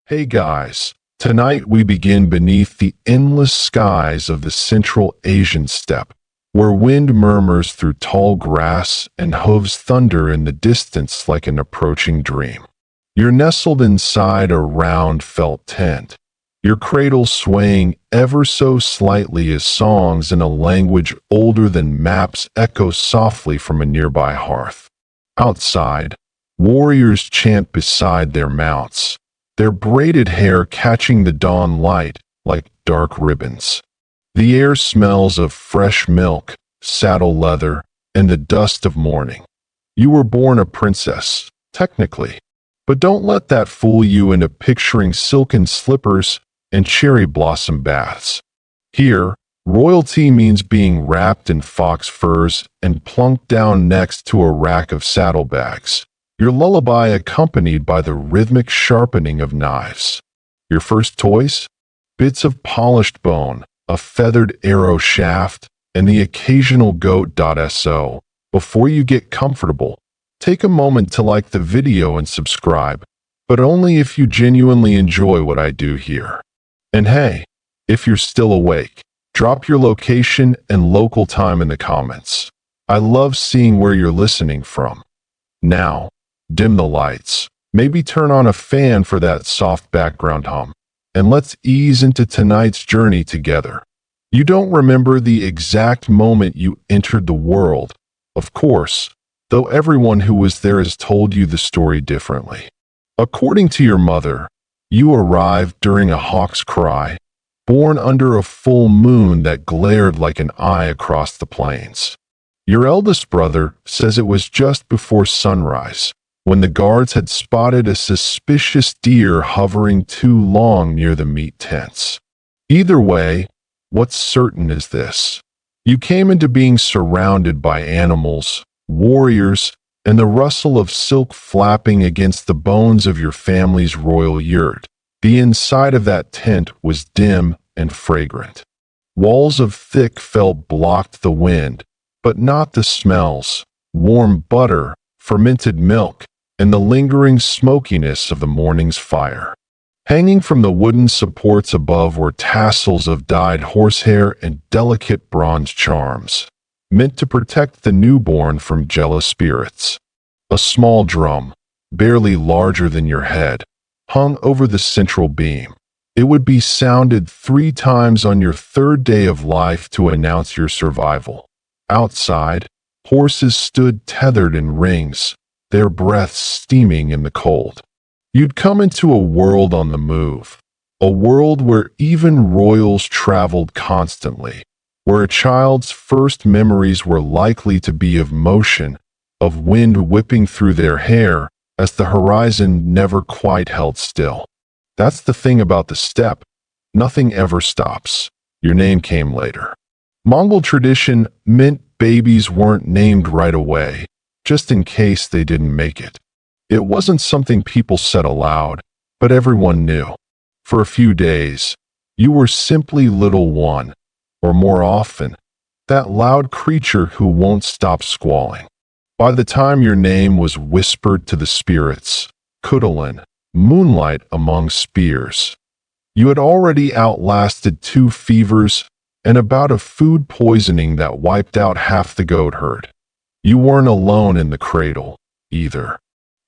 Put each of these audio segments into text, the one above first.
Hey guys, tonight we begin beneath the endless skies of the Central Asian steppe, where wind murmurs through tall grass and hooves thunder in the distance like an approaching dream. You're nestled inside a round felt tent, your cradle swaying ever so slightly as songs in a language older than maps echo softly from a nearby hearth. Outside, warriors chant beside their mounts, their braided hair catching the dawn light like dark ribbons. The air smells of fresh milk, saddle leather, and the dust of morning. You were born a princess, technically, but don't let that fool you into picturing silken slippers and cherry blossom baths. Here, royalty means being wrapped in fox furs and plunked down next to a rack of saddlebags. Your lullaby accompanied by the rhythmic sharpening of knives. Your first toys? Bits of polished bone, a feathered arrow shaft, and the occasional goat.so. Before you get comfortable, take a moment to like the video and subscribe, but only if you genuinely enjoy what I do here. And hey, if you're still awake, drop your location and local time in the comments. I love seeing where you're listening from. Now, dim the lights, maybe turn on a fan for that soft background hum, and let's ease into tonight's journey together. You don't remember the exact moment you entered the world, of course, though everyone who was there has told you the story differently. According to your mother, you arrived during a hawk's cry, born under a full moon that glared like an eye across the plains. Your eldest brother says it was just before sunrise, when the guards had spotted a suspicious deer hovering too long near the meat tents. Either way, what's certain is this. You came into being surrounded by animals, warriors, and the rustle of silk flapping against the bones of your family's royal yurt. The inside of that tent was dim and fragrant. Walls of thick felt blocked the wind, but not the smells: warm butter, fermented milk, and the lingering smokiness of the morning's fire. Hanging from the wooden supports above were tassels of dyed horsehair and delicate bronze charms, meant to protect the newborn from jealous spirits. A small drum, barely larger than your head, hung over the central beam. It would be sounded 3 times on your 3rd day of life to announce your survival. Outside, horses stood tethered in rings, their breaths steaming in the cold. You'd come into a world on the move, a world where even royals traveled constantly, where a child's first memories were likely to be of motion, of wind whipping through their hair as the horizon never quite held still. That's the thing about the steppe. Nothing ever stops. Your name came later. Mongol tradition meant babies weren't named right away, just in case they didn't make it. It wasn't something people said aloud, but everyone knew. For a few days, you were simply little one, or more often, that loud creature who won't stop squalling. By the time your name was whispered to the spirits, Khutulun, moonlight among spears, you had already outlasted 2 fevers and about a food poisoning that wiped out half the goat herd. You weren't alone in the cradle, either.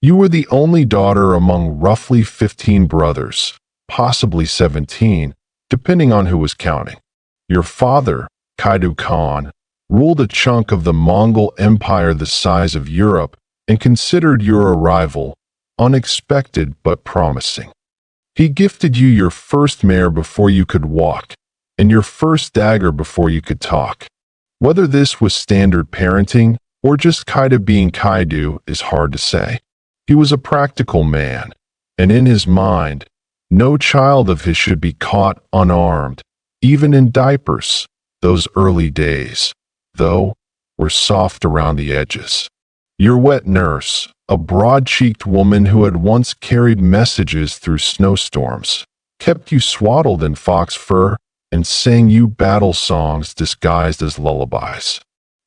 You were the only daughter among roughly 15 brothers, possibly 17, depending on who was counting. Your father, Kaidu Khan, ruled a chunk of the Mongol Empire the size of Europe and considered your arrival unexpected but promising. He gifted you your first mare before you could walk, and your first dagger before you could talk. Whether this was standard parenting or just Kaidu being Kaidu is hard to say. He was a practical man, and in his mind, no child of his should be caught unarmed, even in diapers. Those early days, though, were soft around the edges. Your wet nurse, a broad-cheeked woman who had once carried messages through snowstorms, kept you swaddled in fox fur and sang you battle songs disguised as lullabies.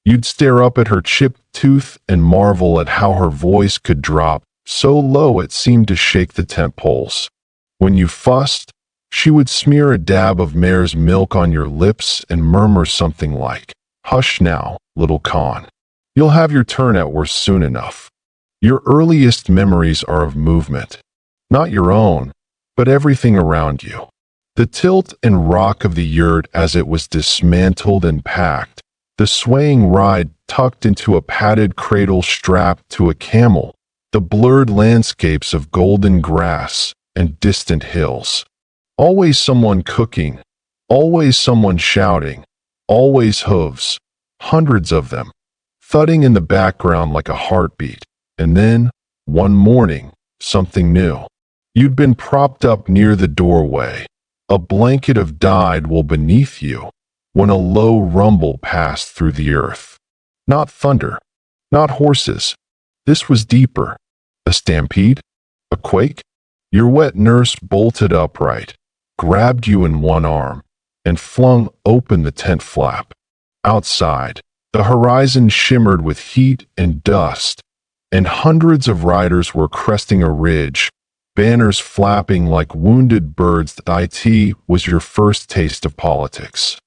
You'd stare up at her chipped tooth and marvel at how her voice could drop so low it seemed to shake the tent poles. When you fussed, she would smear a dab of mare's milk on your lips and murmur something like, "Hush now, little Khan. You'll have your turn at worst soon enough." Your earliest memories are of movement, not your own, but everything around you. The tilt and rock of the yurt as it was dismantled and packed, the swaying ride tucked into a padded cradle strapped to a camel, the blurred landscapes of golden grass and distant hills. Always someone cooking, always someone shouting, always hooves, hundreds of them, thudding in the background like a heartbeat. And then, one morning, something new. You'd been propped up near the doorway, a blanket of dyed wool beneath you, when a low rumble passed through the earth. Not thunder, not horses. This was deeper. A stampede? A quake? Your wet nurse bolted upright, grabbed you in one arm, and flung open the tent flap. Outside, the horizon shimmered with heat and dust, and hundreds of riders were cresting a ridge, banners flapping like wounded birds. It was your first taste of politics.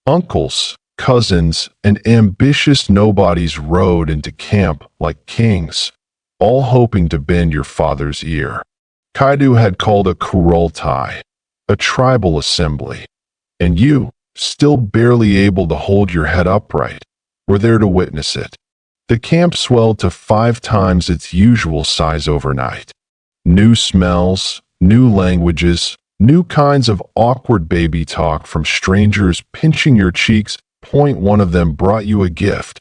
Uncles, cousins, and ambitious nobodies rode into camp like kings, all hoping to bend your father's ear. Kaidu had called a kurultai, a tribal assembly, and you, still barely able to hold your head upright, were there to witness it. The camp swelled to 5 times its usual size overnight. New smells, new languages, new kinds of awkward baby talk from strangers pinching your cheeks. One of them brought you a gift,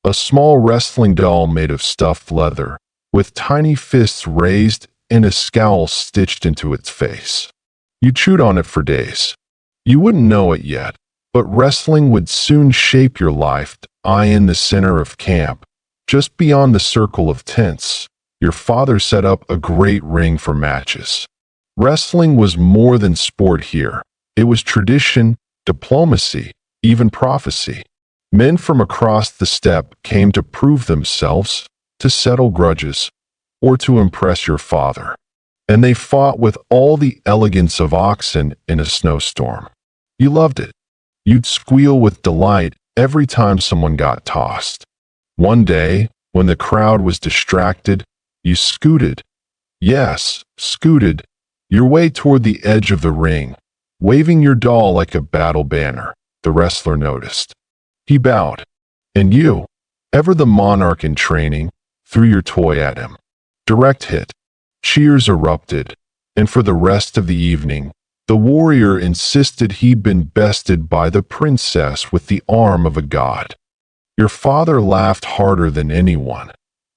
a small wrestling doll made of stuffed leather, with tiny fists raised and a scowl stitched into its face. You chewed on it for days. You wouldn't know it yet, but wrestling would soon shape your life. In the center of camp, just beyond the circle of tents, your father set up a great ring for matches. Wrestling was more than sport here. It was tradition, diplomacy, even prophecy. Men from across the steppe came to prove themselves, to settle grudges, or to impress your father. And they fought with all the elegance of oxen in a snowstorm. You loved it. You'd squeal with delight every time someone got tossed. One day, when the crowd was distracted, you scooted, yes, scooted, your way toward the edge of the ring, waving your doll like a battle banner. The wrestler noticed. He bowed. And you, ever the monarch in training, threw your toy at him. Direct hit. Cheers erupted, and for the rest of the evening, the warrior insisted he'd been bested by the princess with the arm of a god. Your father laughed harder than anyone,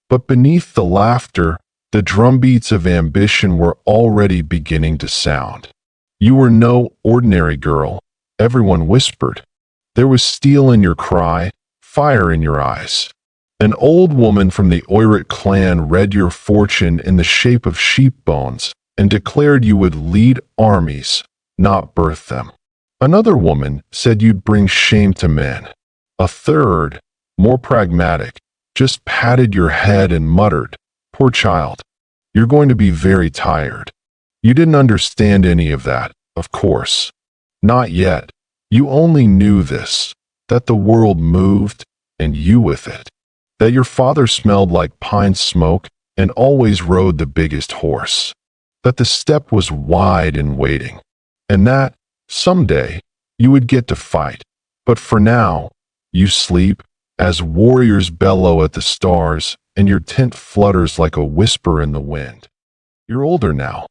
but beneath the laughter, the drumbeats of ambition were already beginning to sound. You were no ordinary girl, everyone whispered. There was steel in your cry, fire in your eyes. An old woman from the Oirat clan read your fortune in the shape of sheep bones and declared you would lead armies, not birth them. Another woman said you'd bring shame to men. A third, more pragmatic, just patted your head and muttered, "Poor child, you're going to be very tired." You didn't understand any of that, of course. Not yet. You only knew this, that the world moved, and you with it. That your father smelled like pine smoke and always rode the biggest horse. That the steppe was wide and waiting. And that, someday, you would get to fight. But for now, you sleep, as warriors bellow at the stars, and your tent flutters like a whisper in the wind. You're older now.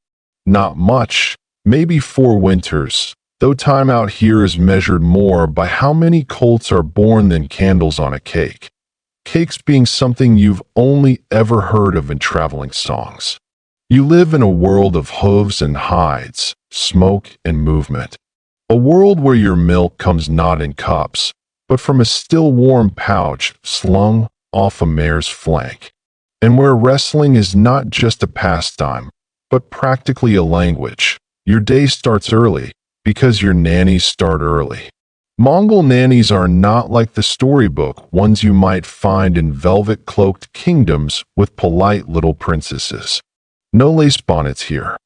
Not much, maybe 4 winters, though time out here is measured more by how many colts are born than candles on a cake. Cakes being something you've only ever heard of in traveling songs. You live in a world of hooves and hides, smoke and movement. A world where your milk comes not in cups, but from a still warm pouch slung off a mare's flank. And where wrestling is not just a pastime, but practically a language. Your day starts early, because your nannies start early. Mongol nannies are not like the storybook ones you might find in velvet-cloaked kingdoms with polite little princesses. No lace bonnets here.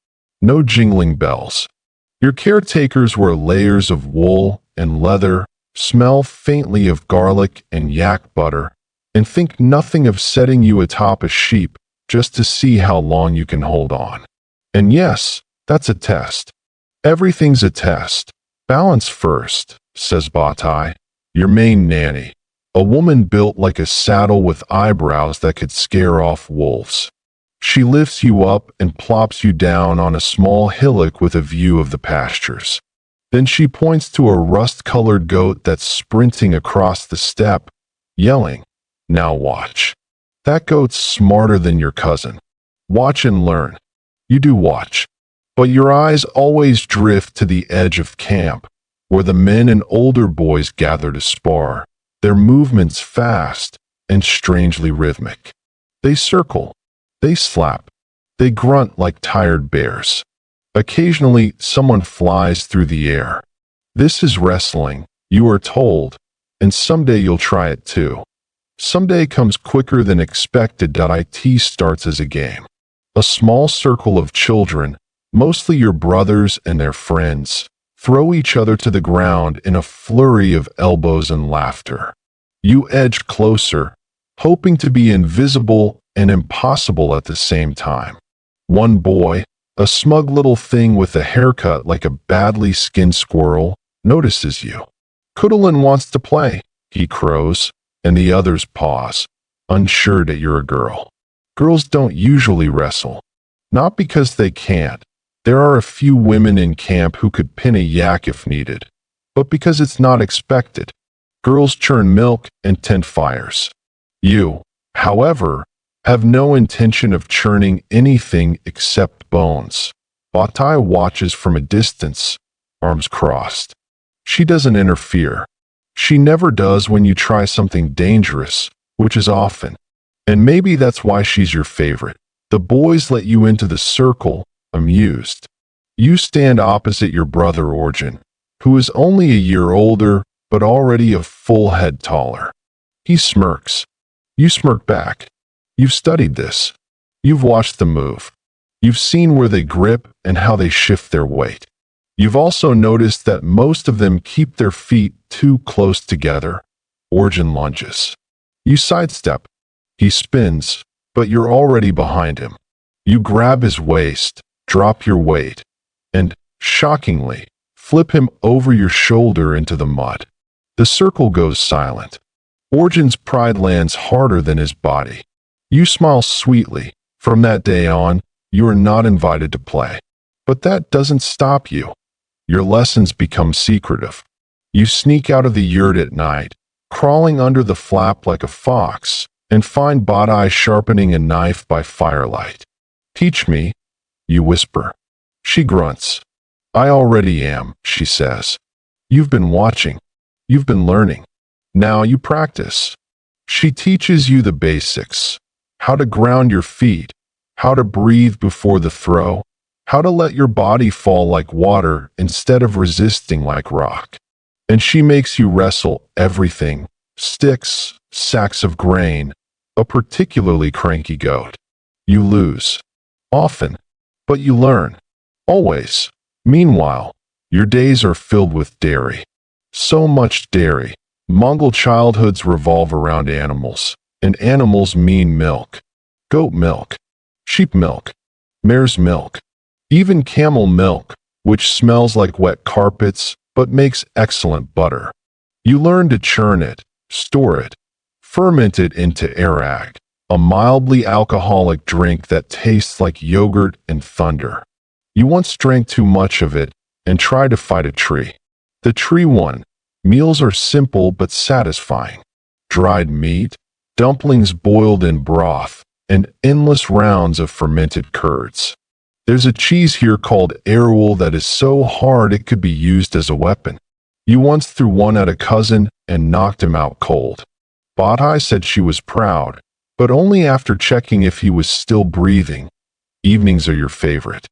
No jingling bells. Your caretakers wear layers of wool and leather, smell faintly of garlic and yak butter, and think nothing of setting you atop a sheep just to see how long you can hold on. And yes, that's a test. Everything's a test. Balance first, says Batai, your main nanny, a woman built like a saddle with eyebrows that could scare off wolves. She lifts you up and plops you down on a small hillock with a view of the pastures. Then she points to a rust-colored goat that's sprinting across the steppe, yelling, "Now watch. That goat's smarter than your cousin. Watch and learn." You do watch. But your eyes always drift to the edge of camp, where the men and older boys gather to spar, their movements fast and strangely rhythmic. They circle, they slap, they grunt like tired bears. Occasionally, someone flies through the air. This is wrestling, you are told, and someday you'll try it too. Someday comes quicker than expected. It starts as a game. A small circle of children, mostly your brothers and their friends, throw each other to the ground in a flurry of elbows and laughter. You edge closer, hoping to be invisible and impossible at the same time. One boy, a smug little thing with a haircut like a badly skinned squirrel, notices you. "Khutulun wants to play," he crows, and the others pause, unsure that you're a girl. Girls don't usually wrestle. Not because they can't. There are a few women in camp who could pin a yak if needed, but because it's not expected. Girls churn milk and tend fires. You, however, have no intention of churning anything except bones. Batai watches from a distance, arms crossed. She doesn't interfere. She never does when you try something dangerous, which is often. And maybe that's why she's your favorite. The boys let you into the circle, amused. You stand opposite your brother Orjan, who is only a year older, but already a full head taller. He smirks. You smirk back. You've studied this. You've watched them move. You've seen where they grip and how they shift their weight. You've also noticed that most of them keep their feet too close together. Orjan lunges. You sidestep. He spins, but you're already behind him. You grab his waist, drop your weight, and, shockingly, flip him over your shoulder into the mud. The circle goes silent. Orjan's pride lands harder than his body. You smile sweetly. From that day on, you are not invited to play. But that doesn't stop you. Your lessons become secretive. You sneak out of the yurt at night, crawling under the flap like a fox, and find Batai sharpening a knife by firelight. "Teach me," you whisper. She grunts. "I already am," she says. "You've been watching. You've been learning. Now you practice." She teaches you the basics. How to ground your feet, how to breathe before the throw, how to let your body fall like water instead of resisting like rock. And she makes you wrestle everything: sticks, sacks of grain, a particularly cranky goat. You lose. Often. But you learn. Always. Meanwhile, your days are filled with dairy. So much dairy. Mongol childhoods revolve around animals, and animals mean milk. Goat milk. Sheep milk. Mare's milk. Even camel milk, which smells like wet carpets but makes excellent butter. You learn to churn it, store it, ferment it into arag, a mildly alcoholic drink that tastes like yogurt and thunder. You once drank too much of it and tried to fight a tree. The tree won. Meals are simple but satisfying. Dried meat, dumplings boiled in broth, and endless rounds of fermented curds. There's a cheese here called airwool that is so hard it could be used as a weapon. You once threw one at a cousin and knocked him out cold. Batai said she was proud, but only after checking if he was still breathing. Evenings are your favorite.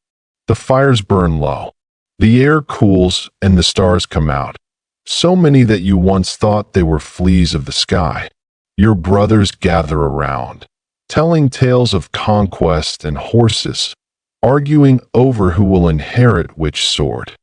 The fires burn low. The air cools and the stars come out. So many that you once thought they were fleas of the sky. Your brothers gather around, telling tales of conquest and horses, arguing over who will inherit which sword.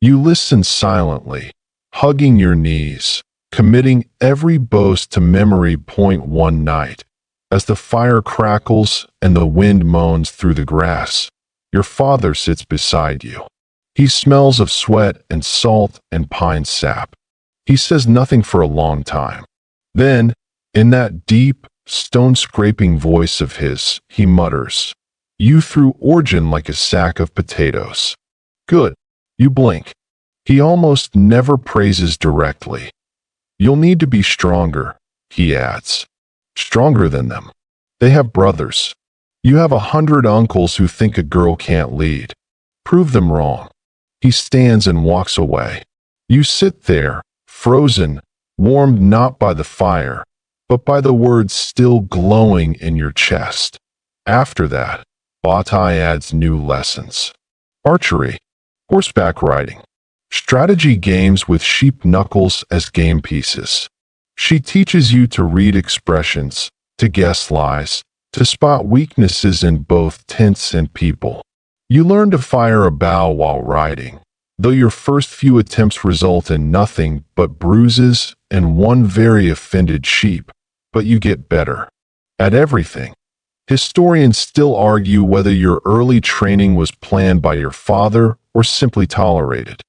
You listen silently, hugging your knees, committing every boast to memory point one night. As the fire crackles and the wind moans through the grass, your father sits beside you. He smells of sweat and salt and pine sap. He says nothing for a long time. Then, in that deep, stone-scraping voice of his, he mutters, "You threw Origin like a sack of potatoes." Good. You blink. He almost never praises directly. "You'll need to be stronger," he adds. Stronger than them. They have brothers. You have 100 uncles who think a girl can't lead. Prove them wrong. He stands and walks away. You sit there, frozen, warmed not by the fire, but by the words still glowing in your chest. After that, Batai adds new lessons. Archery, horseback riding, strategy games with sheep knuckles as game pieces. She teaches you to read expressions, to guess lies, to spot weaknesses in both tents and people. You learn to fire a bow while riding, though your first few attempts result in nothing but bruises and one very offended sheep, but you get better at everything. Historians still argue whether your early training was planned by your father or simply tolerated.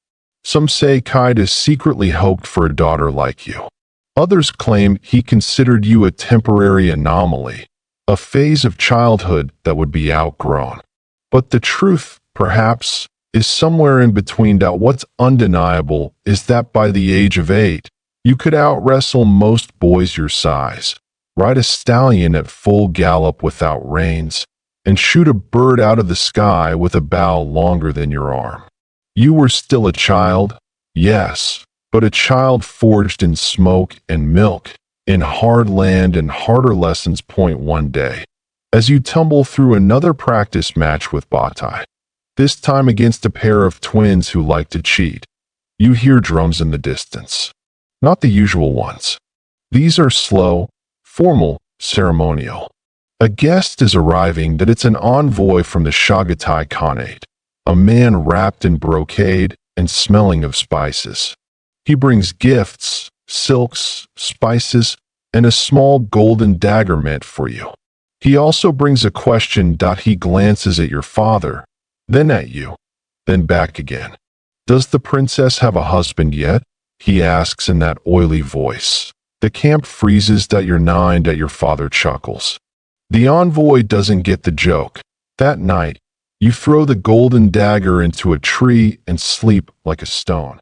Some say Kaidu secretly hoped for a daughter like you. Others claim he considered you a temporary anomaly, a phase of childhood that would be outgrown. But the truth, perhaps, is somewhere in between. What's undeniable is that by the age of 8, you could out-wrestle most boys your size, ride a stallion at full gallop without reins, and shoot a bird out of the sky with a bow longer than your arm. You were still a child, yes, but a child forged in smoke and milk, in hard land and harder lessons. Point one day, as you tumble through another practice match with Batai, this time against a pair of twins who like to cheat, you hear drums in the distance. Not the usual ones. These are slow, formal, ceremonial. A guest is arriving. That it's an envoy from the Chagatai Khanate, a man wrapped in brocade and smelling of spices. He brings gifts, silks, spices, and a small golden dagger meant for you. He also brings a question. He glances at your father, then at you, then back again. "Does the princess have a husband yet?" he asks in that oily voice. The camp freezes. You're 9. Your father chuckles. The envoy doesn't get the joke. That night, you throw the golden dagger into a tree and sleep like a stone.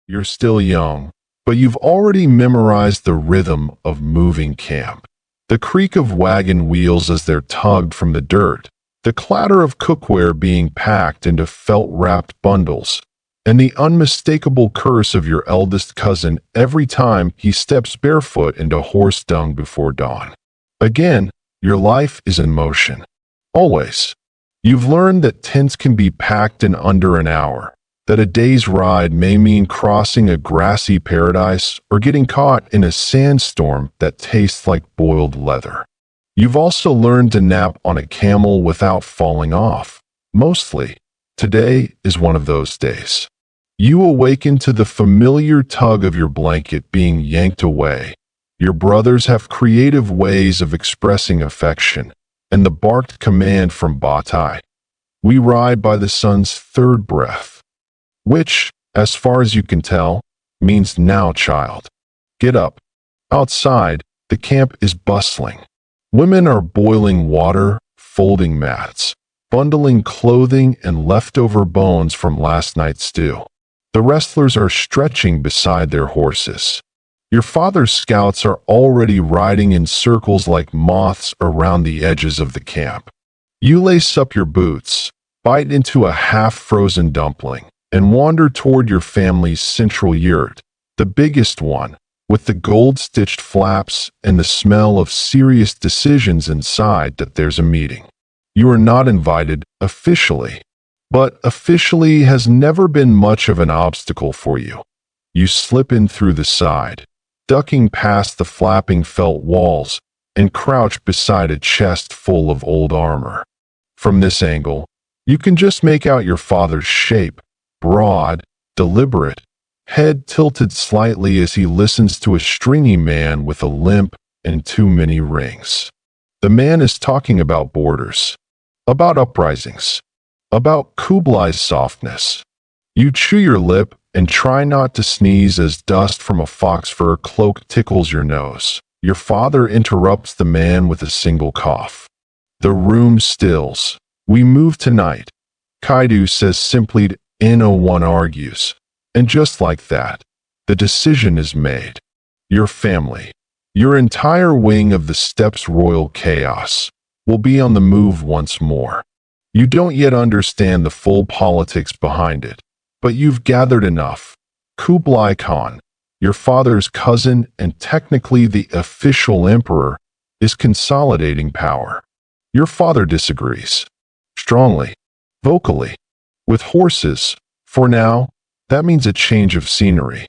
You're still young, but you've already memorized the rhythm of moving camp. The creak of wagon wheels as they're tugged from the dirt, the clatter of cookware being packed into felt-wrapped bundles, and the unmistakable curse of your eldest cousin every time he steps barefoot into horse dung before dawn. Again, your life is in motion. Always. You've learned that tents can be packed in under an hour, that a day's ride may mean crossing a grassy paradise or getting caught in a sandstorm that tastes like boiled leather. You've also learned to nap on a camel without falling off. Mostly, today is one of those days. You awaken to the familiar tug of your blanket being yanked away. Your brothers have creative ways of expressing affection, and the barked command from Batai, "We ride by the sun's third breath," which, as far as you can tell, means now, child. Get up. Outside, the camp is bustling. Women are boiling water, folding mats, bundling clothing and leftover bones from last night's stew. The wrestlers are stretching beside their horses. Your father's scouts are already riding in circles like moths around the edges of the camp. You lace up your boots, bite into a half-frozen dumpling, and wander toward your family's central yurt, the biggest one, with the gold-stitched flaps and the smell of serious decisions inside. There's a meeting. You are not invited officially, but officially has never been much of an obstacle for you. You slip in through the side, ducking past the flapping felt walls, and crouch beside a chest full of old armor. From this angle, You can just make out your father's shape, broad, deliberate, head tilted slightly as he listens to a stringy man with a limp and too many rings. The man is talking about borders, about uprisings, about Kublai's softness. You chew your lip and try not to sneeze as dust from a fox fur cloak tickles your nose. Your father interrupts the man with a single cough. The room stills. We move tonight, Kaidu says simply. No one argues. And just like that, the decision is made. Your family, your entire wing of the Steppe's royal chaos, will be on the move once more. You don't yet understand the full politics behind it, but you've gathered enough. Kublai Khan, your father's cousin and technically the official emperor, is consolidating power. Your father disagrees. Strongly. Vocally. With horses. For now, that means a change of scenery.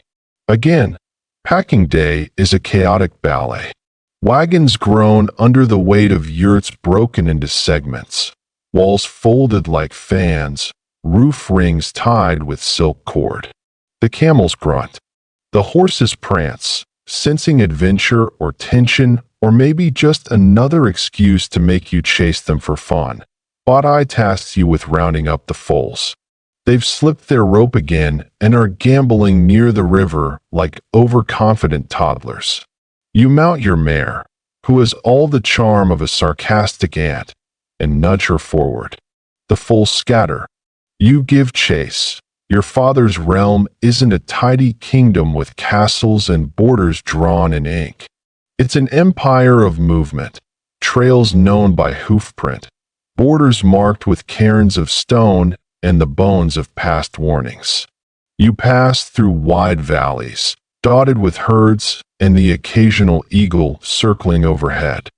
Again, packing day is a chaotic ballet. Wagons groan under the weight of yurts broken into segments, walls folded like fans, roof rings tied with silk cord. The camels grunt. The horses prance, sensing adventure or tension or maybe just another excuse to make you chase them for fun. Bodai tasks you with rounding up the foals. They've slipped their rope again and are gambling near the river like overconfident toddlers. You mount your mare, who has all the charm of a sarcastic ant, and nudge her forward. The foals scatter. You give chase. Your father's realm isn't a tidy kingdom with castles and borders drawn in ink. It's an empire of movement, trails known by hoofprint, borders marked with cairns of stone and the bones of past warnings. You pass through wide valleys, dotted with herds and the occasional eagle circling overhead.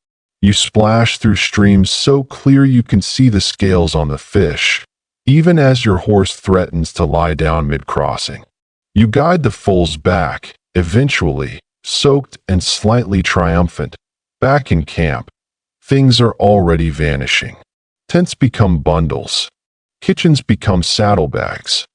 You splash through streams so clear you can see the scales on the fish, even as your horse threatens to lie down mid-crossing. You guide the foals back, eventually, soaked and slightly triumphant. Back in camp, things are already vanishing. Tents become bundles. Kitchens become saddlebags.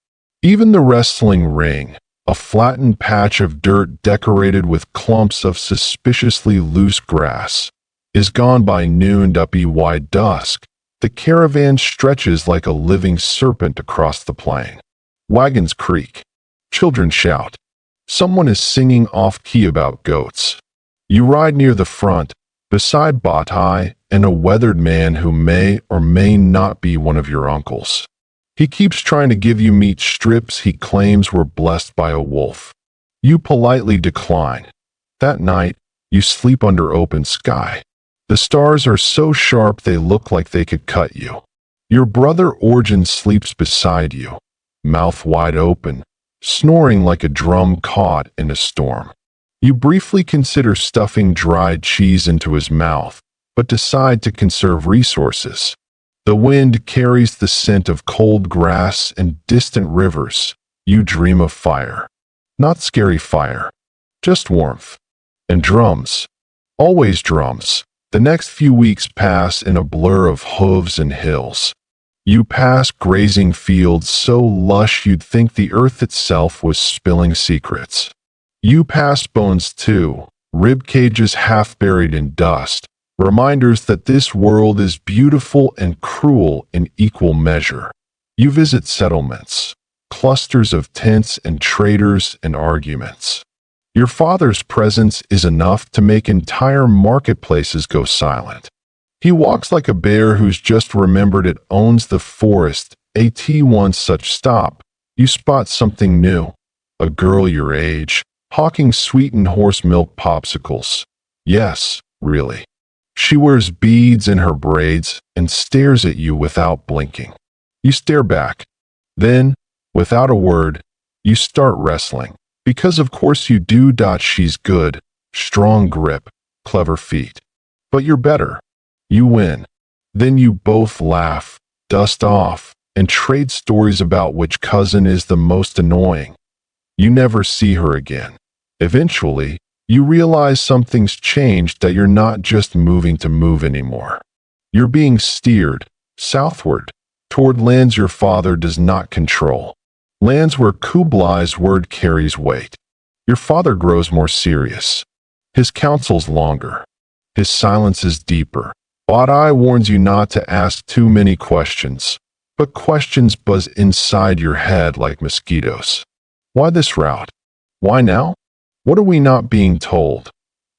Even the wrestling ring, a flattened patch of dirt decorated with clumps of suspiciously loose grass, is gone by noon. Wide dusk, the caravan stretches like a living serpent across the plain. Wagons creak. Children shout. Someone is singing off-key about goats. You ride near the front, beside Batai and a weathered man who may or may not be one of your uncles. He keeps trying to give you meat strips he claims were blessed by a wolf. You politely decline. That night, you sleep under open sky. The stars are so sharp they look like they could cut you. Your brother Orjan sleeps beside you, mouth wide open, snoring like a drum caught in a storm. You briefly consider stuffing dried cheese into his mouth, but decide to conserve resources. The wind carries the scent of cold grass and distant rivers. You dream of fire. Not scary fire, just warmth. And drums. Always drums. The next few weeks pass in a blur of hooves and hills. You pass grazing fields so lush you'd think the earth itself was spilling secrets. You pass bones too, rib cages half buried in dust, reminders that this world is beautiful and cruel in equal measure. You visit settlements, clusters of tents and traders and arguments. Your father's presence is enough to make entire marketplaces go silent. He walks like a bear who's just remembered it owns the forest. At one such stop, you spot something new. A girl your age, hawking sweetened horse milk popsicles. Yes, really. She wears beads in her braids and stares at you without blinking. You stare back. Then, without a word, you start wrestling. Because of course you do. She's good, strong grip, clever feet. But you're better. You win. Then you both laugh, dust off, and trade stories about which cousin is the most annoying. You never see her again. Eventually, you realize something's changed, that you're not just moving to move anymore. You're being steered, southward, toward lands your father does not control, lands where Kublai's word carries weight. Your father grows more serious. His counsel's longer. His silence is deeper. Badai warns you not to ask too many questions, but questions buzz inside your head like mosquitoes. Why this route? Why now? What are we not being told?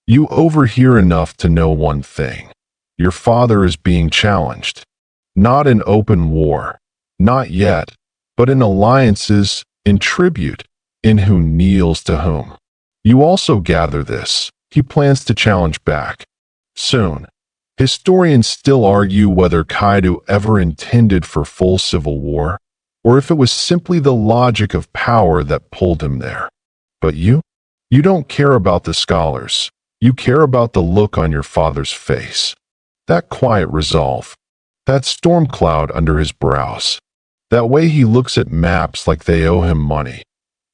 You overhear enough to know one thing. Your father is being challenged. Not in open war. Not yet. But in alliances, in tribute, in who kneels to whom. You also gather this. He plans to challenge back. Soon. Historians still argue whether Kaidu ever intended for full civil war, or if it was simply the logic of power that pulled him there. But you? You don't care about the scholars. You care about the look on your father's face. That quiet resolve. That storm cloud under his brows. That way he looks at maps like they owe him money.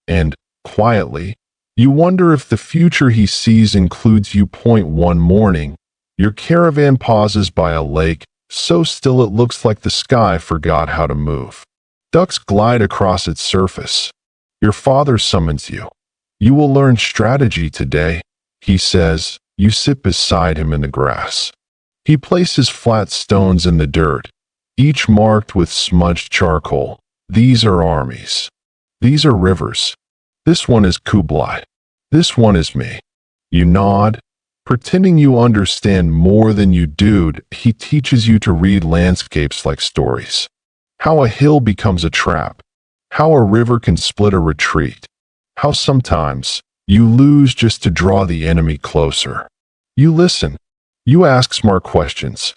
And, quietly, you wonder if the future he sees includes you. One morning, your caravan pauses by a lake, so still it looks like the sky forgot how to move. Ducks glide across its surface. Your father summons you. You will learn strategy today, he says. You sit beside him in the grass. He places flat stones in the dirt, each marked with smudged charcoal. These are armies. These are rivers. This one is Kublai. This one is me. You nod, pretending you understand more than you do. He teaches you to read landscapes like stories. How a hill becomes a trap. How a river can split a retreat. How sometimes you lose just to draw the enemy closer. You listen. You ask smart questions.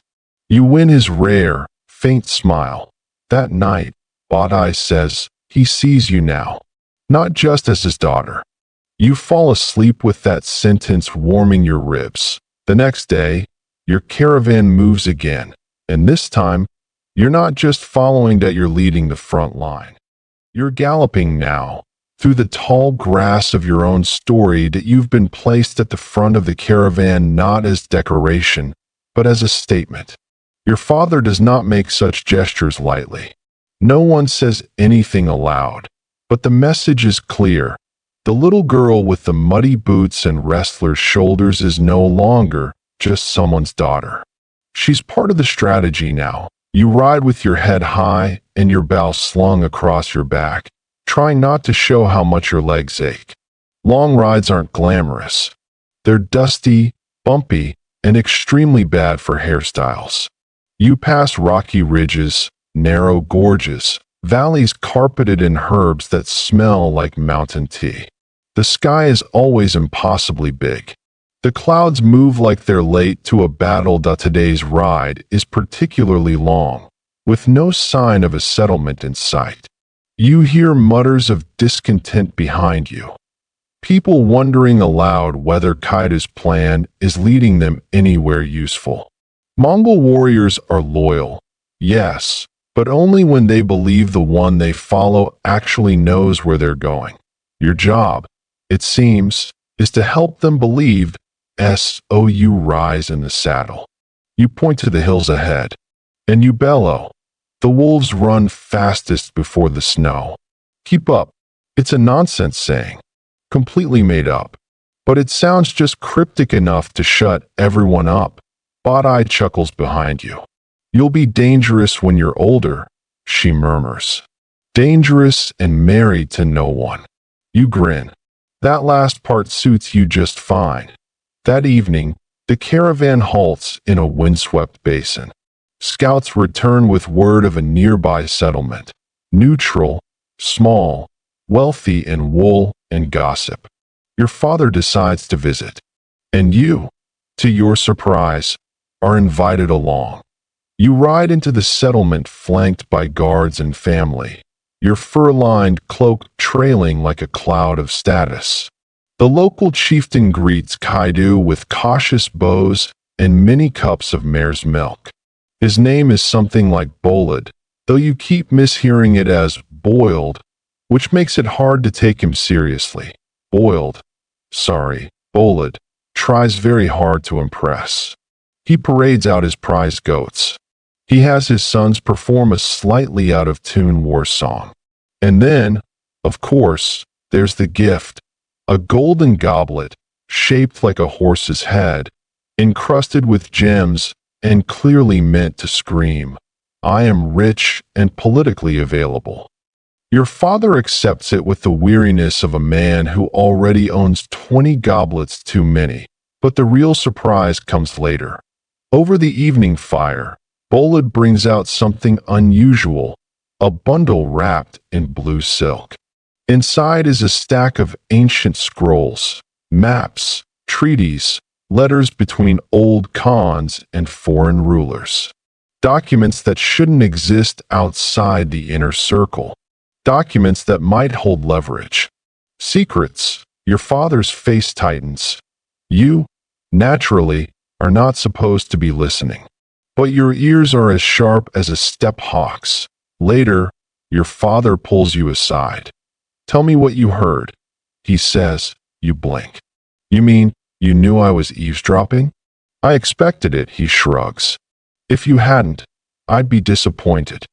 You win his rare, faint smile. That night, Badai says, he sees you now, not just as his daughter. You fall asleep with that sentence warming your ribs. The next day, your caravan moves again, and this time, you're not just following that, you're leading the front line. You're galloping now, through the tall grass of your own story, that you've been placed at the front of the caravan not as decoration, but as a statement. Your father does not make such gestures lightly. No one says anything aloud, but the message is clear. The little girl with the muddy boots and wrestler's shoulders is no longer just someone's daughter. She's part of the strategy now. You ride with your head high and your bow slung across your back, trying not to show how much your legs ache. Long rides aren't glamorous. They're dusty, bumpy, and extremely bad for hairstyles. You pass rocky ridges, narrow gorges, valleys carpeted in herbs that smell like mountain tea. The sky is always impossibly big. The clouds move like they're late to a battle. Today's ride is particularly long, with no sign of a settlement in sight. You hear mutters of discontent behind you. People wondering aloud whether Kaidu's plan is leading them anywhere useful. Mongol warriors are loyal, yes, but only when they believe the one they follow actually knows where they're going. Your job, it seems, is to help them believe. You rise in the saddle. You point to the hills ahead, and you bellow. The wolves run fastest before the snow. Keep up. It's a nonsense saying, completely made up, but it sounds just cryptic enough to shut everyone up. Badai chuckles behind you. You'll be dangerous when you're older, she murmurs. Dangerous and married to no one. You grin. That last part suits you just fine. That evening, the caravan halts in a windswept basin. Scouts return with word of a nearby settlement. Neutral, small, wealthy in wool and gossip. Your father decides to visit. And you, to your surprise, are invited along. You ride into the settlement flanked by guards and family, your fur-lined cloak trailing like a cloud of status. The local chieftain greets Kaidu with cautious bows and many cups of mare's milk. His name is something like Bolid, though you keep mishearing it as boiled, which makes it hard to take him seriously. Bolid tries very hard to impress. He parades out his prize goats. He has his sons perform a slightly out-of-tune war song. And then, of course, there's the gift, a golden goblet, shaped like a horse's head, encrusted with gems and clearly meant to scream, "I am rich and politically available." Your father accepts it with the weariness of a man who already owns 20 goblets too many, but the real surprise comes later. Over the evening fire, Bolid brings out something unusual, a bundle wrapped in blue silk. Inside is a stack of ancient scrolls, maps, treaties, letters between old khans and foreign rulers. Documents that shouldn't exist outside the inner circle. Documents that might hold leverage. Secrets. Your father's face tightens. You, naturally, are not supposed to be listening. But your ears are as sharp as a steppe hawk's. Later, your father pulls you aside. "Tell me what you heard," he says. You blink. "You mean you knew I was eavesdropping?" "I expected it," he shrugs. "If you hadn't, I'd be disappointed."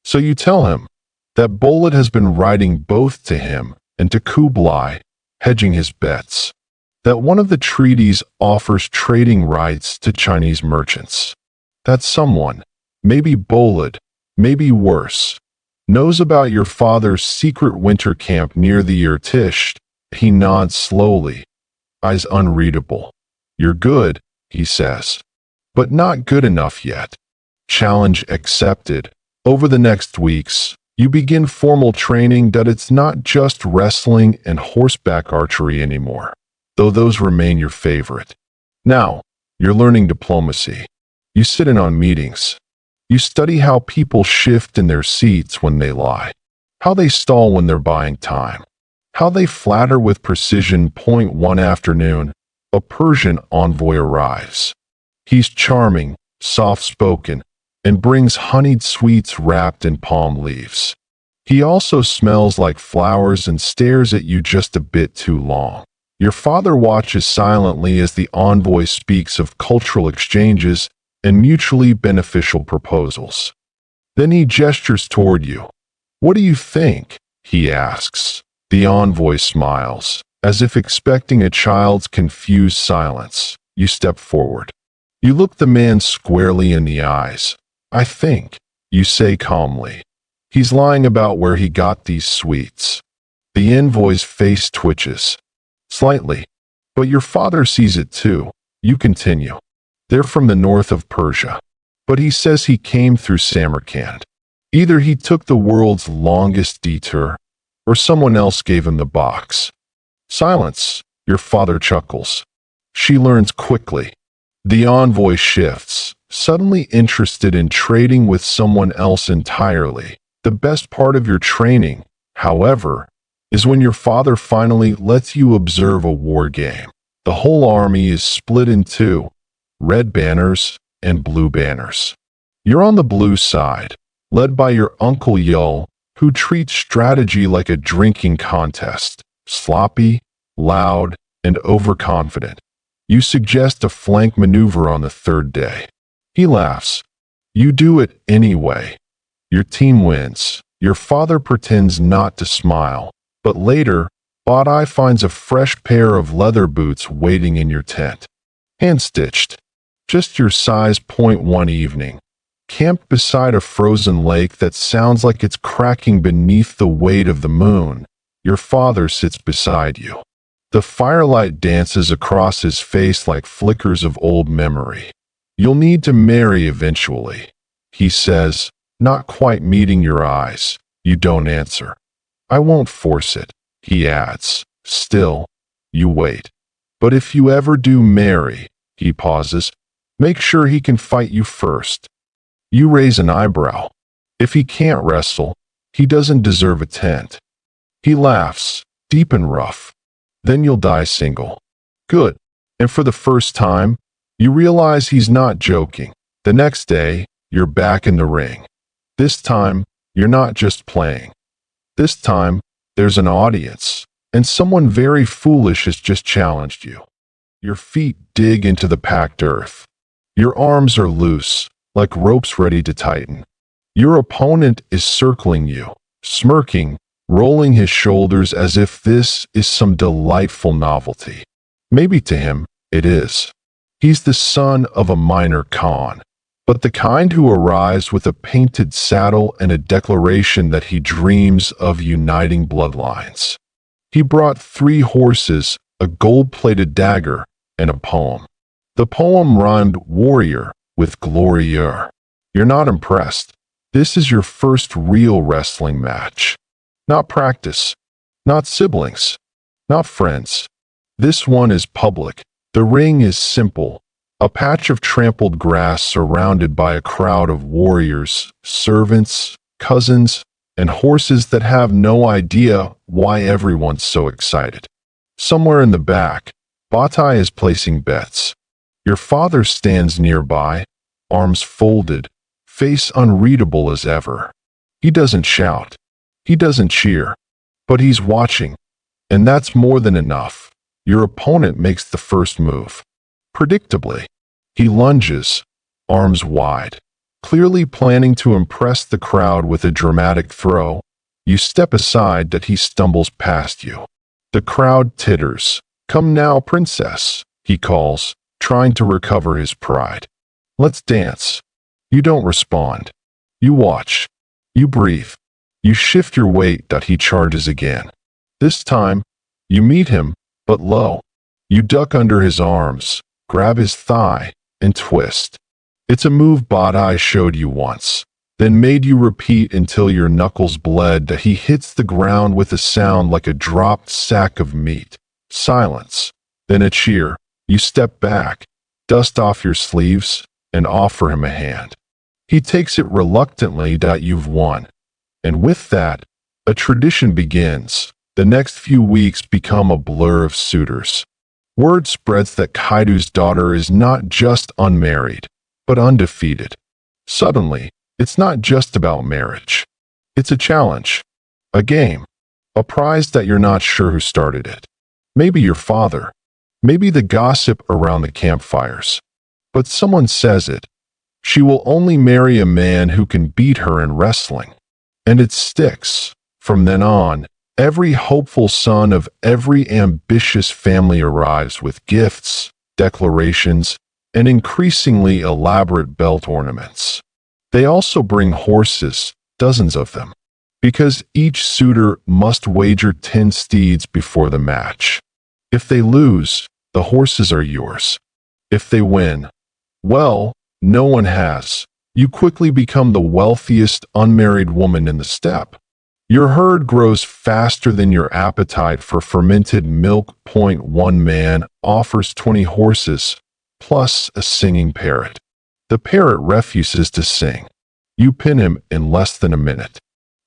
So you tell him that Bolid has been writing both to him and to Kublai, hedging his bets. That one of the treaties offers trading rights to Chinese merchants. That someone, maybe Bolid, maybe worse, knows about your father's secret winter camp near the Irtish. He nods slowly, eyes unreadable. "You're good," he says. "But not good enough yet." Challenge accepted. Over the next weeks, you begin formal training that it's not just wrestling and horseback archery anymore, though those remain your favorite. Now, you're learning diplomacy. You sit in on meetings. You study how people shift in their seats when they lie, how they stall when they're buying time, how they flatter with precision. One afternoon, a Persian envoy arrives. He's charming, soft-spoken, and brings honeyed sweets wrapped in palm leaves. He also smells like flowers and stares at you just a bit too long. Your father watches silently as the envoy speaks of cultural exchanges and mutually beneficial proposals. Then he gestures toward you. "What do you think?" he asks. The envoy smiles, as if expecting a child's confused silence. You step forward. You look the man squarely in the eyes. "I think," you say calmly, "he's lying about where he got these sweets." The envoy's face twitches. Slightly. But your father sees it too. You continue. "They're from the north of Persia. But he says he came through Samarkand. Either he took the world's longest detour, or someone else gave him the box." Silence. Your father chuckles. She learns quickly. The envoy shifts, suddenly interested in trading with someone else entirely. The best part of your training, however, is when your father finally lets you observe a war game. The whole army is split in two, red banners and blue banners. You're on the blue side, led by your Uncle Yul, who treats strategy like a drinking contest, sloppy, loud, and overconfident. You suggest a flank maneuver on the third day. He laughs. You do it anyway. Your team wins. Your father pretends not to smile, but later, Bodai finds a fresh pair of leather boots waiting in your tent. Hand-stitched. Just your size. One evening, camped beside a frozen lake that sounds like it's cracking beneath the weight of the moon, your father sits beside you. The firelight dances across his face like flickers of old memory. "You'll need to marry eventually," he says, not quite meeting your eyes. You don't answer. "I won't force it," he adds. Still, you wait. "But if you ever do marry," he pauses, "make sure he can fight you first." You raise an eyebrow. If he can't wrestle, he doesn't deserve a tent. He laughs, deep and rough. "Then you'll die single." Good. And for the first time, you realize he's not joking. The next day, you're back in the ring. This time, you're not just playing. This time, there's an audience, and someone very foolish has just challenged you. Your feet dig into the packed earth. Your arms are loose, like ropes ready to tighten. Your opponent is circling you, smirking, rolling his shoulders as if this is some delightful novelty. Maybe to him, it is. He's the son of a minor Khan, but the kind who arrives with a painted saddle and a declaration that he dreams of uniting bloodlines. He brought 3 horses, a gold-plated dagger, and a poem. The poem rhymed warrior with glorieux. You're not impressed. This is your first real wrestling match. Not practice, not siblings, not friends. This one is public. The ring is simple. A patch of trampled grass surrounded by a crowd of warriors, servants, cousins, and horses that have no idea why everyone's so excited. Somewhere in the back, Batai is placing bets. Your father stands nearby, arms folded, face unreadable as ever. He doesn't shout. He doesn't cheer. But he's watching. And that's more than enough. Your opponent makes the first move. Predictably, he lunges, arms wide, clearly planning to impress the crowd with a dramatic throw. You step aside that he stumbles past you. The crowd titters. "Come now, princess," he calls, trying to recover his pride. "Let's dance." You don't respond. You watch. You breathe. You shift your weight that he charges again. This time, you meet him, but low. You duck under his arms, grab his thigh, and twist. It's a move Badai showed you once, then made you repeat until your knuckles bled that he hits the ground with a sound like a dropped sack of meat. Silence. Then a cheer. You step back, dust off your sleeves, and offer him a hand. He takes it reluctantly that you've won. And with that, a tradition begins. The next few weeks become a blur of suitors. Word spreads that Kaidu's daughter is not just unmarried, but undefeated. Suddenly, it's not just about marriage. It's a challenge, a game, a prize that you're not sure who started it. Maybe your father, maybe the gossip around the campfires. But someone says it. She will only marry a man who can beat her in wrestling. And it sticks. From then on, every hopeful son of every ambitious family arrives with gifts, declarations, and increasingly elaborate belt ornaments. They also bring horses, dozens of them, because each suitor must wager 10 steeds before the match. If they lose, the horses are yours. If they win, well, no one has. You quickly become the wealthiest unmarried woman in the steppe. Your herd grows faster than your appetite for fermented milk. One man offers 20 horses, plus a singing parrot. The parrot refuses to sing. You pin him in less than a minute.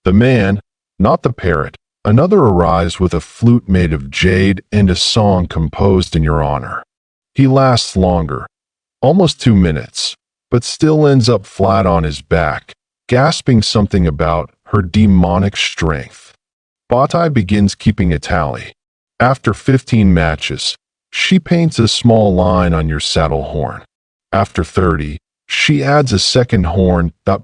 The man, not the parrot, another arrives with a flute made of jade and a song composed in your honor. He lasts longer, almost 2 minutes, but still ends up flat on his back, gasping something about her demonic strength. Batai begins keeping a tally. After 15 matches, she paints a small line on your saddle horn. After 30, she adds a second horn. By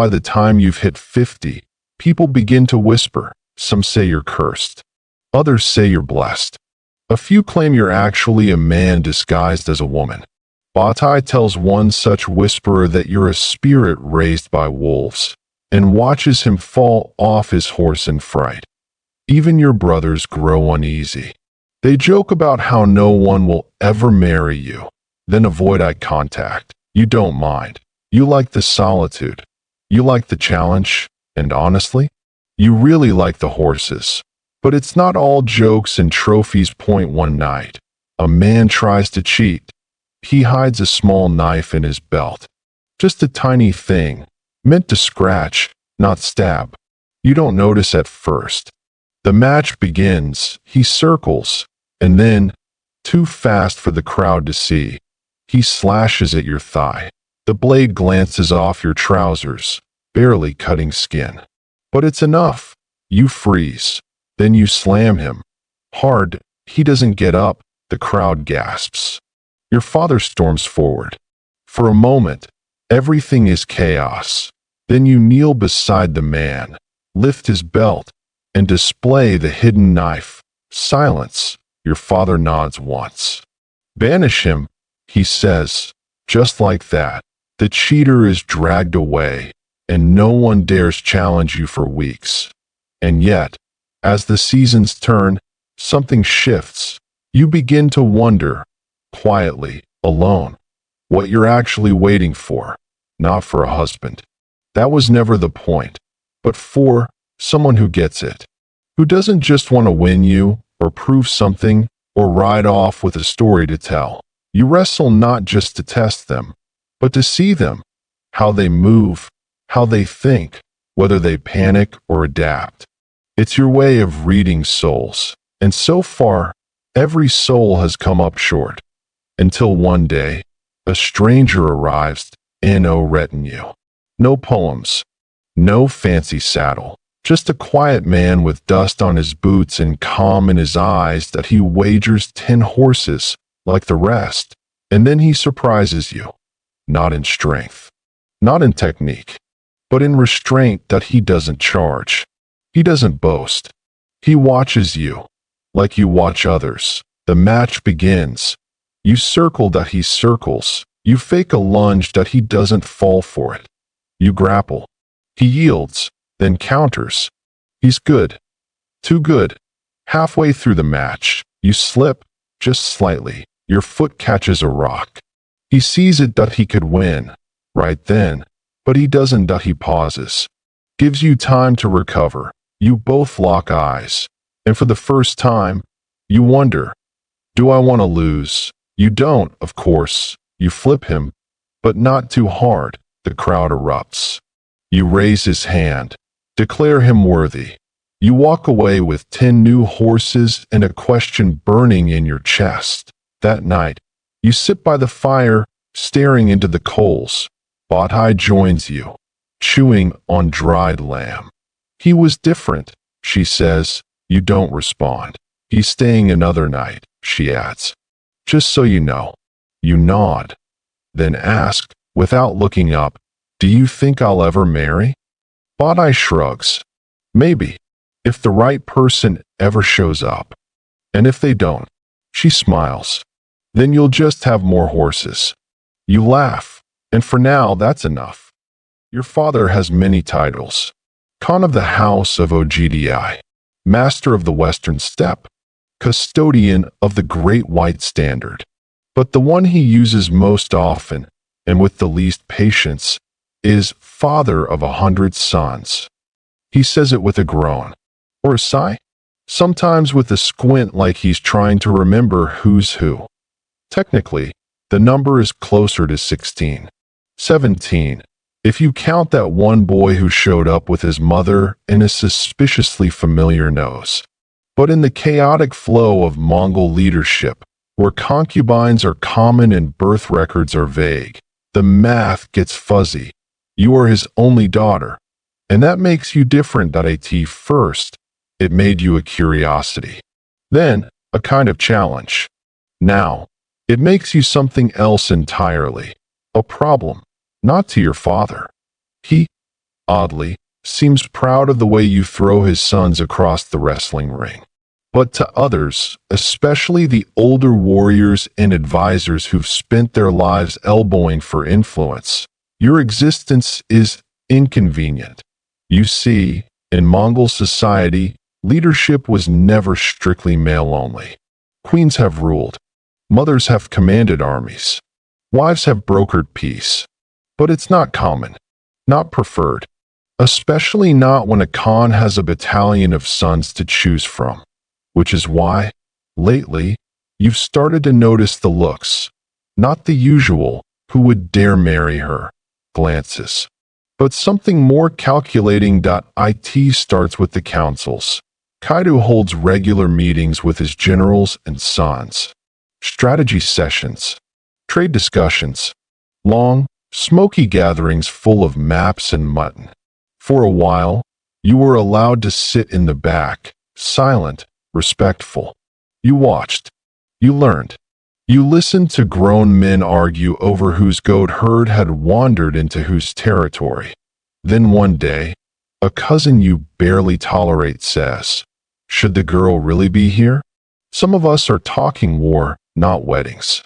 the time you've hit 50, people begin to whisper. Some say you're cursed. Others say you're blessed. A few claim you're actually a man disguised as a woman. Batai tells one such whisperer that you're a spirit raised by wolves, and watches him fall off his horse in fright. Even your brothers grow uneasy. They joke about how no one will ever marry you, then avoid eye contact. You don't mind. You like the solitude. You like the challenge, and honestly, you really like the horses. But it's not all jokes and trophies. One night, a man tries to cheat. He hides a small knife in his belt. Just a tiny thing, meant to scratch, not stab. You don't notice at first. The match begins. He circles, and then, too fast for the crowd to see, he slashes at your thigh. The blade glances off your trousers, barely cutting skin. But it's enough. You freeze. Then you slam him. Hard. He doesn't get up. The crowd gasps. Your father storms forward. For a moment, Everything is chaos. Then you kneel beside the man, lift his belt, and display the hidden knife. Silence. Your father nods once. Banish him, he says. Just like that, the cheater is dragged away, and no one dares challenge you for weeks. And yet, as the seasons turn, something shifts. You begin to wonder, quietly, alone, what you're actually waiting for. Not for a husband. That was never the point. But for someone who gets it. Who doesn't just want to win you, or prove something, or ride off with a story to tell. You wrestle not just to test them, but to see them. How they move, how they think, whether they panic or adapt. It's your way of reading souls. And so far, every soul has come up short. Until one day, a stranger arrives in no retinue. No poems, no fancy saddle, just a quiet man with dust on his boots and calm in his eyes that he wagers 10 horses like the rest, and then he surprises you, not in strength, not in technique, but in restraint that he doesn't charge. He doesn't boast. He watches you, like you watch others. The match begins. You circle that he circles. You fake a lunge that he doesn't fall for it. You grapple. He yields, then counters. He's good. Too good. Halfway through the match, you slip, just slightly. Your foot catches a rock. He sees it that he could win, right then, but he doesn't that he pauses. Gives you time to recover. You both lock eyes. And for the first time, you wonder, do I want to lose? You don't, of course. You flip him, but not too hard. The crowd erupts. You raise his hand, declare him worthy. You walk away with 10 new horses and a question burning in your chest. That night, you sit by the fire, staring into the coals. Botai joins you, chewing on dried lamb. He was different, she says. You don't respond. He's staying another night, she adds. Just so you know. You nod, then ask, without looking up, do you think I'll ever marry? Botai shrugs. Maybe, if the right person ever shows up. And if they don't, she smiles. Then you'll just have more horses. You laugh, and for now that's enough. Your father has many titles. Khan of the House of Ogdi, Master of the Western Steppe, Custodian of the Great White Standard. But the one he uses most often, and with the least patience, is father of 100 sons. He says it with a groan, or a sigh, sometimes with a squint like he's trying to remember who's who. Technically, the number is closer to 16. 17, if you count that one boy who showed up with his mother and a suspiciously familiar nose. But in the chaotic flow of Mongol leadership, where concubines are common and birth records are vague, the math gets fuzzy. You are his only daughter, and that makes you different. At first, it made you a curiosity. Then, a kind of challenge. Now, it makes you something else entirely. A problem, not to your father. He, oddly, seems proud of the way you throw his sons across the wrestling ring. But to others, especially the older warriors and advisors who've spent their lives elbowing for influence, your existence is inconvenient. You see, in Mongol society, leadership was never strictly male-only. Queens have ruled. Mothers have commanded armies. Wives have brokered peace. But it's not common, not preferred, especially not when a Khan has a battalion of sons to choose from. Which is why, lately, you've started to notice the looks, not the usual, who would dare marry her, glances, but something more calculating. It starts with the councils. Kaidu holds regular meetings with his generals and sons, strategy sessions, trade discussions, long, smoky gatherings full of maps and mutton. For a while, you were allowed to sit in the back, silent, respectful. You watched. You learned. You listened to grown men argue over whose goat herd had wandered into whose territory. Then one day, a cousin you barely tolerate says, "Should the girl really be here?" Some of us are talking war, not weddings.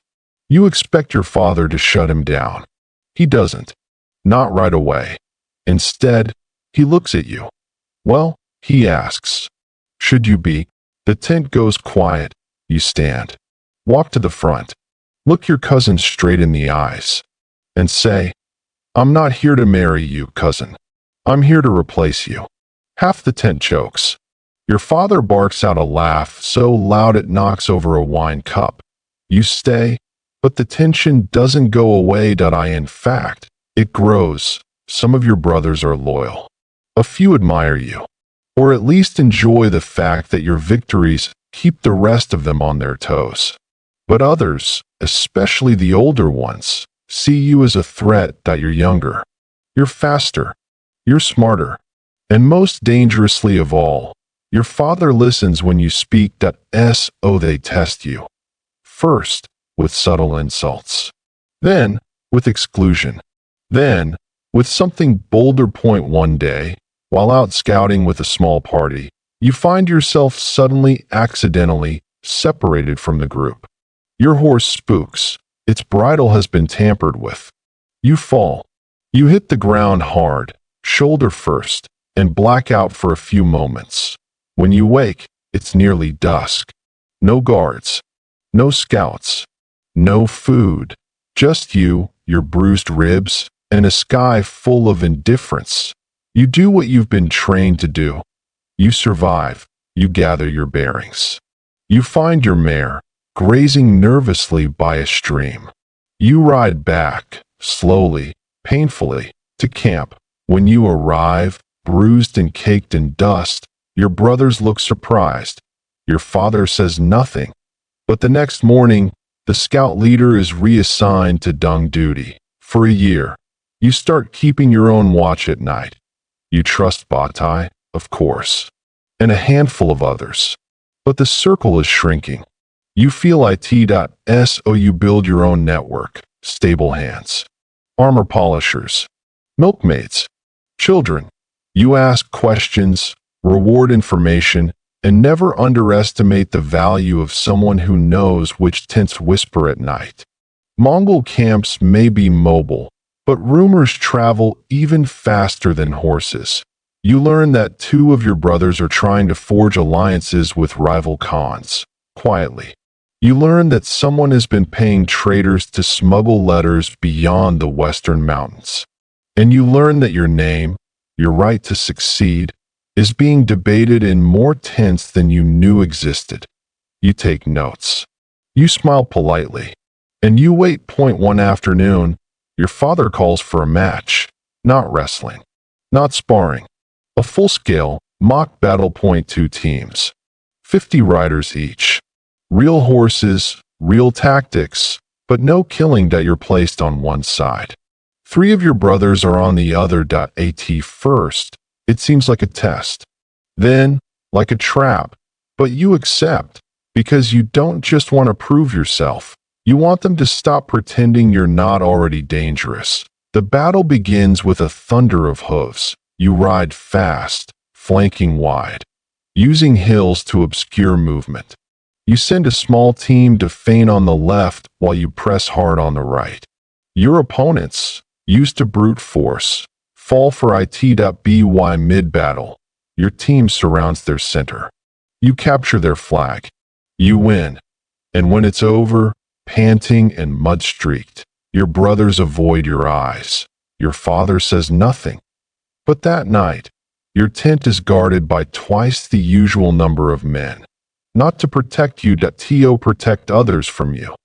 You expect your father to shut him down. He doesn't. Not right away. Instead, he looks at you. "Well," he asks, "should you be?" The tent goes quiet. You stand. Walk to the front. Look your cousin straight in the eyes. And say, "I'm not here to marry you, cousin. I'm here to replace you." Half the tent chokes. Your father barks out a laugh so loud it knocks over a wine cup. You stay, but the tension doesn't go away. In fact, it grows. Some of your brothers are loyal. A few admire you, or at least enjoy the fact that your victories keep the rest of them on their toes. But others, especially the older ones, see you as a threat. You're younger. You're faster. You're smarter. And most dangerously of all, your father listens when you speak. So they test you. First, with subtle insults. Then, with exclusion. Then, with something bolder. One day, while out scouting with a small party, you find yourself suddenly, accidentally, separated from the group. Your horse spooks. Its bridle has been tampered with. You fall. You hit the ground hard, shoulder first, and black out for a few moments. When you wake, it's nearly dusk. No guards. No scouts. No food. Just you, your bruised ribs, and a sky full of indifference. You do what you've been trained to do. You survive. You gather your bearings. You find your mare, grazing nervously by a stream. You ride back, slowly, painfully, to camp. When you arrive, bruised and caked in dust, your brothers look surprised. Your father says nothing. But the next morning, the scout leader is reassigned to dung duty. For a year, you start keeping your own watch at night. You trust Batai, of course, and a handful of others. But the circle is shrinking. You feel so you build your own network, stable hands, armor polishers, milkmaids, children. You ask questions, reward information, and never underestimate the value of someone who knows which tents whisper at night. Mongol camps may be mobile, but rumors travel even faster than horses. You learn that 2 of your brothers are trying to forge alliances with rival Khans, quietly. You learn that someone has been paying traders to smuggle letters beyond the western mountains. And you learn that your name, your right to succeed, is being debated in more tents than you knew existed. You take notes. You smile politely. And you wait. One afternoon, your father calls for a match. Not wrestling. Not sparring. A full-scale, mock battle. 2 teams. 50 riders each. Real horses, real tactics, but no killing. You're placed on one side. 3 of your brothers are on the other. At first, it seems like a test. Then, like a trap. But you accept, because you don't just want to prove yourself. You want them to stop pretending you're not already dangerous. The battle begins with a thunder of hooves. You ride fast, flanking wide, using hills to obscure movement. You send a small team to feint on the left while you press hard on the right. Your opponents, used to brute force, fall for by mid-battle. Your team surrounds their center. You capture their flag. You win. And when it's over, panting and mud-streaked, your brothers avoid your eyes. Your father says nothing. But that night, your tent is guarded by twice the usual number of men. Not to protect you, to protect others from you.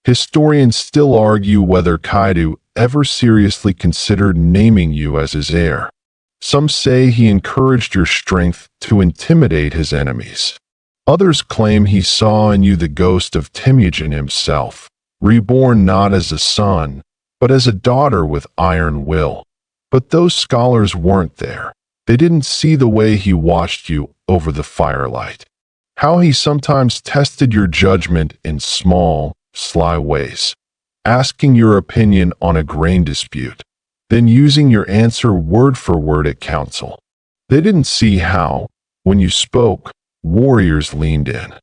Historians still argue whether Kaidu ever seriously considered naming you as his heir. Some say he encouraged your strength to intimidate his enemies. Others claim he saw in you the ghost of Temujin himself, reborn not as a son, but as a daughter with iron will. But those scholars weren't there. They didn't see the way he watched you over the firelight. How he sometimes tested your judgment in small, sly ways, asking your opinion on a grain dispute, then using your answer word for word at council. They didn't see how, when you spoke, warriors leaned in.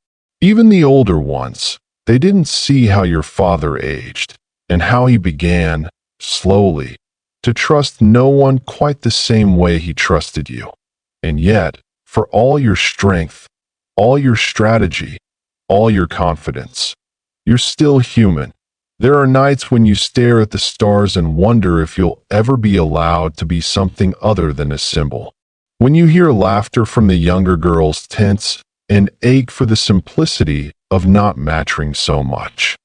Even the older ones, they didn't see how your father aged, and how he began, slowly, to trust no one quite the same way he trusted you. And yet, for all your strength, all your strategy, all your confidence, you're still human. There are nights when you stare at the stars and wonder if you'll ever be allowed to be something other than a symbol. When you hear laughter from the younger girls tense and ache for the simplicity of not mattering so much.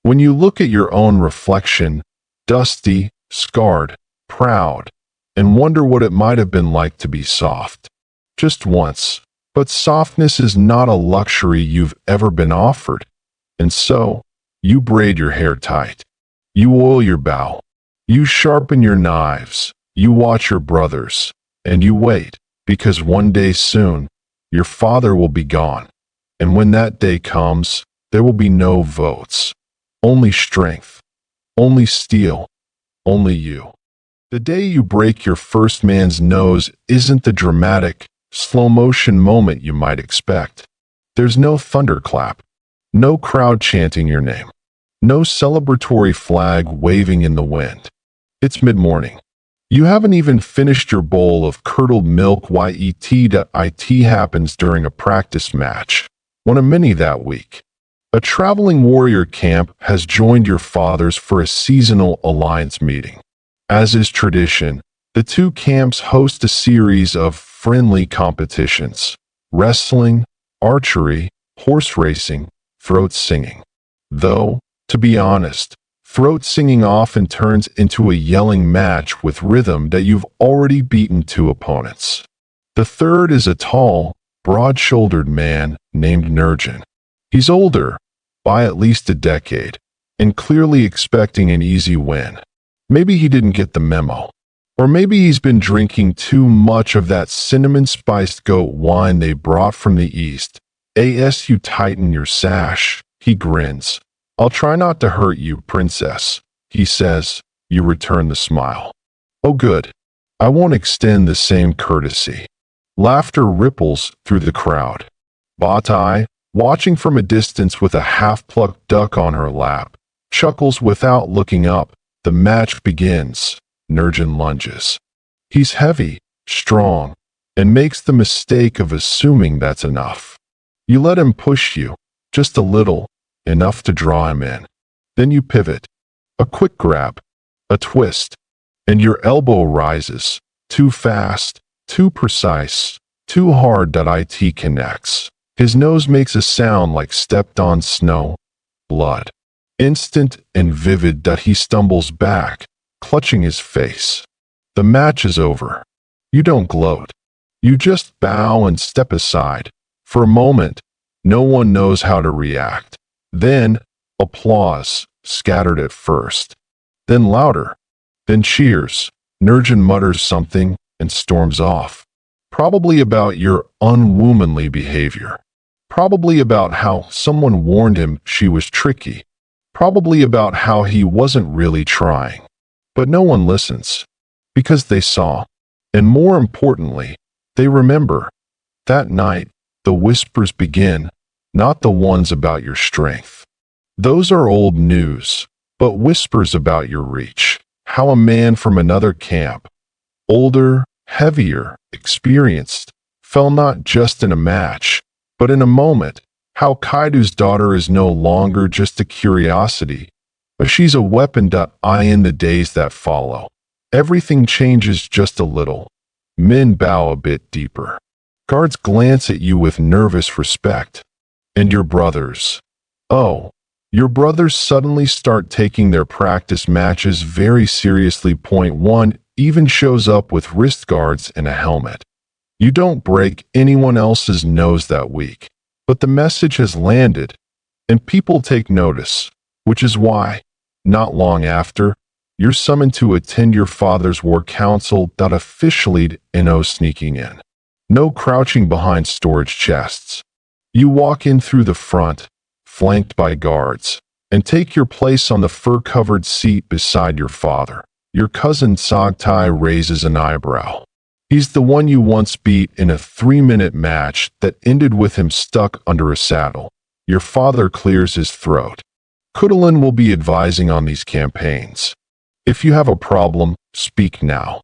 When you look at your own reflection, dusty, scarred, proud, and wonder what it might have been like to be soft. Just once. But softness is not a luxury you've ever been offered. And so, you braid your hair tight. You oil your bow. You sharpen your knives. You watch your brothers. And you wait, because one day soon, your father will be gone. And when that day comes, there will be no votes. Only strength. Only steel. Only you. The day you break your first man's nose isn't the dramatic, slow-motion moment you might expect. There's no thunderclap, no crowd chanting your name, no celebratory flag waving in the wind. It's mid-morning. You haven't even finished your bowl of curdled milk yet. It happens during a practice match, one of many that week. A traveling warrior camp has joined your father's for a seasonal alliance meeting. As is tradition, the two camps host a series of friendly competitions: wrestling, archery, horse racing, throat singing. Though, to be honest, throat singing often turns into a yelling match with rhythm that you've already beaten two opponents. The third is a tall, broad-shouldered man named Nurjan. He's older, by at least a decade, and clearly expecting an easy win. Maybe he didn't get the memo. Or maybe he's been drinking too much of that cinnamon-spiced goat wine they brought from the east. As you tighten your sash, he grins. "I'll try not to hurt you, princess," he says. You return the smile. "Oh good. I won't extend the same courtesy." Laughter ripples through the crowd. Batai, watching from a distance with a half-plucked duck on her lap, chuckles without looking up. The match begins. Nurjan lunges. He's heavy, strong, and makes the mistake of assuming that's enough. You let him push you, just a little, enough to draw him in. Then you pivot. A quick grab, a twist, and your elbow rises, too fast, too precise, too hard that it connects. His nose makes a sound like stepped on snow. Blood. Instant and vivid that he stumbles back, clutching his face. The match is over. You don't gloat. You just bow and step aside. For a moment, no one knows how to react. Then, applause, scattered at first. Then louder. Then cheers. Nurjan mutters something and storms off. Probably about your unwomanly behavior. Probably about how someone warned him she was tricky. Probably about how he wasn't really trying. But no one listens. Because they saw. And more importantly, they remember. That night, the whispers begin, not the ones about your strength. Those are old news, but whispers about your reach. How a man from another camp, older, heavier, experienced, fell not just in a match, but in a moment. How Kaidu's daughter is no longer just a curiosity, but she's a weapon. In the days that follow, everything changes just a little. Men bow a bit deeper. Guards glance at you with nervous respect. And your brothers. Oh, your brothers suddenly start taking their practice matches very seriously. One even shows up with wrist guards and a helmet. You don't break anyone else's nose that week. But the message has landed, and people take notice, which is why, not long after, you're summoned to attend your father's war council. Officially, no sneaking in. No crouching behind storage chests. You walk in through the front, flanked by guards, and take your place on the fur-covered seat beside your father. Your cousin Sagtai raises an eyebrow. He's the one you once beat in a 3-minute match that ended with him stuck under a saddle. Your father clears his throat. Khutulun will be advising on these campaigns. If you have a problem, speak now.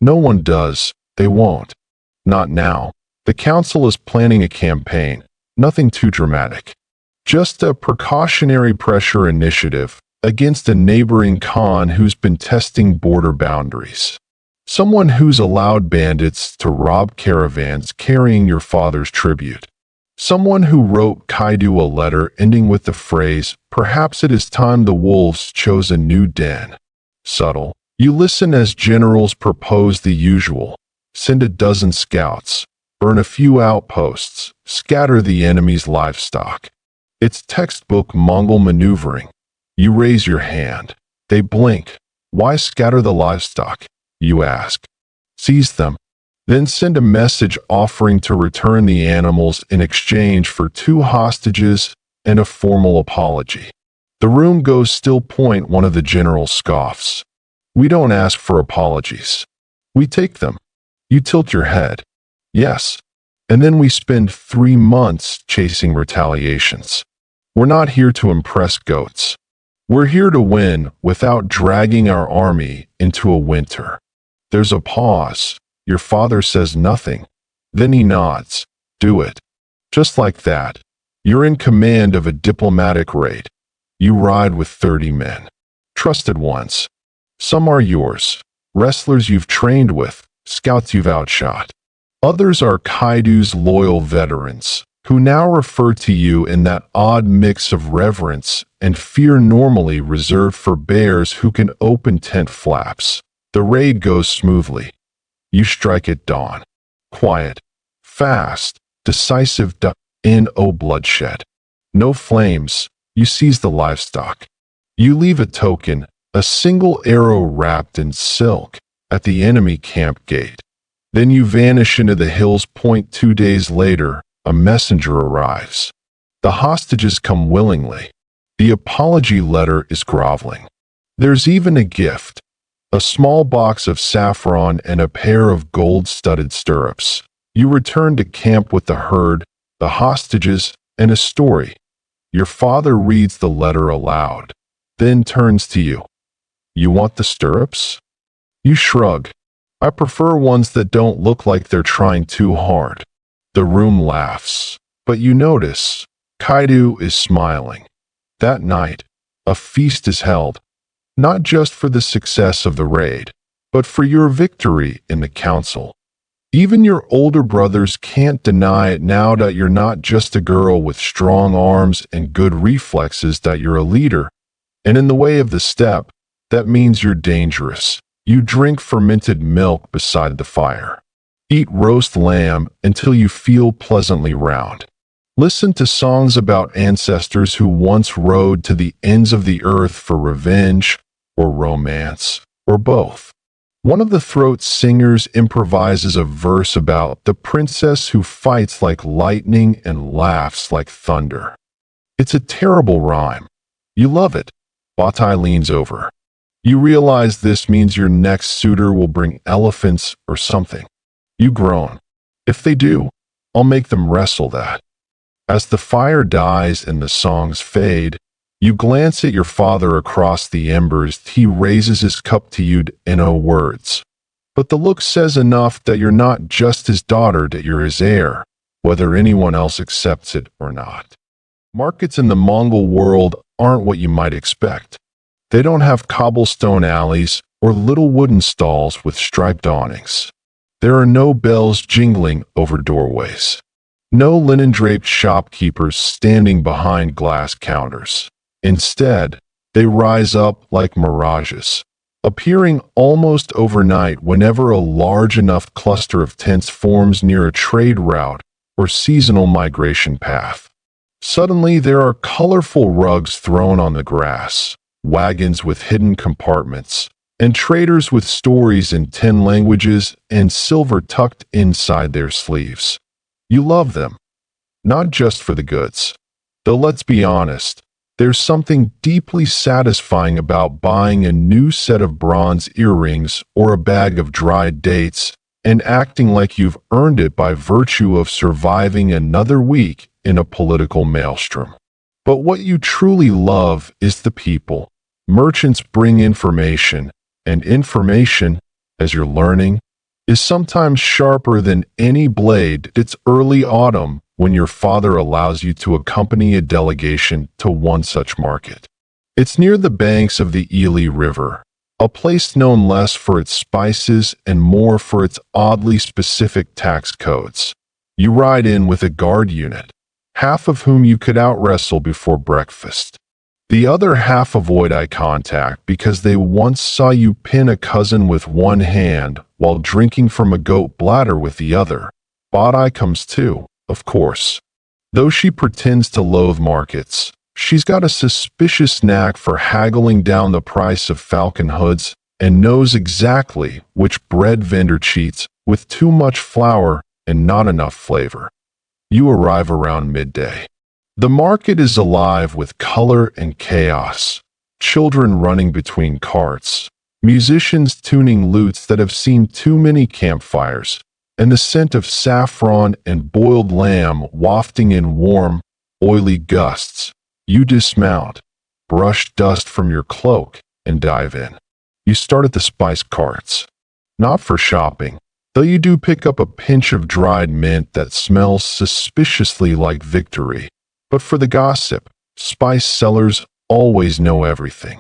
No one does. They won't. Not now. The council is planning a campaign. Nothing too dramatic. Just a precautionary pressure initiative against a neighboring Khan who's been testing border boundaries. Someone who's allowed bandits to rob caravans carrying your father's tribute. Someone who wrote Kaidu a letter ending with the phrase, "Perhaps it is time the wolves chose a new den." Subtle. You listen as generals propose the usual. Send a dozen scouts. Burn a few outposts. Scatter the enemy's livestock. It's textbook Mongol maneuvering. You raise your hand. They blink. Why scatter the livestock? You ask. Seize them. Then send a message offering to return the animals in exchange for 2 hostages and a formal apology. The room goes still. One of the generals scoffs. We don't ask for apologies. We take them. You tilt your head. Yes. And then we spend 3 months chasing retaliations. We're not here to impress goats. We're here to win without dragging our army into a winter. There's a pause. Your father says nothing. Then he nods. Do it. Just like that. You're in command of a diplomatic raid. You ride with 30 men. Trusted ones. Some are yours. Wrestlers you've trained with. Scouts you've outshot. Others are Kaidu's loyal veterans, who now refer to you in that odd mix of reverence and fear normally reserved for bears who can open tent flaps. The raid goes smoothly. You strike at dawn. Quiet. Fast. Decisive. No bloodshed. No flames. You seize the livestock. You leave a token, a single arrow wrapped in silk, at the enemy camp gate. Then you vanish into the hills. 2 days later, a messenger arrives. The hostages come willingly. The apology letter is groveling. There's even a gift. A small box of saffron and a pair of gold-studded stirrups. You return to camp with the herd, the hostages, and a story. Your father reads the letter aloud, then turns to you. You want the stirrups? You shrug. I prefer ones that don't look like they're trying too hard. The room laughs, but you notice Kaidu is smiling. That night, a feast is held, not just for the success of the raid, but for your victory in the council. Even your older brothers can't deny it now that you're not just a girl with strong arms and good reflexes, that you're a leader. And in the way of the steppe, that means you're dangerous. You drink fermented milk beside the fire. Eat roast lamb until you feel pleasantly round. Listen to songs about ancestors who once rode to the ends of the earth for revenge or romance, or both. One of the throat singers improvises a verse about the princess who fights like lightning and laughs like thunder. It's a terrible rhyme. You love it. Batai leans over. You realize this means your next suitor will bring elephants or something. You groan. If they do, I'll make them wrestle that. As the fire dies and the songs fade, you glance at your father across the embers. He raises his cup to you in no words. But the look says enough that you're not just his daughter, that you're his heir, whether anyone else accepts it or not. Markets in the Mongol world aren't what you might expect. They don't have cobblestone alleys or little wooden stalls with striped awnings. There are no bells jingling over doorways. No linen-draped shopkeepers standing behind glass counters. Instead, they rise up like mirages, appearing almost overnight whenever a large enough cluster of tents forms near a trade route or seasonal migration path. Suddenly, there are colorful rugs thrown on the grass, wagons with hidden compartments, and traders with stories in 10 languages and silver tucked inside their sleeves. You love them, not just for the goods. Though let's be honest, There's something deeply satisfying about buying a new set of bronze earrings or a bag of dried dates and acting like you've earned it by virtue of surviving another week in a political maelstrom. But what you truly love is the people. Merchants bring information, and information, as you're learning, is sometimes sharper than any blade. It's early autumn when your father allows you to accompany a delegation to one such market. It's near the banks of the Ely River, a place known less for its spices and more for its oddly specific tax codes. You ride in with a guard unit, half of whom you could out-wrestle before breakfast. The other half avoid eye contact because they once saw you pin a cousin with one hand while drinking from a goat bladder with the other. Bodai comes too, of course. Though she pretends to loathe markets, she's got a suspicious knack for haggling down the price of falcon hoods and knows exactly which bread vendor cheats with too much flour and not enough flavor. You arrive around midday. The market is alive with color and chaos. Children running between carts, musicians tuning lutes that have seen too many campfires, and the scent of saffron and boiled lamb wafting in warm, oily gusts. You dismount, brush dust from your cloak, and dive in. You start at the spice carts. Not for shopping, though you do pick up a pinch of dried mint that smells suspiciously like victory. But for the gossip. Spice sellers always know everything.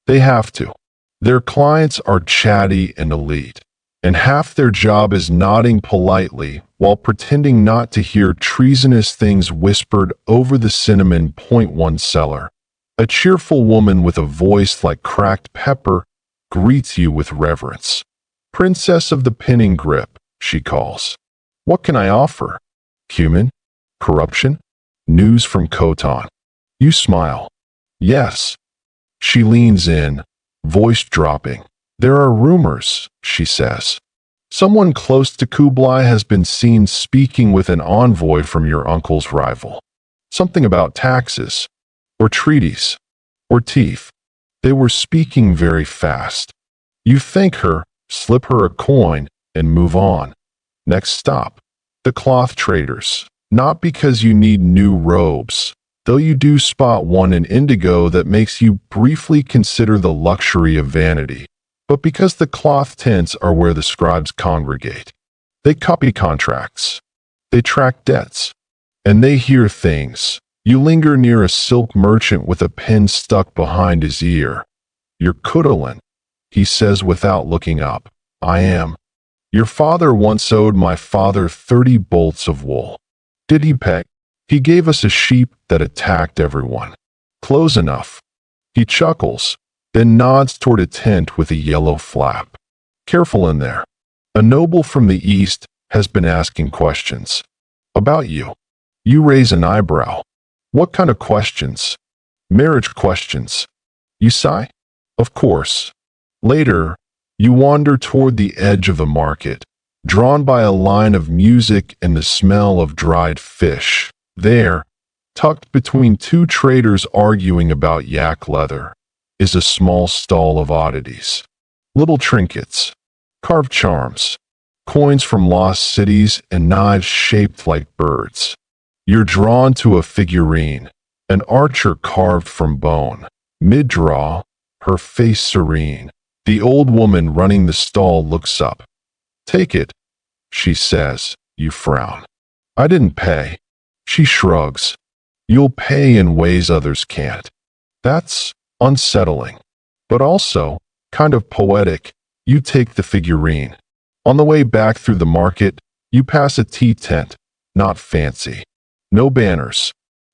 They have to. Their clients are chatty and elite, and half their job is nodding politely while pretending not to hear treasonous things whispered over the cinnamon. One seller, a cheerful woman with a voice like cracked pepper, greets you with reverence. Princess of the pinning grip, she calls. What can I offer? Cumin? Corruption? News from Khotan. You smile. Yes. She leans in, voice dropping. There are rumors, she says. Someone close to Kublai has been seen speaking with an envoy from your uncle's rival. Something about taxes, or treaties, or teeth. They were speaking very fast. You thank her, slip her a coin, and move on. Next stop. The cloth traders. Not because you need new robes, though you do spot one in indigo that makes you briefly consider the luxury of vanity, but because the cloth tents are where the scribes congregate. They copy contracts. They track debts. And they hear things. You linger near a silk merchant with a pin stuck behind his ear. You're Khutulun, he says without looking up. I am. Your father once owed my father 30 bolts of wool. Did he pay? He gave us a sheep that attacked everyone. Close enough. He chuckles, then nods toward a tent with a yellow flap. Careful in there. A noble from the east has been asking questions. About you. You raise an eyebrow. What kind of questions? Marriage questions. You sigh? Of course. Later, you wander toward the edge of the market, drawn by a line of music and the smell of dried fish. There, tucked between two traders arguing about yak leather, is a small stall of oddities. Little trinkets, carved charms, coins from lost cities, and knives shaped like birds. You're drawn to a figurine, an archer carved from bone. Mid-draw, her face serene. The old woman running the stall looks up. Take it, she says. You frown. I didn't pay. She shrugs. You'll pay in ways others can't. That's unsettling, but also kind of poetic. You take the figurine. On the way back through the market, you pass a tea tent, not fancy. No banners,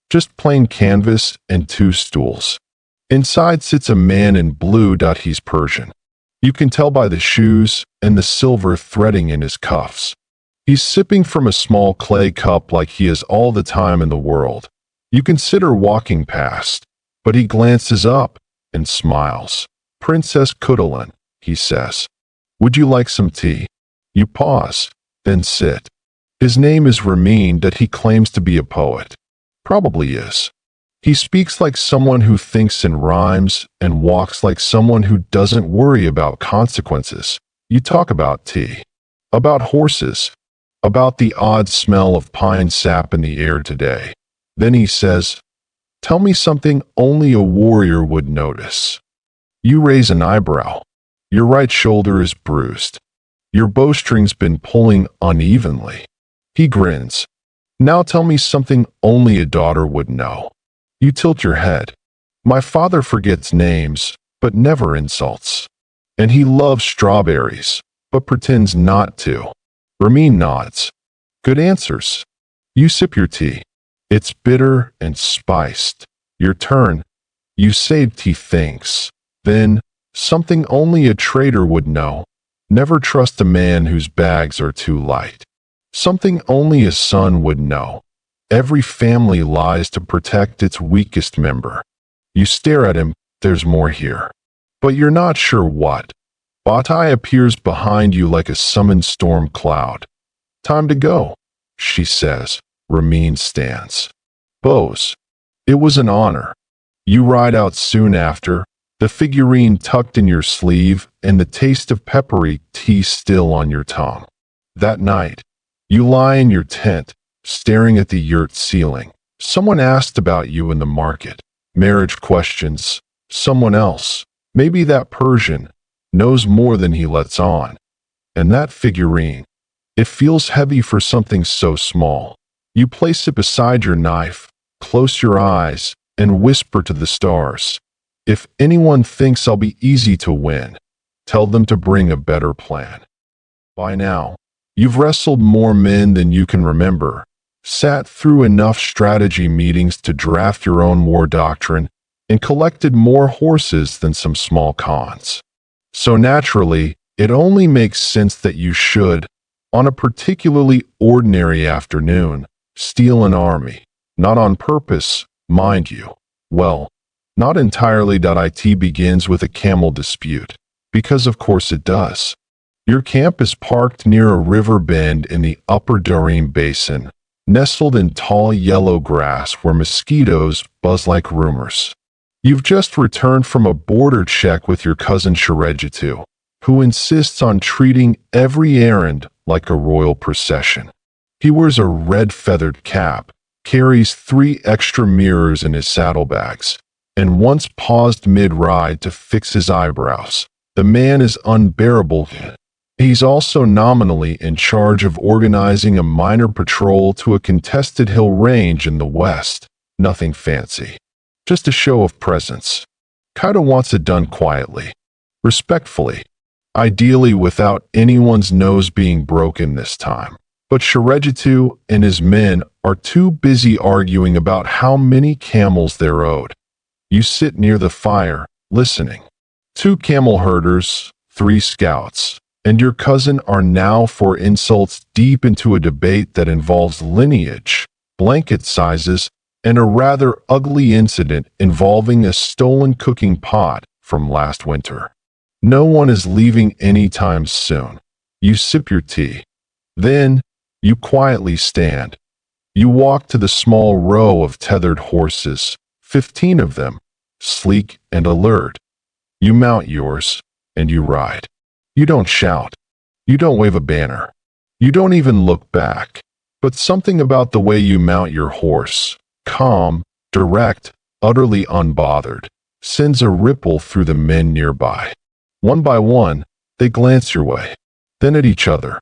just plain canvas and two stools. Inside sits a man in blue. He's Persian. You can tell by the shoes and the silver threading in his cuffs. He's sipping from a small clay cup like he has all the time in the world. You consider walking past, but he glances up and smiles. Princess Khutulun, he says. Would you like some tea? You pause, then sit. His name is Ramin. He claims to be a poet. Probably is. He speaks like someone who thinks in rhymes and walks like someone who doesn't worry about consequences. You talk about tea, about horses, about the odd smell of pine sap in the air today. Then he says, "Tell me something only a warrior would notice." You raise an eyebrow. Your right shoulder is bruised. Your bowstring's been pulling unevenly. He grins. "Now tell me something only a daughter would know." You tilt your head. "My father forgets names, but never insults. And he loves strawberries, but pretends not to." Ramin nods. "Good answers." You sip your tea. It's bitter and spiced. Your turn. You say tea thinks. Then, something only a traitor would know. Never trust a man whose bags are too light. Something only a son would know. Every family lies to protect its weakest member. You stare at him. There's more here. But you're not sure what. Batai appears behind you like a summoned storm cloud. "Time to go," she says. Ramin stands. Bows. It was an honor. You ride out soon after, the figurine tucked in your sleeve and the taste of peppery tea still on your tongue. That night, you lie in your tent, staring at the yurt ceiling. Someone asked about you in the market. Marriage questions. Someone else, maybe that Persian, knows more than he lets on. And that figurine, it feels heavy for something so small. You place it beside your knife, close your eyes, and whisper to the stars, "If anyone thinks I'll be easy to win, tell them to bring a better plan." By now, you've wrestled more men than you can remember, sat through enough strategy meetings to draft your own war doctrine, and collected more horses than some small khans. So naturally, it only makes sense that you should, on a particularly ordinary afternoon, steal an army. Not on purpose, mind you. Well, not entirely. It begins with a camel dispute, because of course it does. Your camp is parked near a river bend in the upper Darim Basin, nestled in tall yellow grass where mosquitoes buzz like rumors. You've just returned from a border check with your cousin Sharejitu, who insists on treating every errand like a royal procession. He wears a red feathered cap, carries 3 extra mirrors in his saddlebags, and once paused mid-ride to fix his eyebrows. The man is unbearable. He's also nominally in charge of organizing a minor patrol to a contested hill range in the west. Nothing fancy. Just a show of presence. Kaidu wants it done quietly, respectfully, ideally without anyone's nose being broken this time. But Sharejitu and his men are too busy arguing about how many camels they're owed. You sit near the fire, listening. 2 camel herders, 3 scouts, and your cousin are now for insults deep into a debate that involves lineage, blanket sizes, and a rather ugly incident involving a stolen cooking pot from last winter. No one is leaving anytime soon. You sip your tea. Then, you quietly stand. You walk to the small row of tethered horses, 15 of them, sleek and alert. You mount yours, and you ride. You don't shout. You don't wave a banner. You don't even look back. But something about the way you mount your horse, calm, direct, utterly unbothered, sends a ripple through the men nearby. One by one, they glance your way, then at each other.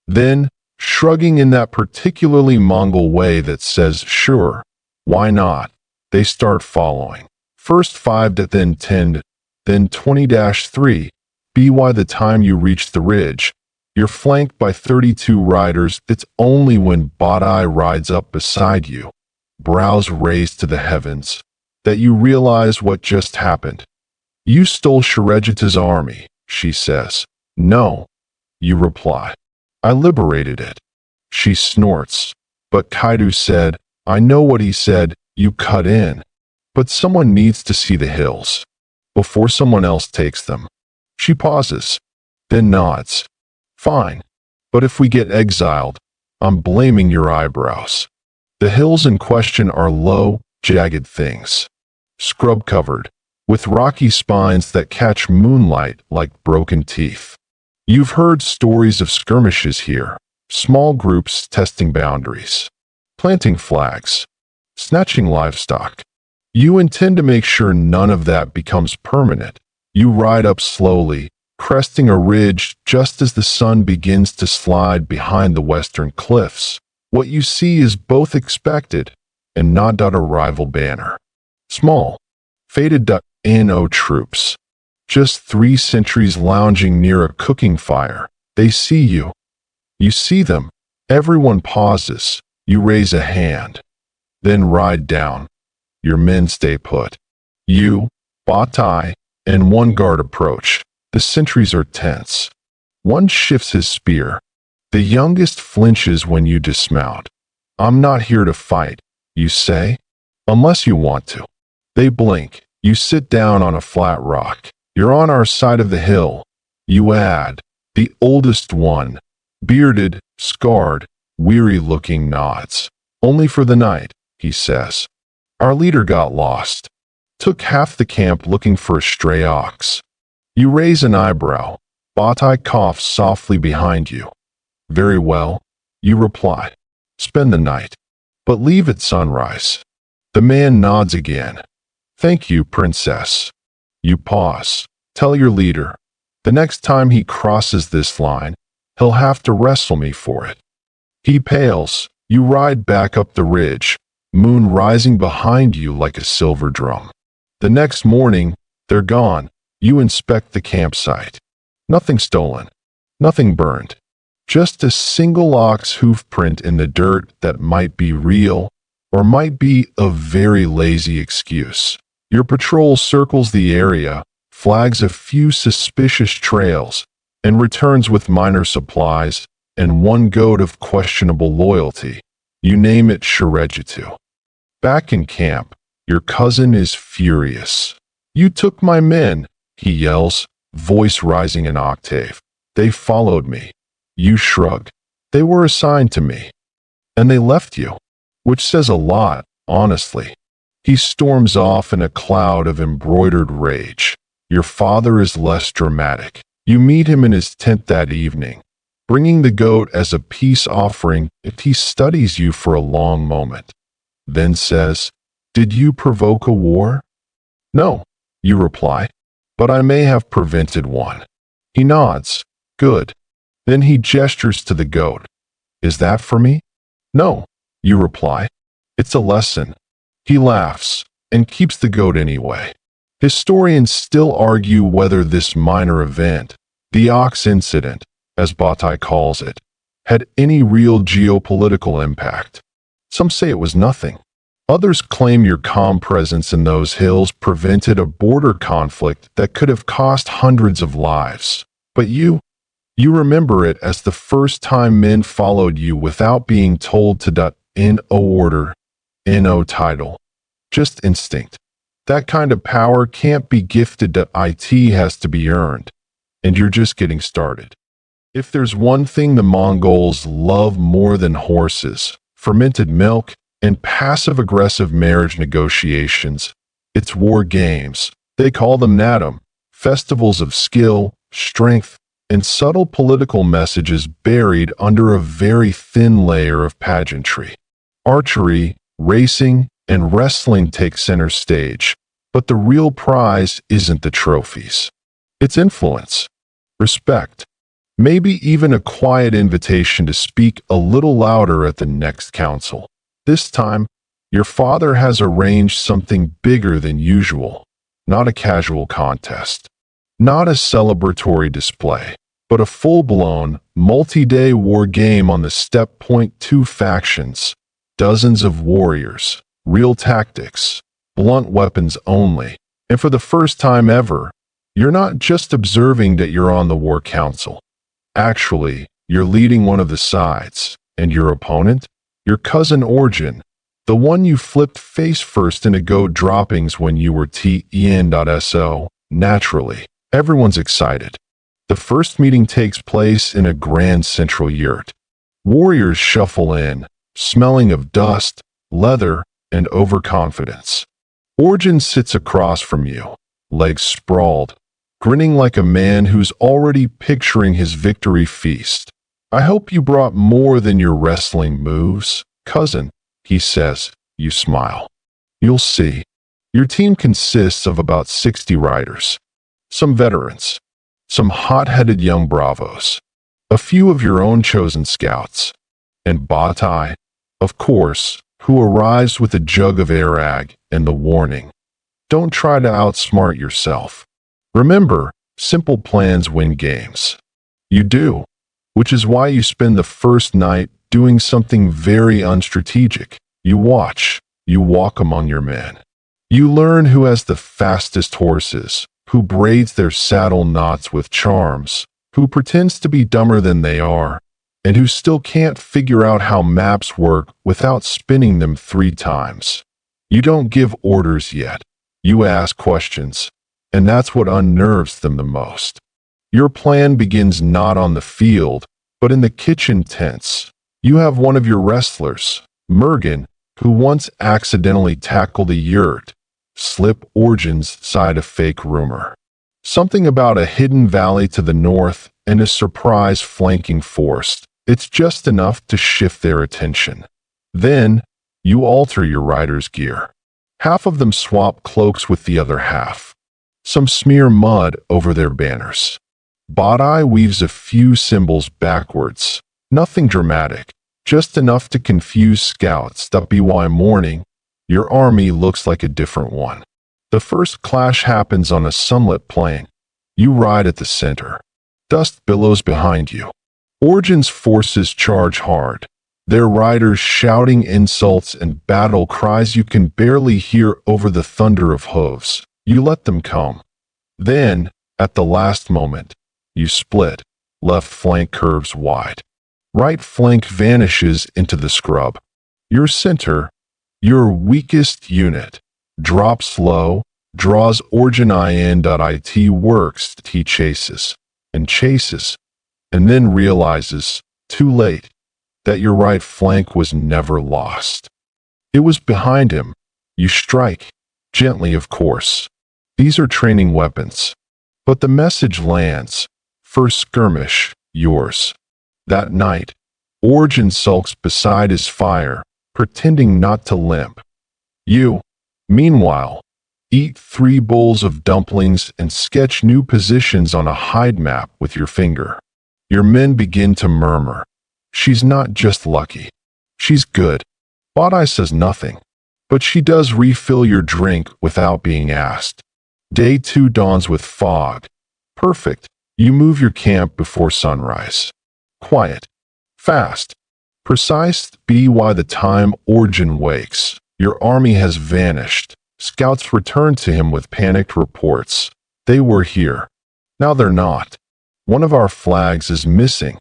Then, shrugging in that particularly Mongol way that says, "Sure, why not?" they start following. First 5, then 10, then 20-3. By the time you reach the ridge, you're flanked by 32 riders. It's only when Badai rides up beside you, brows raised to the heavens, that you realize what just happened. "You stole Sharejita's army," she says. "No," you reply. "I liberated it." She snorts. "But Kaidu said," "I know what he said," you cut in. "But someone needs to see the hills before someone else takes them." She pauses, then nods. "Fine. But if we get exiled, I'm blaming your eyebrows." The hills in question are low, jagged things, scrub-covered, with rocky spines that catch moonlight like broken teeth. You've heard stories of skirmishes here, small groups testing boundaries, planting flags, snatching livestock. You intend to make sure none of that becomes permanent. You ride up slowly, cresting a ridge just as the sun begins to slide behind the western cliffs. What you see is both expected and not a rival banner. Small, faded NO troops. Just 3 sentries lounging near a cooking fire. They see you. You see them. Everyone pauses. You raise a hand. Then ride down. Your men stay put. You, Batai, and one guard approach. The sentries are tense. One shifts his spear. The youngest flinches when you dismount. I'm not here to fight, you say, unless you want to. They blink. You sit down on a flat rock. You're on our side of the hill. You add, the oldest one, bearded, scarred, weary-looking nods. Only for the night, he says. Our leader got lost. Took half the camp looking for a stray ox. You raise an eyebrow. Batai coughs softly behind you. Very well, you reply. Spend the night, but leave at sunrise. The man nods again. Thank you, princess. You pause. Tell your leader. The next time he crosses this line, he'll have to wrestle me for it. He pales. You ride back up the ridge, moon rising behind you like a silver drum. The next morning, they're gone. You inspect the campsite. Nothing stolen. Nothing burned. Just a single ox hoof print in the dirt that might be real or might be a very lazy excuse. Your patrol circles the area, flags a few suspicious trails, and returns with minor supplies and one goat of questionable loyalty. You name it Shirejitu. Back in camp, your cousin is furious. You took my men, he yells, voice rising an octave. They followed me. You shrug. They were assigned to me. And they left you, which says a lot, honestly. He storms off in a cloud of embroidered rage. Your father is less dramatic. You meet him in his tent that evening, bringing the goat as a peace offering. He studies you for a long moment, then says, Did you provoke a war? No, you reply, but I may have prevented one. He nods. Good. Then he gestures to the goat. Is that for me? No, you reply. It's a lesson. He laughs and keeps the goat anyway. Historians still argue whether this minor event, the ox incident, as Batai calls it, had any real geopolitical impact. Some say it was nothing. Others claim your calm presence in those hills prevented a border conflict that could have cost hundreds of lives. But you remember it as the first time men followed you without being told to in order, no title. Just instinct. That kind of power can't be gifted. It has to be earned. And you're just getting started. If there's one thing the Mongols love more than horses, fermented milk, and passive-aggressive marriage negotiations, it's war games. They call them Natum, festivals of skill, strength, and subtle political messages buried under a very thin layer of pageantry. Archery, racing, and wrestling take center stage, but the real prize isn't the trophies. It's influence, respect, maybe even a quiet invitation to speak a little louder at the next council. This time, your father has arranged something bigger than usual, not a casual contest, not a celebratory display, but a full-blown, multi-day war game on the Steppe. 2 factions, dozens of warriors, real tactics, blunt weapons only, and for the first time ever, you're not just observing that you're on the war council. Actually, you're leading one of the sides, and your opponent? Your cousin Origin, the one you flipped face first in a goat droppings when you were TEN.SO. Naturally, everyone's excited. The first meeting takes place in a grand central yurt. Warriors shuffle in, smelling of dust, leather, and overconfidence. Origin sits across from you, legs sprawled, grinning like a man who's already picturing his victory feast. "I hope you brought more than your wrestling moves, cousin," he says. You smile. "You'll see." Your team consists of about 60 riders. Some veterans, some hot-headed young bravos, a few of your own chosen scouts, and Batai, of course, who arrives with a jug of airag and the warning, "Don't try to outsmart yourself." Remember, simple plans win games. You do, which is why you spend the first night doing something very unstrategic. You watch, you walk among your men. You learn who has the fastest horses, who braids their saddle knots with charms, who pretends to be dumber than they are, and who still can't figure out how maps work without spinning them 3 times. You don't give orders yet. You ask questions, and that's what unnerves them the most. Your plan begins not on the field, but in the kitchen tents. You have one of your wrestlers, Mergen, who once accidentally tackled a yurt, slip Origin's side a fake rumor. Something about a hidden valley to the north and a surprise flanking force. It's just enough to shift their attention. Then, you alter your riders' gear. Half of them swap cloaks with the other half. Some smear mud over their banners. Badai weaves a few symbols backwards. Nothing dramatic, just enough to confuse scouts. By morning, your army looks like a different one. The first clash happens on a sunlit plain. You ride at the center. Dust billows behind you. Origin's forces charge hard, their riders shouting insults and battle cries you can barely hear over the thunder of hooves. You let them come. Then, at the last moment, you split. Left flank curves wide. Right flank vanishes into the scrub. Your center, your weakest unit, drops low, draws Origin in.it works. He chases, and then realizes, too late, that your right flank was never lost. It was behind him. You strike, gently of course. These are training weapons. But the message lands. First skirmish, yours. That night, Origin sulks beside his fire, pretending not to limp. You, meanwhile, eat 3 bowls of dumplings and sketch new positions on a hide map with your finger. Your men begin to murmur. She's not just lucky. She's good. Badai says nothing, but she does refill your drink without being asked. Day 2 dawns with fog. Perfect. You move your camp before sunrise. Quiet. Fast. Precise. By the time Origin wakes, your army has vanished. Scouts return to him with panicked reports. They were here. Now they're not. One of our flags is missing.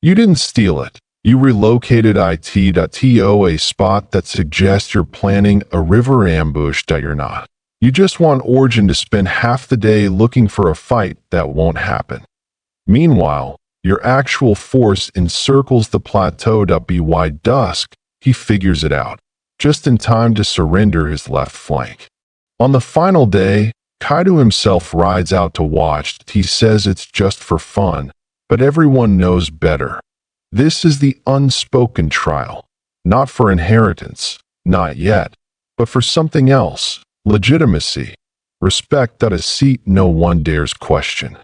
You didn't steal it. You relocated it.to a spot that suggests you're planning a river ambush that you're not. You just want Origin to spend half the day looking for a fight that won't happen. Meanwhile, your actual force encircles the plateau. By dusk, he figures it out, just in time to surrender his left flank. On the final day, Kaidu himself rides out to watch. He says it's just for fun, but everyone knows better. This is the unspoken trial, not for inheritance, not yet, but for something else, legitimacy, respect that a seat no one dares question.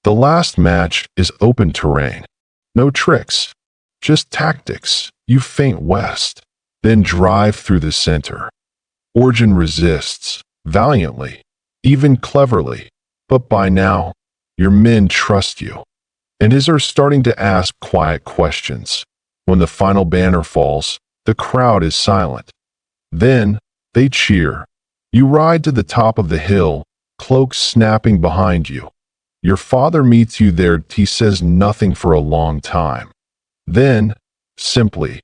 The last match is open terrain. No tricks, just tactics. You feint west, then drive through the center. Origin resists, valiantly, even cleverly, but by now, your men trust you, and are starting to ask quiet questions. When the final banner falls, the crowd is silent. Then, they cheer. You ride to the top of the hill, cloaks snapping behind you. Your father meets you there. He says nothing for a long time. Then, simply,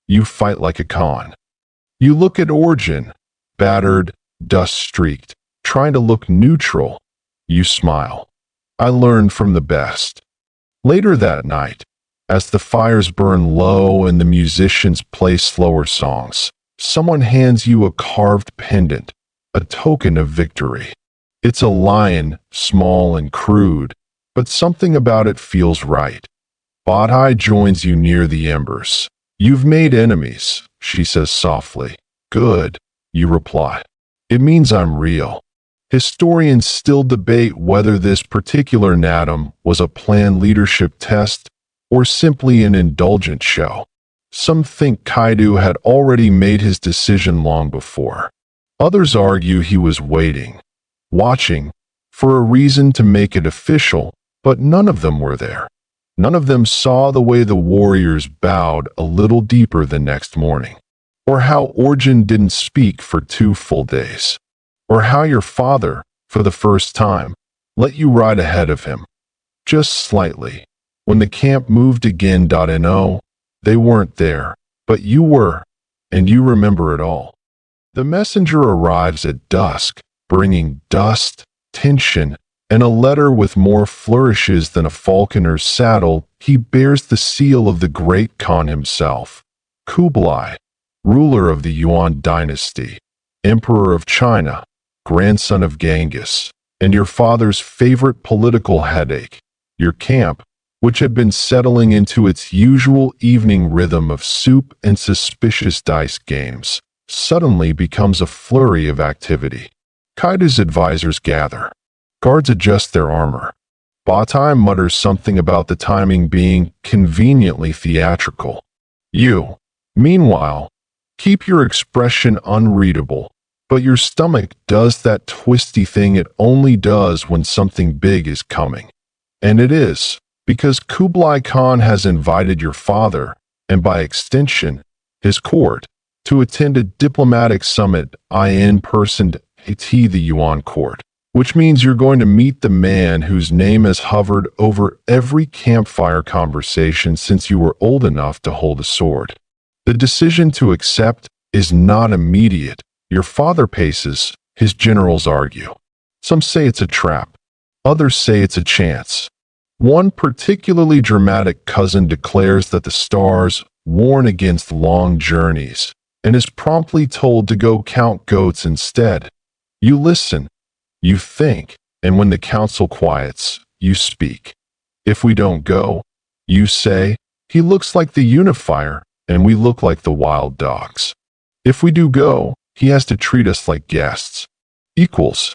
you fight like a Khan. You look at Origin, battered, dust-streaked, trying to look neutral. You smile. I learned from the best. Later that night, as the fires burn low and the musicians play slower songs, someone hands you a carved pendant, a token of victory. It's a lion, small and crude, but something about it feels right. Batai joins you near the embers. You've made enemies, she says softly. Good, you reply. It means I'm real. Historians still debate whether this particular Natum was a planned leadership test or simply an indulgent show. Some think Kaidu had already made his decision long before. Others argue he was waiting, watching, for a reason to make it official, but none of them were there. None of them saw the way the warriors bowed a little deeper the next morning, or how Origin didn't speak for 2 full days, or how your father, for the first time, let you ride ahead of him, just slightly. When the camp moved again. No, they weren't there, but you were, and you remember it all. The messenger arrives at dusk, bringing dust, tension, and a letter with more flourishes than a falconer's saddle. He bears the seal of the great Khan himself, Kublai, ruler of the Yuan dynasty, emperor of China, grandson of Genghis, and your father's favorite political headache. Your camp, which had been settling into its usual evening rhythm of soup and suspicious dice games, suddenly becomes a flurry of activity. Kaidu's advisors gather. Guards adjust their armor. Batai mutters something about the timing being conveniently theatrical. You, meanwhile, keep your expression unreadable, but your stomach does that twisty thing it only does when something big is coming. And it is, because Kublai Khan has invited your father, and by extension, his court, to attend a diplomatic summit in person at the Yuan court, which means you're going to meet the man whose name has hovered over every campfire conversation since you were old enough to hold a sword. The decision to accept is not immediate. Your father paces, his generals argue. Some say it's a trap. Others say it's a chance. One particularly dramatic cousin declares that the stars warn against long journeys and is promptly told to go count goats instead. You listen, you think, and when the council quiets, you speak. If we don't go, you say, he looks like the unifier and we look like the wild dogs. If we do go, he has to treat us like guests, equals,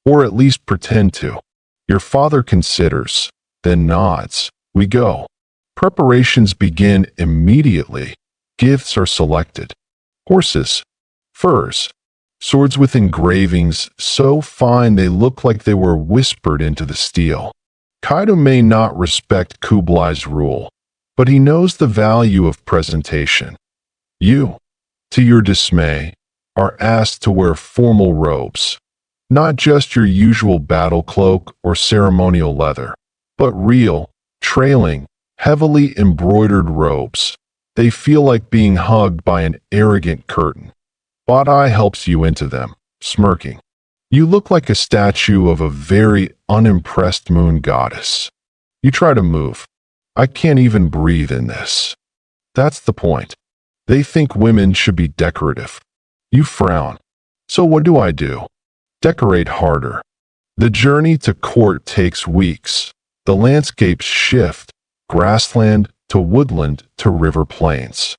or at least pretend to. Your father considers, then nods. We go. Preparations begin immediately. Gifts are selected. Horses, furs, swords with engravings so fine they look like they were whispered into the steel. Kaidu may not respect Kublai's rule, but he knows the value of presentation. You, to your dismay, are asked to wear formal robes, not just your usual battle cloak or ceremonial leather, but real, trailing, heavily embroidered robes. They feel like being hugged by an arrogant curtain. Batai helps you into them, smirking. You look like a statue of a very unimpressed moon goddess. You try to move. I can't even breathe in this. That's the point. They think women should be decorative. You frown. So what do? Decorate harder. The journey to court takes weeks. The landscapes shift, grassland to woodland to river plains.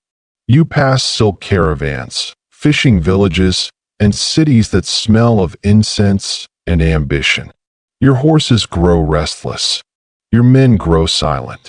You pass silk caravans, fishing villages, and cities that smell of incense and ambition. Your horses grow restless. Your men grow silent.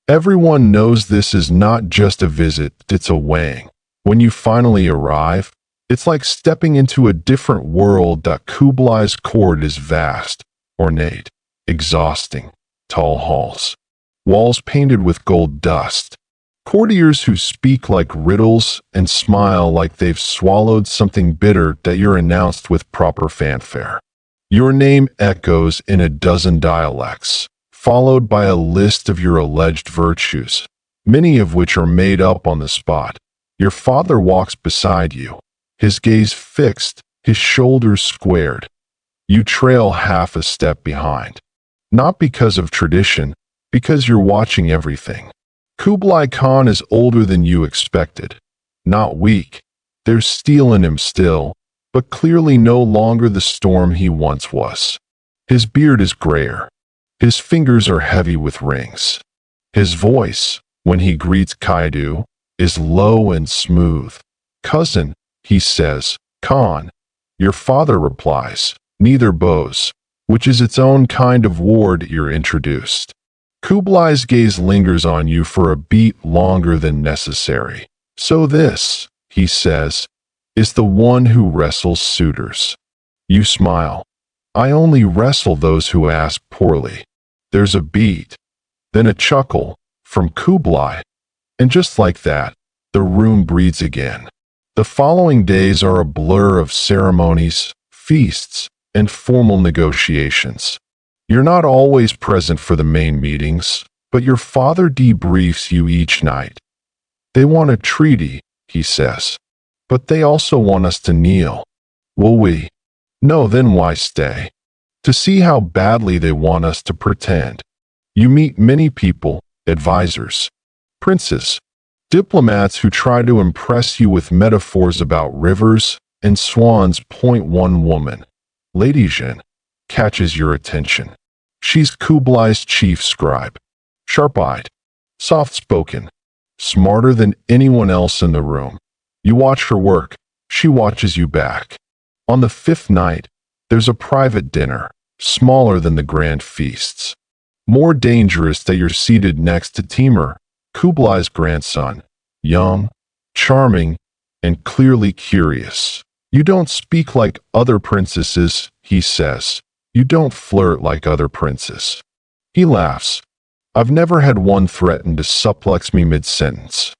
Everyone knows this is not just a visit, it's a weighing. When you finally arrive, it's like stepping into a different world. Kublai's court is vast, ornate, exhausting. Tall halls, walls painted with gold dust, courtiers who speak like riddles and smile like they've swallowed something bitter. That you're announced with proper fanfare. Your name echoes in a dozen dialects, followed by a list of your alleged virtues, many of which are made up on the spot. Your father walks beside you, his gaze fixed, his shoulders squared. You trail half a step behind. Not because of tradition, because you're watching everything. Kublai Khan is older than you expected. Not weak, There's steel in him still, but clearly no longer the storm he once was. His beard is grayer. His fingers are heavy with rings. His voice, when he greets Kaidu, is low and smooth. "Cousin," he says. "Khan." Your father replies, "Neither bows," which is its own kind of ward. You're introduced. Kublai's gaze lingers on you for a beat longer than necessary. "So this," he says, "is the one who wrestles suitors." You smile. "I only wrestle those who ask poorly." There's a beat, then a chuckle from Kublai, and just like that, the room breathes again. The following days are a blur of ceremonies, feasts, and formal negotiations. You're not always present for the main meetings, but your father debriefs you each night. "They want a treaty," he says, "but they also want us to kneel." "Will we?" "No, then why stay?" "To see how badly they want us to pretend." You meet many people, advisors, princes, diplomats who try to impress you with metaphors about rivers and swans. One woman, Lady Jin, catches your attention. She's Kublai's chief scribe, sharp-eyed, soft-spoken, smarter than anyone else in the room. You watch her work, she watches you back. On the fifth night, there's a private dinner, smaller than the grand feasts. More dangerous that you're seated next to Timur, Kublai's grandson, young, charming, and clearly curious. "You don't speak like other princesses," he says. "You don't flirt like other princes." He laughs. "I've never had one threaten to suplex me mid-sentence."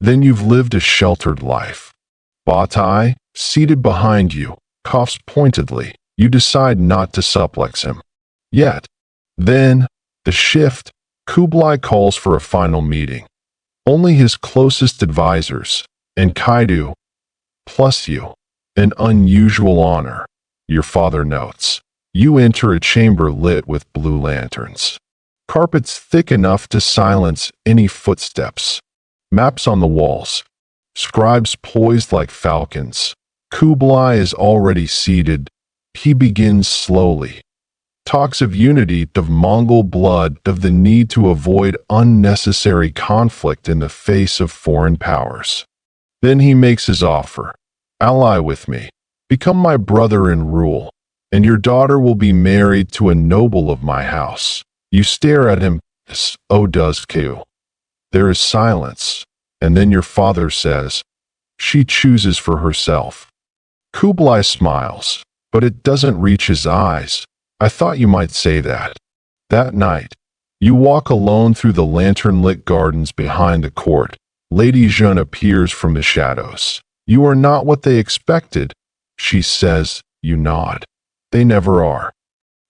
"Then you've lived a sheltered life." Batai, seated behind you, coughs pointedly. You decide not to suplex him. Yet. Then, the shift, Kublai calls for a final meeting. Only his closest advisors, and Kaidu, plus you. An unusual honor, your father notes. You enter a chamber lit with blue lanterns. Carpets thick enough to silence any footsteps. Maps on the walls. Scribes poised like falcons. Kublai is already seated. He begins slowly. Talks of unity, of Mongol blood, of the need to avoid unnecessary conflict in the face of foreign powers. Then he makes his offer. "Ally with me. Become my brother and rule, and your daughter will be married to a noble of my house." You stare at him. "So does Ku." There is silence, and then your father says, "She chooses for herself." Kublai smiles, but it doesn't reach his eyes. "I thought you might say that." That night, you walk alone through the lantern-lit gardens behind the court. Lady Jun appears from the shadows. "You are not what they expected," she says. You nod. "They never are."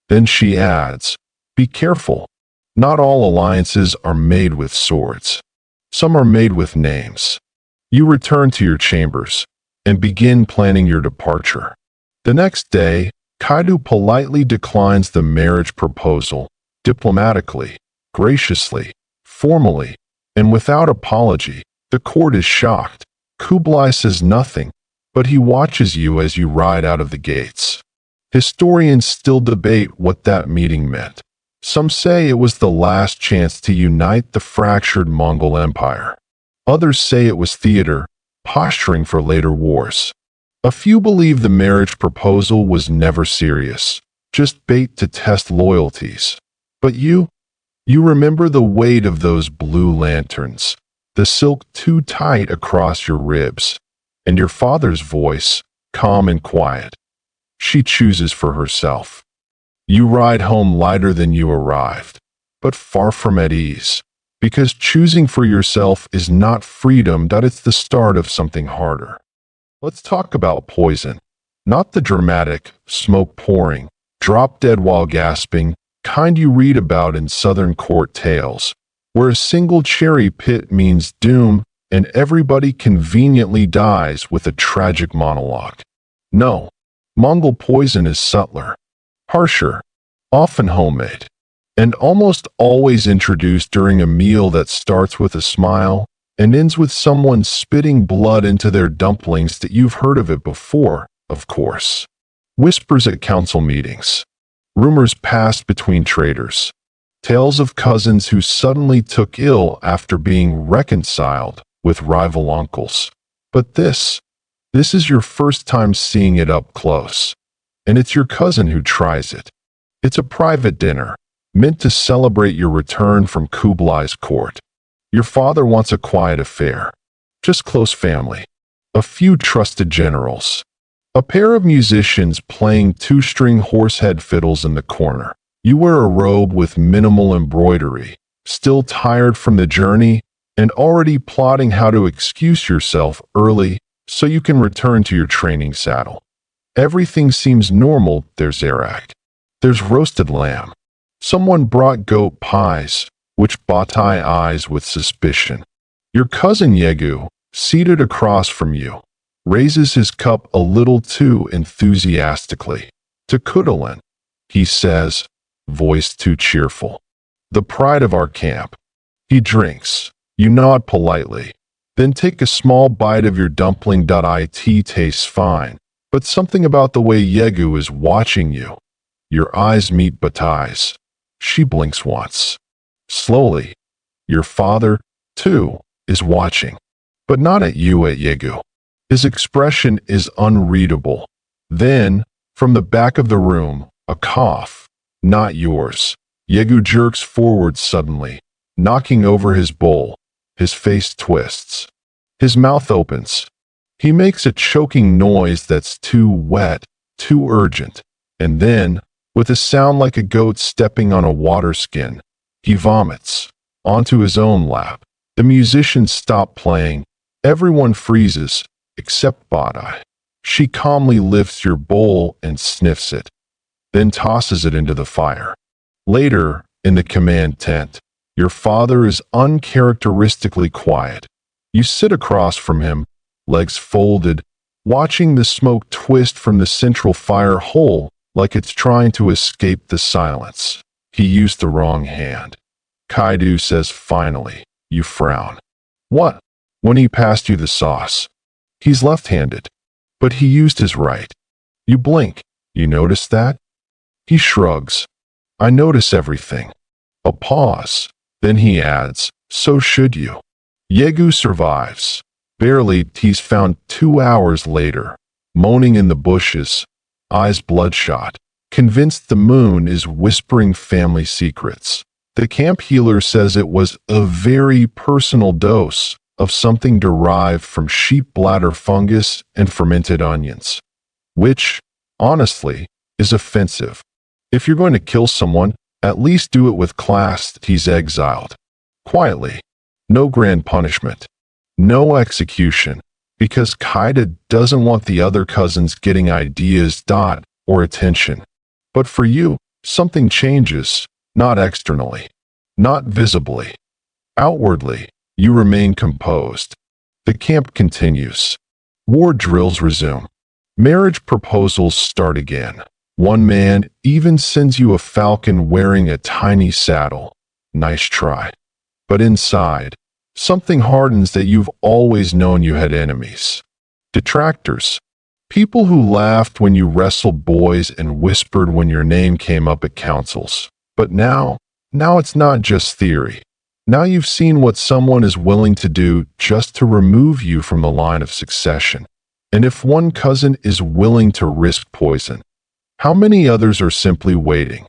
Then she adds, "Be careful. Not all alliances are made with swords. Some are made with names." You return to your chambers and begin planning your departure. The next day, Kaidu politely declines the marriage proposal, diplomatically, graciously, formally, and without apology. The court is shocked. Kublai says nothing, but he watches you as you ride out of the gates. Historians still debate what that meeting meant. Some say it was the last chance to unite the fractured Mongol Empire. Others say it was theater, posturing for later wars. A few believe the marriage proposal was never serious, just bait to test loyalties. But you remember the weight of those blue lanterns, the silk too tight across your ribs, and your father's voice, calm and quiet. She chooses for herself. You ride home lighter than you arrived, but far from at ease, because choosing for yourself is not freedom, that it's the start of something harder. Let's talk about poison. Not the dramatic, smoke pouring, drop dead while gasping, kind you read about in Southern court tales, where a single cherry pit means doom and everybody conveniently dies with a tragic monologue. No, Mongol poison is subtler, harsher, often homemade, and almost always introduced during a meal that starts with a smile, and ends with someone spitting blood into their dumplings that you've heard of it before, of course. Whispers at council meetings. Rumors passed between traders. Tales of cousins who suddenly took ill after being reconciled with rival uncles. But this is your first time seeing it up close. And it's your cousin who tries it. It's a private dinner, meant to celebrate your return from Kublai's court. Your father wants a quiet affair. Just close family. A few trusted generals. A pair of musicians playing two-string horsehead fiddles in the corner. You wear a robe with minimal embroidery, still tired from the journey, and already plotting how to excuse yourself early so you can return to your training saddle. Everything seems normal. There's arak. There's roasted lamb. Someone brought goat pies, which Batai eyes with suspicion. Your cousin Yegu, seated across from you, raises his cup a little too enthusiastically. To Khutulun, he says, voice too cheerful. The pride of our camp. He drinks. You nod politely. Then take a small bite of your dumpling. It tastes fine, but something about the way Yegu is watching you. Your eyes meet Batai's. She blinks once. Slowly. Your father, too, is watching. But not at you, at Yegu. His expression is unreadable. Then, from the back of the room, a cough. Not yours. Yegu jerks forward suddenly, knocking over his bowl. His face twists. His mouth opens. He makes a choking noise that's too wet, too urgent. And then, with a sound like a goat stepping on a water skin, he vomits onto his own lap. The musicians stop playing. Everyone freezes, except Badai. She calmly lifts your bowl and sniffs it, then tosses it into the fire. Later, in the command tent, your father is uncharacteristically quiet. You sit across from him, legs folded, watching the smoke twist from the central fire hole like it's trying to escape the silence. He used the wrong hand. Kaidu says finally. You frown. What? When he passed you the sauce. He's left-handed, but he used his right. You blink. You notice that? He shrugs. I notice everything. A pause. Then he adds, so should you. Yegu survives. Barely. He's found 2 hours later, moaning in the bushes, eyes bloodshot, convinced the moon is whispering family secrets. The camp healer says it was a very personal dose of something derived from sheep bladder fungus and fermented onions, which, honestly, is offensive. If you're going to kill someone, at least do it with class. He's exiled. Quietly. No grand punishment. No execution. Because Kaida doesn't want the other cousins getting ideas. Or attention. But for you, something changes. Not externally. Not visibly. Outwardly, you remain composed. The camp continues. War drills resume. Marriage proposals start again. One man even sends you a falcon wearing a tiny saddle. Nice try. But inside, something hardens that you've always known you had enemies. Detractors. People who laughed when you wrestled boys and whispered when your name came up at councils. But now it's not just theory. Now you've seen what someone is willing to do just to remove you from the line of succession. And if one cousin is willing to risk poison, how many others are simply waiting,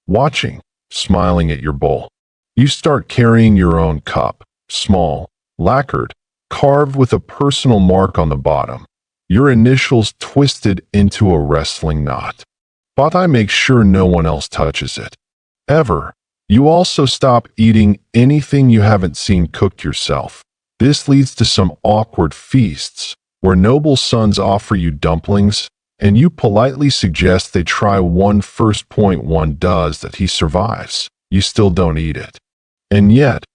watching, smiling at your bowl? You start carrying your own cup, small, lacquered, carved with a personal mark on the bottom, your initials twisted into a wrestling knot. Batai makes sure no one else touches it. Ever. You also stop eating anything you haven't seen cooked yourself. This leads to some awkward feasts, where noble sons offer you dumplings, and you politely suggest they try one first. One does that he survives. You still don't eat it. And yet,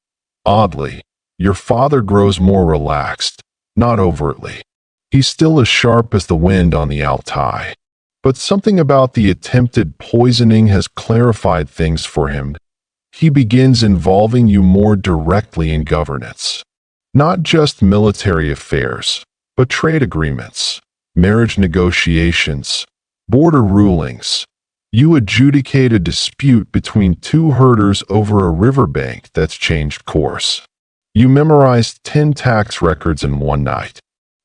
oddly, your father grows more relaxed, not overtly. He's still as sharp as the wind on the Altai. But something about the attempted poisoning has clarified things for him. He begins involving you more directly in governance. Not just military affairs, but trade agreements, marriage negotiations, border rulings. You adjudicate a dispute between two herders over a riverbank that's changed course. You memorized 10 tax records in one night.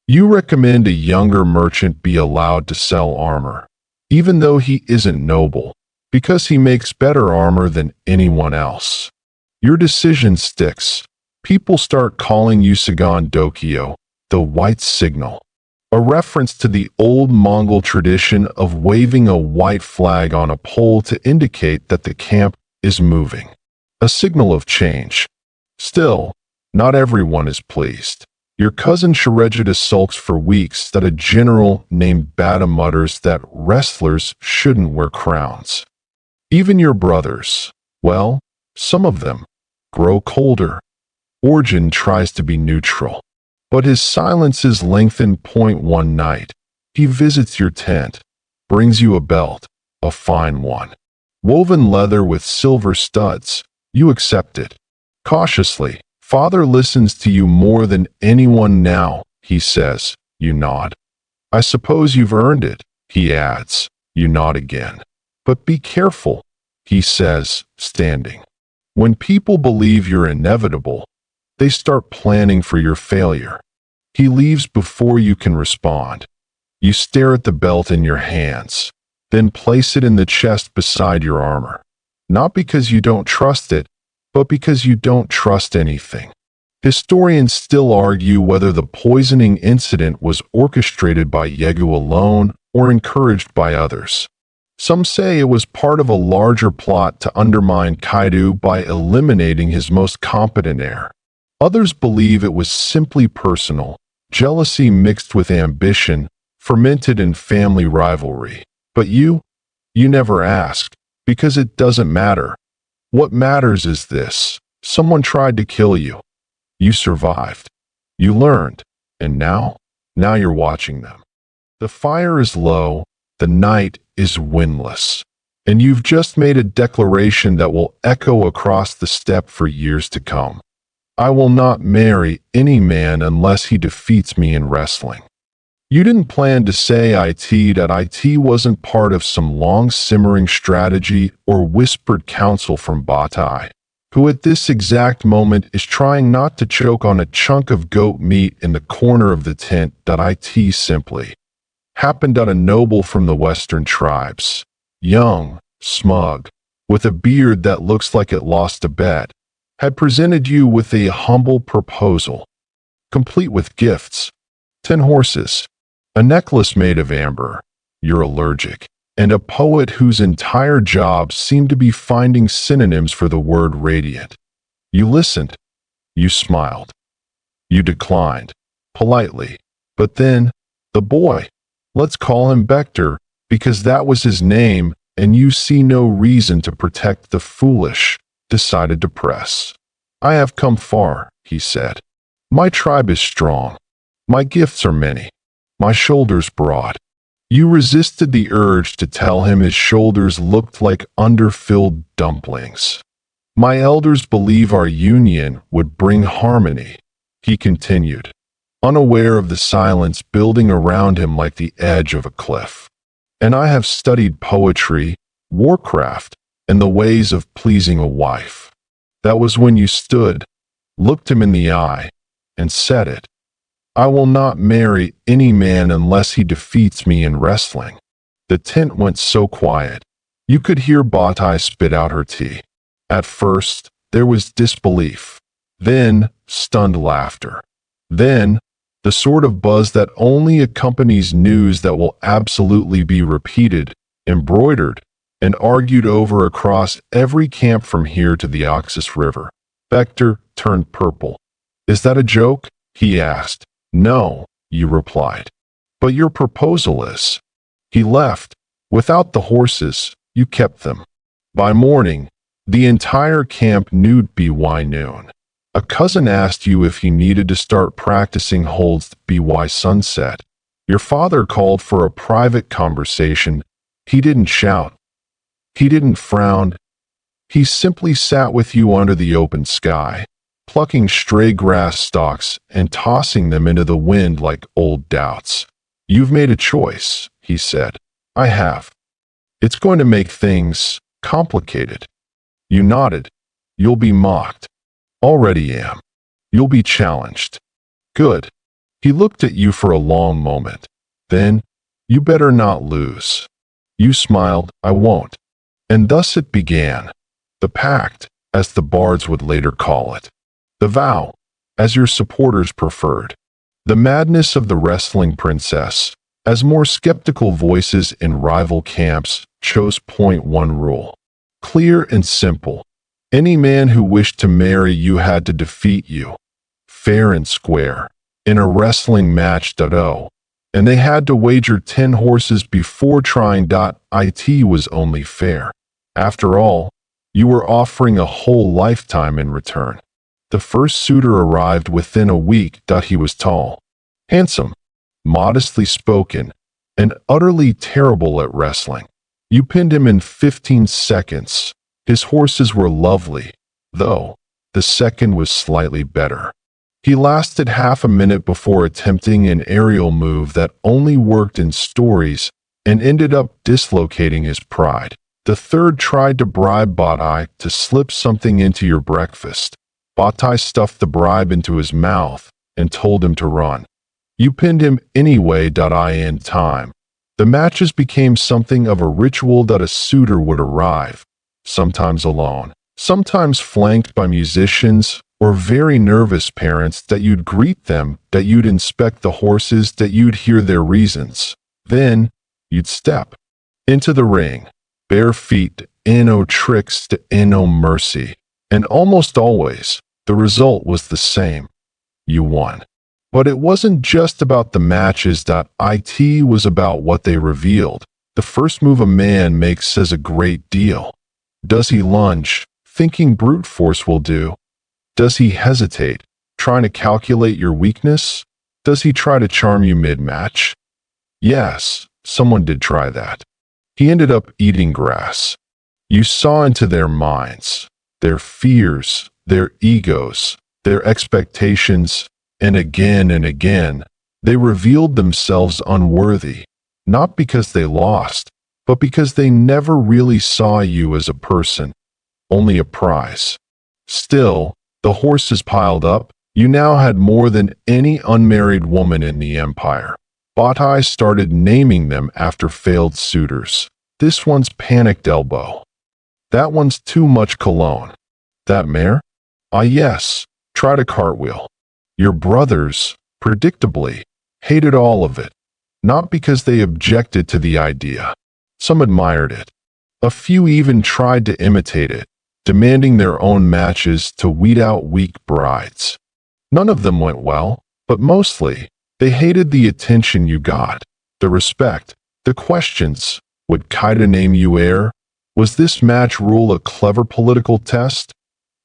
You recommend a younger merchant be allowed to sell armor, even though he isn't noble, because he makes better armor than anyone else. Your decision sticks. People start calling you Sagan Dokyo, the white signal, a reference to the old Mongol tradition of waving a white flag on a pole to indicate that the camp is moving, a signal of change. Still, not everyone is pleased. Your cousin Sharegida sulks for weeks that a general named Bada mutters that wrestlers shouldn't wear crowns. Even your brothers, well, some of them, grow colder. Origin tries to be neutral, but his silence is lengthened. One night, he visits your tent, brings you a belt, a fine one, woven leather with silver studs. You accept it. Cautiously, Father listens to you more than anyone now, he says. You nod. I suppose you've earned it, he adds. You nod again. But be careful, he says, standing. When people believe you're inevitable, they start planning for your failure. He leaves before you can respond. You stare at the belt in your hands, then place it in the chest beside your armor. Not because you don't trust it, but because you don't trust anything. Historians still argue whether the poisoning incident was orchestrated by Yegu alone or encouraged by others. Some say it was part of a larger plot to undermine Kaidu by eliminating his most competent heir. Others believe it was simply personal, jealousy mixed with ambition, fermented in family rivalry. But you never asked, because it doesn't matter. What matters is this: someone tried to kill you. You survived. You learned. And now you're watching them. The fire is low, the night is windless, and you've just made a declaration that will echo across the steppe for years to come. I will not marry any man unless he defeats me in wrestling. You didn't plan to say it wasn't part of some long-simmering strategy or whispered counsel from Batai, who at this exact moment is trying not to choke on a chunk of goat meat in the corner of the tent. It simply happened that a noble from the western tribes, young, smug, with a beard that looks like it lost a bet, had presented you with a humble proposal, complete with gifts, 10 horses, a necklace made of amber, you're allergic, and a poet whose entire job seemed to be finding synonyms for the word radiant. You listened. You smiled. You declined, politely. But then, the boy, let's call him Bector, because that was his name, and you see no reason to protect the foolish, decided to press. I have come far, he said. My tribe is strong. My gifts are many. My shoulders broad. You resisted the urge to tell him his shoulders looked like underfilled dumplings. My elders believe our union would bring harmony, he continued, unaware of the silence building around him like the edge of a cliff. And I have studied poetry, warcraft, and the ways of pleasing a wife. That was when you stood, looked him in the eye, and said it. I will not marry any man unless he defeats me in wrestling. The tent went so quiet, you could hear Batai spit out her tea. At first, there was disbelief, then stunned laughter, then the sort of buzz that only accompanies news that will absolutely be repeated, embroidered, and argued over across every camp from here to the Oxus River. Bector turned purple. Is that a joke? He asked. No, you replied. But your proposal is. He left. Without the horses, you kept them. By morning, the entire camp knew by noon. A cousin asked you if he needed to start practicing holds by sunset. Your father called for a private conversation. He didn't shout. He didn't frown. He simply sat with you under the open sky, plucking stray grass stalks and tossing them into the wind like old doubts. "You've made a choice," he said. "I have. It's going to make things complicated." You nodded. "You'll be mocked." "Already am." "You'll be challenged." "Good." He looked at you for a long moment. Then, "You better not lose." You smiled. "I won't." And thus it began. The pact, as the bards would later call it. The vow, as your supporters preferred. The madness of the wrestling princess, as more skeptical voices in rival camps chose point one rule. Clear and simple. Any man who wished to marry you had to defeat you. Fair and square. In a wrestling match. And they had to wager 10 horses before trying. It was only fair. After all, you were offering a whole lifetime in return. The first suitor arrived within a week. He was tall, handsome, modestly spoken, and utterly terrible at wrestling. You pinned him in 15 seconds. His horses were lovely, though the second was slightly better. He lasted half a minute before attempting an aerial move that only worked in stories and ended up dislocating his pride. The third tried to bribe Batai to slip something into your breakfast. Batai stuffed the bribe into his mouth and told him to run. You pinned him anyway. In time, the matches became something of a ritual. A suitor would arrive, sometimes alone, sometimes flanked by musicians or very nervous parents. You'd greet them, you'd inspect the horses, you'd hear their reasons. Then, you'd step into the ring, bare feet, no tricks, no mercy. And almost always, the result was the same. You won. But it wasn't just about the matches. It was about what they revealed. The first move a man makes says a great deal. Does he lunge, thinking brute force will do? Does he hesitate, trying to calculate your weakness? Does he try to charm you mid-match? Yes, someone did try that. He ended up eating grass. You saw into their minds, their fears, their egos, their expectations, and again, they revealed themselves unworthy, not because they lost, but because they never really saw you as a person, only a prize. Still, the horses piled up. You now had more than any unmarried woman in the empire. Batai started naming them after failed suitors. This one's panicked elbow. That one's too much cologne. That mare? Ah yes, tried a cartwheel. Your brothers, predictably, hated all of it. Not because they objected to the idea. Some admired it. A few even tried to imitate it, demanding their own matches to weed out weak brides. None of them went well, but mostly, they hated the attention you got, the respect, the questions. Would Kaidu name you heir? Was this match rule a clever political test?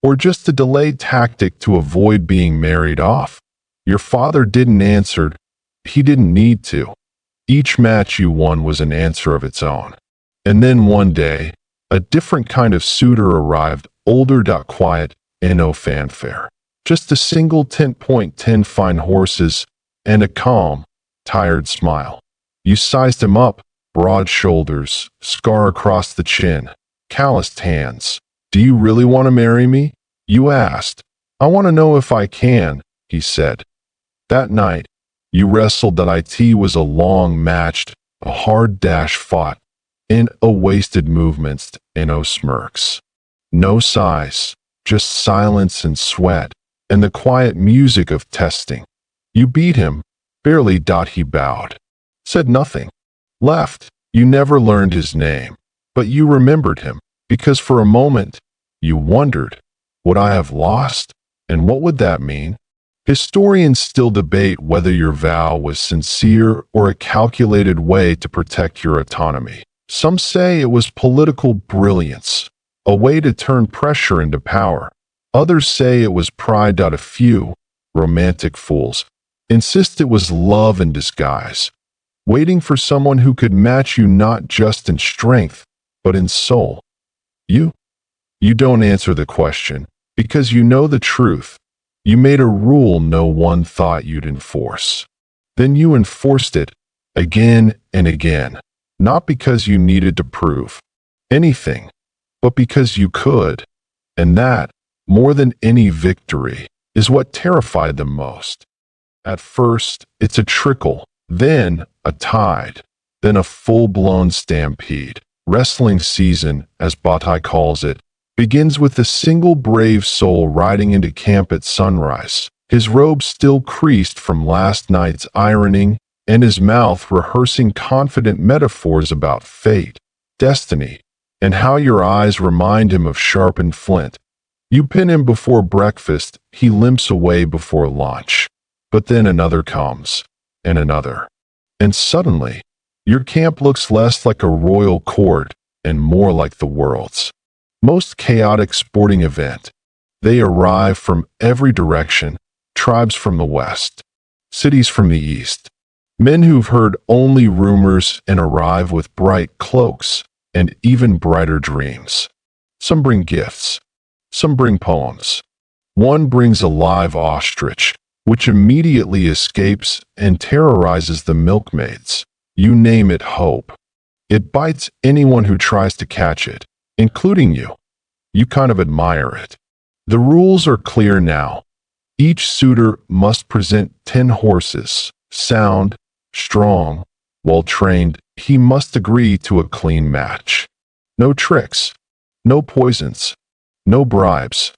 Or just a delayed tactic to avoid being married off? Your father didn't answer. He didn't need to. Each match you won was an answer of its own. And then one day, a different kind of suitor arrived, older, quiet, and no fanfare. Just a single 10.10 fine horses and a calm, tired smile. You sized him up, broad shoulders, scar across the chin, calloused hands. Do you really want to marry me? You asked. I want to know if I can, he said. That night, you wrestled. It was a long matched, a hard dash fought, in a wasted movements, no smirks. No sighs, just silence and sweat, and the quiet music of testing. You beat him, barely. He bowed. Said nothing. Left. You never learned his name, but you remembered him, because for a moment, you wondered, would I have lost? And what would that mean? Historians still debate whether your vow was sincere or a calculated way to protect your autonomy. Some say it was political brilliance, a way to turn pressure into power. Others say it was pride. A few, romantic fools, insist it was love in disguise, waiting for someone who could match you not just in strength, but in soul. You don't answer the question, because you know the truth. You made a rule no one thought you'd enforce. Then you enforced it again and again, not because you needed to prove anything, but because you could. And that, more than any victory, is what terrified them most. At first, it's a trickle, then a tide, then a full-blown stampede. Wrestling season, as Bataille calls it, begins with a single brave soul riding into camp at sunrise, his robe still creased from last night's ironing, and his mouth rehearsing confident metaphors about fate, destiny, and how your eyes remind him of sharpened flint. You pin him before breakfast, he limps away before lunch. But then another comes, and another. And suddenly, your camp looks less like a royal court and more like the world's most chaotic sporting event. They arrive from every direction, tribes from the west, cities from the east, men who've heard only rumors and arrive with bright cloaks and even brighter dreams. Some bring gifts, some bring poems. One brings a live ostrich, which immediately escapes and terrorizes the milkmaids. You name it hope. It bites anyone who tries to catch it, including you. You kind of admire it. The rules are clear now. Each suitor must present 10 horses, sound, strong, well-trained. He must agree to a clean match. No tricks, no poisons, no bribes.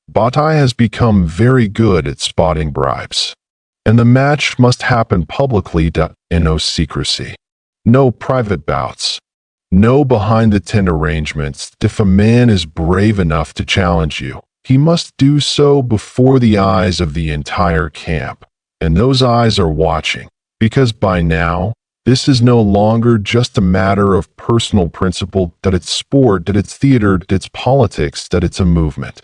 Bataille has become very good at spotting bribes. And the match must happen publicly and no secrecy. No private bouts. No behind-the-tent arrangements. If a man is brave enough to challenge you, he must do so before the eyes of the entire camp. And those eyes are watching, because by now, this is no longer just a matter of personal principle, that it's sport, that it's theater, that it's politics, that it's a movement.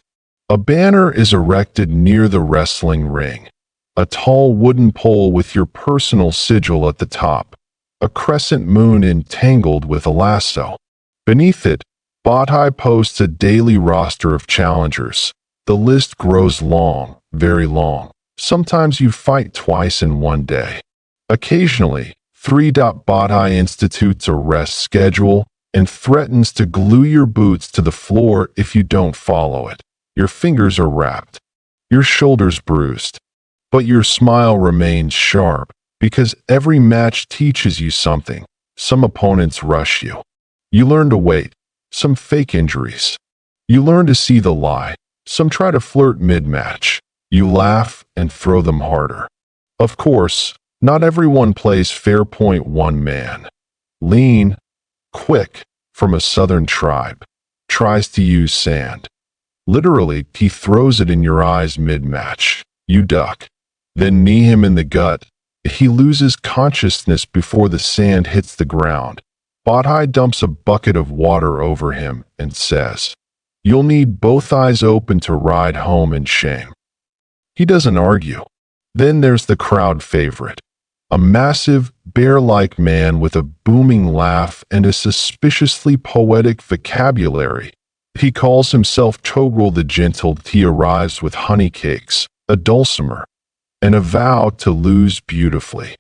A banner is erected near the wrestling ring. A tall wooden pole with your personal sigil at the top. A crescent moon entangled with a lasso. Beneath it, Bataille posts a daily roster of challengers. The list grows long, very long. Sometimes you fight twice in one day. Occasionally, Bataille institutes a rest schedule and threatens to glue your boots to the floor if you don't follow it. Your fingers are wrapped, your shoulders bruised, but your smile remains sharp because every match teaches you something. Some opponents rush you. You learn to wait, some fake injuries. You learn to see the lie. Some try to flirt mid-match. You laugh and throw them harder. Of course, not everyone plays fair. One man, lean, quick, from a southern tribe, tries to use sand. Literally, he throws it in your eyes mid-match. You duck, then knee him in the gut. He loses consciousness before the sand hits the ground. Bataille dumps a bucket of water over him and says, "You'll need both eyes open to ride home in shame." He doesn't argue. Then there's the crowd favorite, a massive, bear-like man with a booming laugh and a suspiciously poetic vocabulary. He calls himself Togrul the Gentle. He arrives with honey cakes, a dulcimer, and a vow to lose beautifully.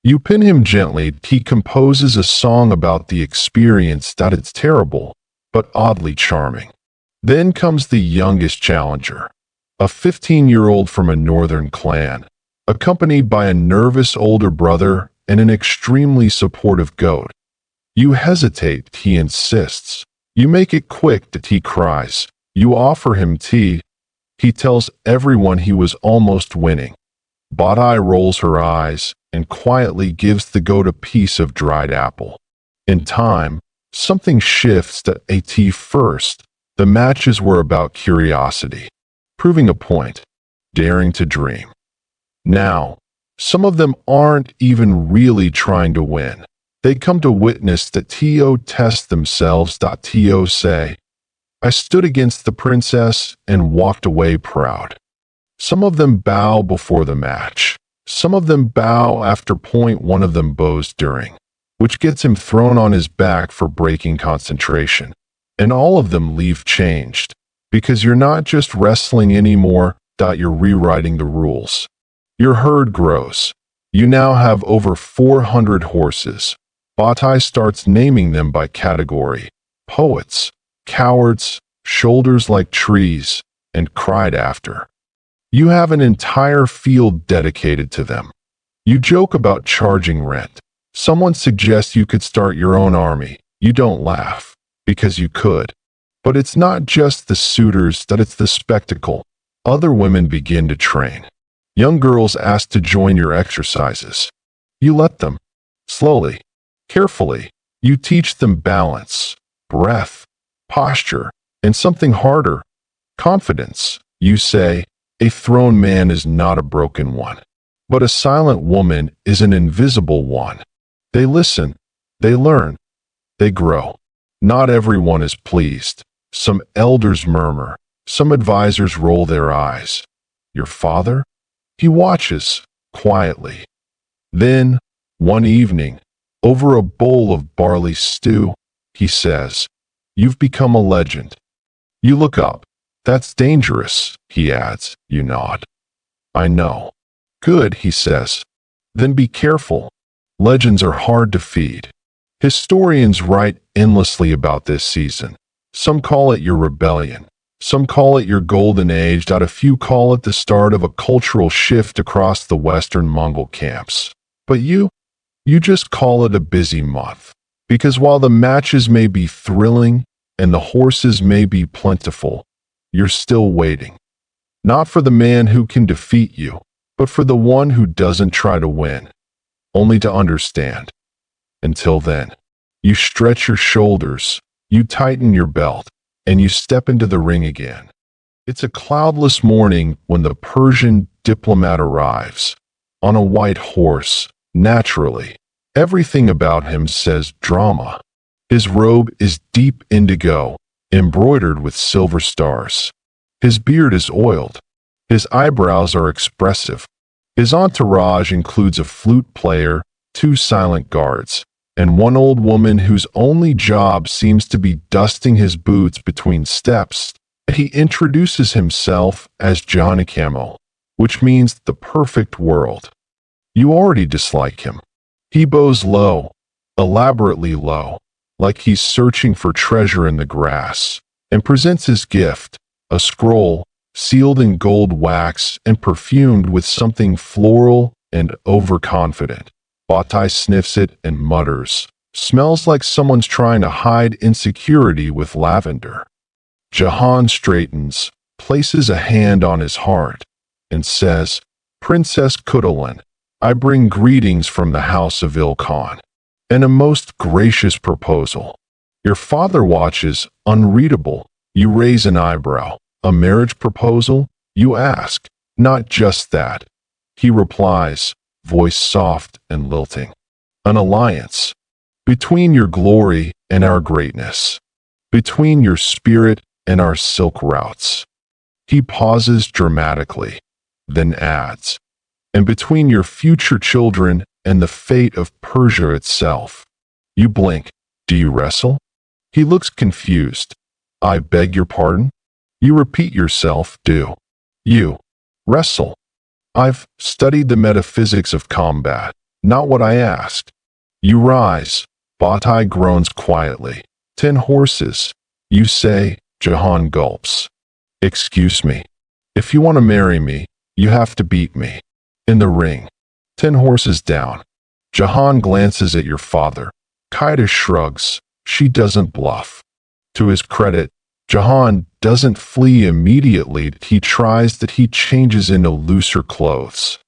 You pin him gently. He composes a song about the experience that it's terrible, but oddly charming. Then comes the youngest challenger, a 15-year-old from a northern clan, accompanied by a nervous older brother and an extremely supportive goat. You hesitate, he insists. You make it quick that he cries. You offer him tea. He tells everyone he was almost winning. Bataille rolls her eyes and quietly gives the goat a piece of dried apple. In time, something shifts to at first. The matches were about curiosity, proving a point, daring to dream. Now, some of them aren't even really trying to win. They come to witness that To test themselves. To say, "I stood against the princess and walked away proud." Some of them bow before the match. Some of them bow after one of them bows during, which gets him thrown on his back for breaking concentration. And all of them leave changed, because you're not just wrestling anymore, You're rewriting the rules. Your herd grows. You now have over 400 horses. Bataille starts naming them by category: poets, cowards, shoulders like trees, and cried after. You have an entire field dedicated to them. You joke about charging rent. Someone suggests you could start your own army. You don't laugh, because you could. But it's not just the suitors, it's the spectacle. Other women begin to train. Young girls ask to join your exercises. You let them. Slowly, carefully, you teach them balance, breath, posture, and something harder: confidence. You say, a thrown man is not a broken one, but a silent woman is an invisible one. They listen, they learn, they grow. Not everyone is pleased. Some elders murmur, some advisors roll their eyes. Your father? He watches, quietly. Then, one evening, over a bowl of barley stew, he says, "You've become a legend." You look up. "That's dangerous," he adds. You nod. "I know." "Good," he says. "Then be careful. Legends are hard to feed." Historians write endlessly about this season. Some call it your rebellion. Some call it your golden age. A few call it the start of a cultural shift across the Western Mongol camps. But you just call it a busy month. Because while the matches may be thrilling and the horses may be plentiful, you're still waiting. Not for the man who can defeat you, but for the one who doesn't try to win, only to understand. Until then, you stretch your shoulders, you tighten your belt, and you step into the ring again. It's a cloudless morning when the Persian diplomat arrives. On a white horse, naturally. Everything about him says drama. His robe is deep indigo, embroidered with silver stars. His beard is oiled. His eyebrows are expressive. His entourage includes a flute player, 2 silent guards, and one old woman whose only job seems to be dusting his boots between steps. He introduces himself as Johnny, which means the perfect world. You already dislike him. He bows low, elaborately low, like he's searching for treasure in the grass, and presents his gift, a scroll, sealed in gold wax and perfumed with something floral and overconfident. Bataille sniffs it and mutters, "Smells like someone's trying to hide insecurity with lavender." Jahan straightens, places a hand on his heart, and says, "Princess Khutulun, I bring greetings from the house of Khan, and a most gracious proposal." Your father watches, unreadable. You raise an eyebrow. "A marriage proposal?" you ask. "Not just that." He replies, voice soft and lilting. "An alliance. Between your glory and our greatness. Between your spirit and our silk routes." He pauses dramatically, then adds, "And between your future children and the fate of Persia itself." You blink. "Do you wrestle?" He looks confused. "I beg your pardon?" You repeat yourself. "Do you wrestle?" "I've studied the metaphysics of combat, not what I asked." You rise. Bataille groans quietly. 10 horses. You say. Jahan gulps. "Excuse me. If you want to marry me, you have to beat me. In the ring." 10 horses down. Jahan glances at your father. Kaidu shrugs. She doesn't bluff. To his credit, Jahan doesn't flee immediately. He tries that. He changes into looser clothes,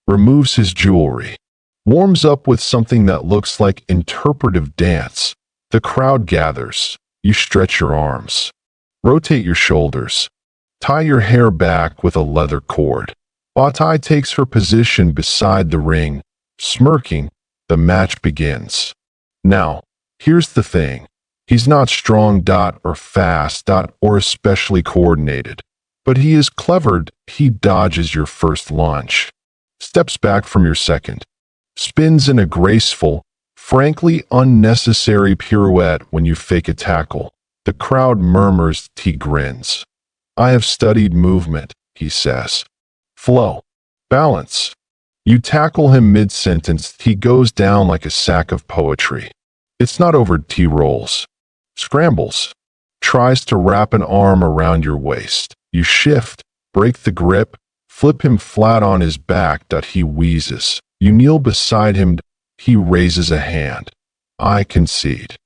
removes his jewelry, warms up with something that looks like interpretive dance. The crowd gathers. You stretch your arms, rotate your shoulders, tie your hair back with a leather cord. Bataille takes her position beside the ring, smirking. The match begins. Now, here's the thing. He's not strong or fast or especially coordinated, but he is clever. He dodges your first lunge, steps back from your second, spins in a graceful, frankly unnecessary pirouette when you fake a tackle. The crowd murmurs. He grins. "I have studied movement. he says. Flow. Balance. You tackle him mid-sentence, he goes down like a sack of poetry. It's not over, he rolls. Scrambles. Tries to wrap an arm around your waist. You shift, break the grip, flip him flat on his back. He wheezes. You kneel beside him. He raises a hand. I concede.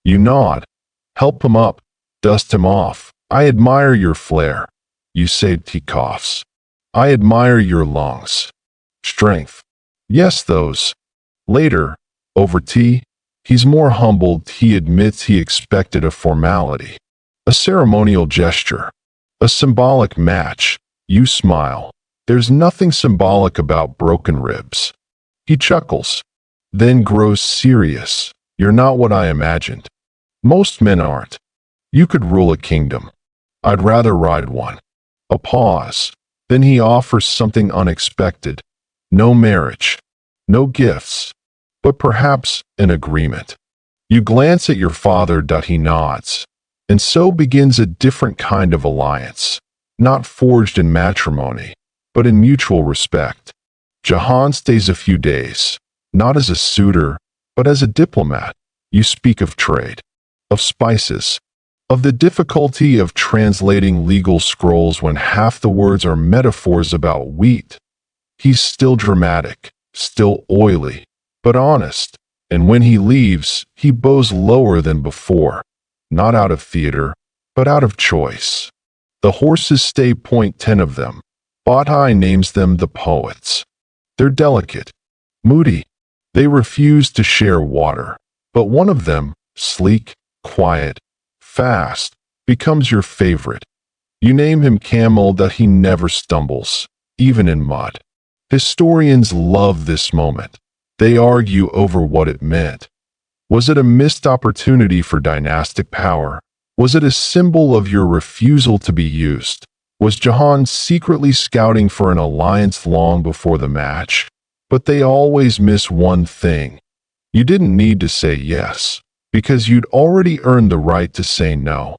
You nod. Help him up. Dust him off. I admire your flair. You say. He coughs. I admire your lungs. Strength. Yes, those. Later, over tea, he's more humbled. He admits he expected a formality. A ceremonial gesture. A symbolic match. You smile. There's nothing symbolic about broken ribs. He chuckles. Then grows serious. You're not what I imagined. Most men aren't. You could rule a kingdom. I'd rather ride one. A pause. Then he offers something unexpected. No marriage. No gifts. But perhaps an agreement. You glance at your father. He nods. And so begins a different kind of alliance. Not forged in matrimony, but in mutual respect. Jahan stays a few days. Not as a suitor, but as a diplomat. You speak of trade. Of spices. Of the difficulty of translating legal scrolls when half the words are metaphors about wheat. He's still dramatic, still oily, but honest, and when he leaves, he bows lower than before, not out of theater, but out of choice. The horses stay. 10 of them. Batai names them the poets. They're delicate, moody. They refuse to share water, but one of them, sleek, quiet, fast, becomes your favorite. You name him Camel. He never stumbles, even in mud. Historians love this moment. They argue over what it meant. Was it a missed opportunity for dynastic power? Was it a symbol of your refusal to be used? Was Jahan secretly scouting for an alliance long before the match? But they always miss one thing. You didn't need to say yes, because you'd already earned the right to say no.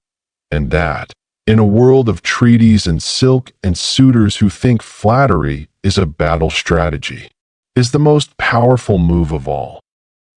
And that, in a world of treaties and silk and suitors who think flattery is a battle strategy, is the most powerful move of all.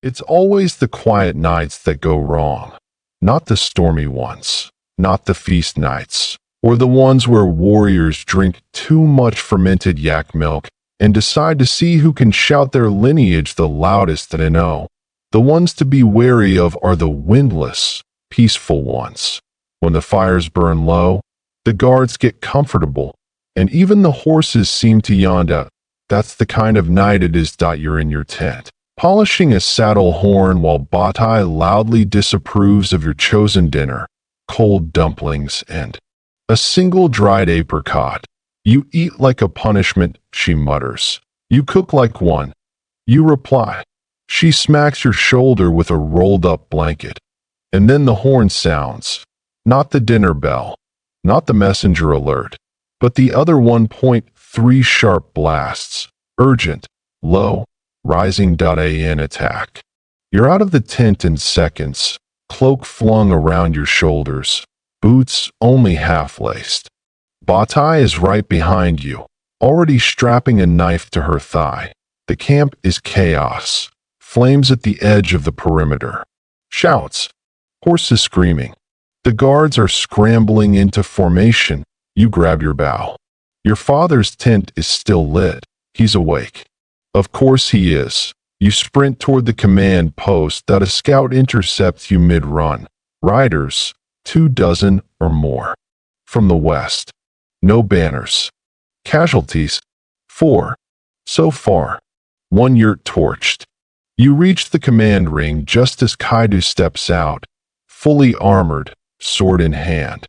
It's always the quiet nights that go wrong, not the stormy ones, not the feast nights, or the ones where warriors drink too much fermented yak milk and decide to see who can shout their lineage the loudest. And know. The ones to be wary of are the windless, peaceful ones. When the fires burn low, the guards get comfortable, and even the horses seem to yawn out. That's the kind of night it is. You're in your tent, polishing a saddle horn while Batai loudly disapproves of your chosen dinner, cold dumplings and a single dried apricot. You eat like a punishment, she mutters. You cook like one. You reply. She smacks your shoulder with a rolled-up blanket. And then the horn sounds. Not the dinner bell. Not the messenger alert. But the other 1.3 sharp blasts. Urgent. Low. Rising. In attack. You're out of the tent in seconds. Cloak flung around your shoulders. Boots only half-laced. Batai is right behind you, already strapping a knife to her thigh. The camp is chaos. Flames at the edge of the perimeter. Shouts. Horses screaming. The guards are scrambling into formation. You grab your bow. Your father's tent is still lit. He's awake. Of course he is. You sprint toward the command post. A scout intercepts you mid-run. Riders, 24 or more. From the west. No banners. Casualties. 4. So far. 1 yurt torched. You reach the command ring just as Kaidu steps out, fully armored, sword in hand.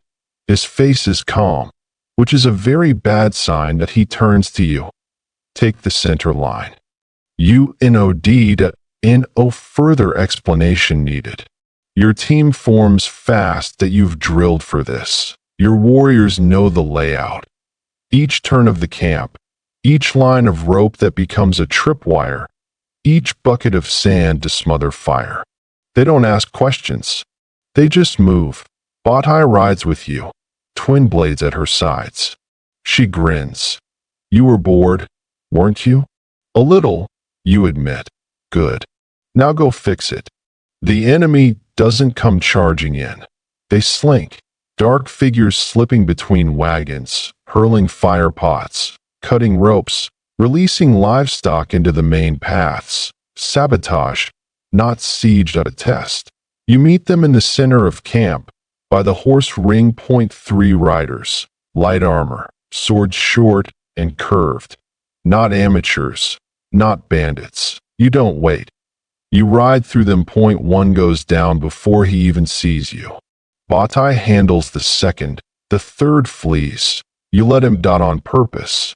His face is calm, which is a very bad sign. He turns to you. Take the center line. You nod. No further explanation needed. Your team forms fast. You've drilled for this. Your warriors know the layout. Each turn of the camp, each line of rope that becomes a tripwire, each bucket of sand to smother fire. They don't ask questions. They just move. Batai rides with you, twin blades at her sides. She grins. You were bored, weren't you? A little, you admit. Good. Now go fix it. The enemy doesn't come charging in. They slink, dark figures slipping between wagons, hurling fire pots, cutting ropes, releasing livestock into the main paths. Sabotage, not siege at a test. You meet them in the center of camp, by the horse ring. .3 riders, light armor, swords short and curved. Not amateurs, not bandits. You don't wait. You ride through them. .1 goes down before he even sees you. Batai handles the second, the third flees. You let him dot on purpose.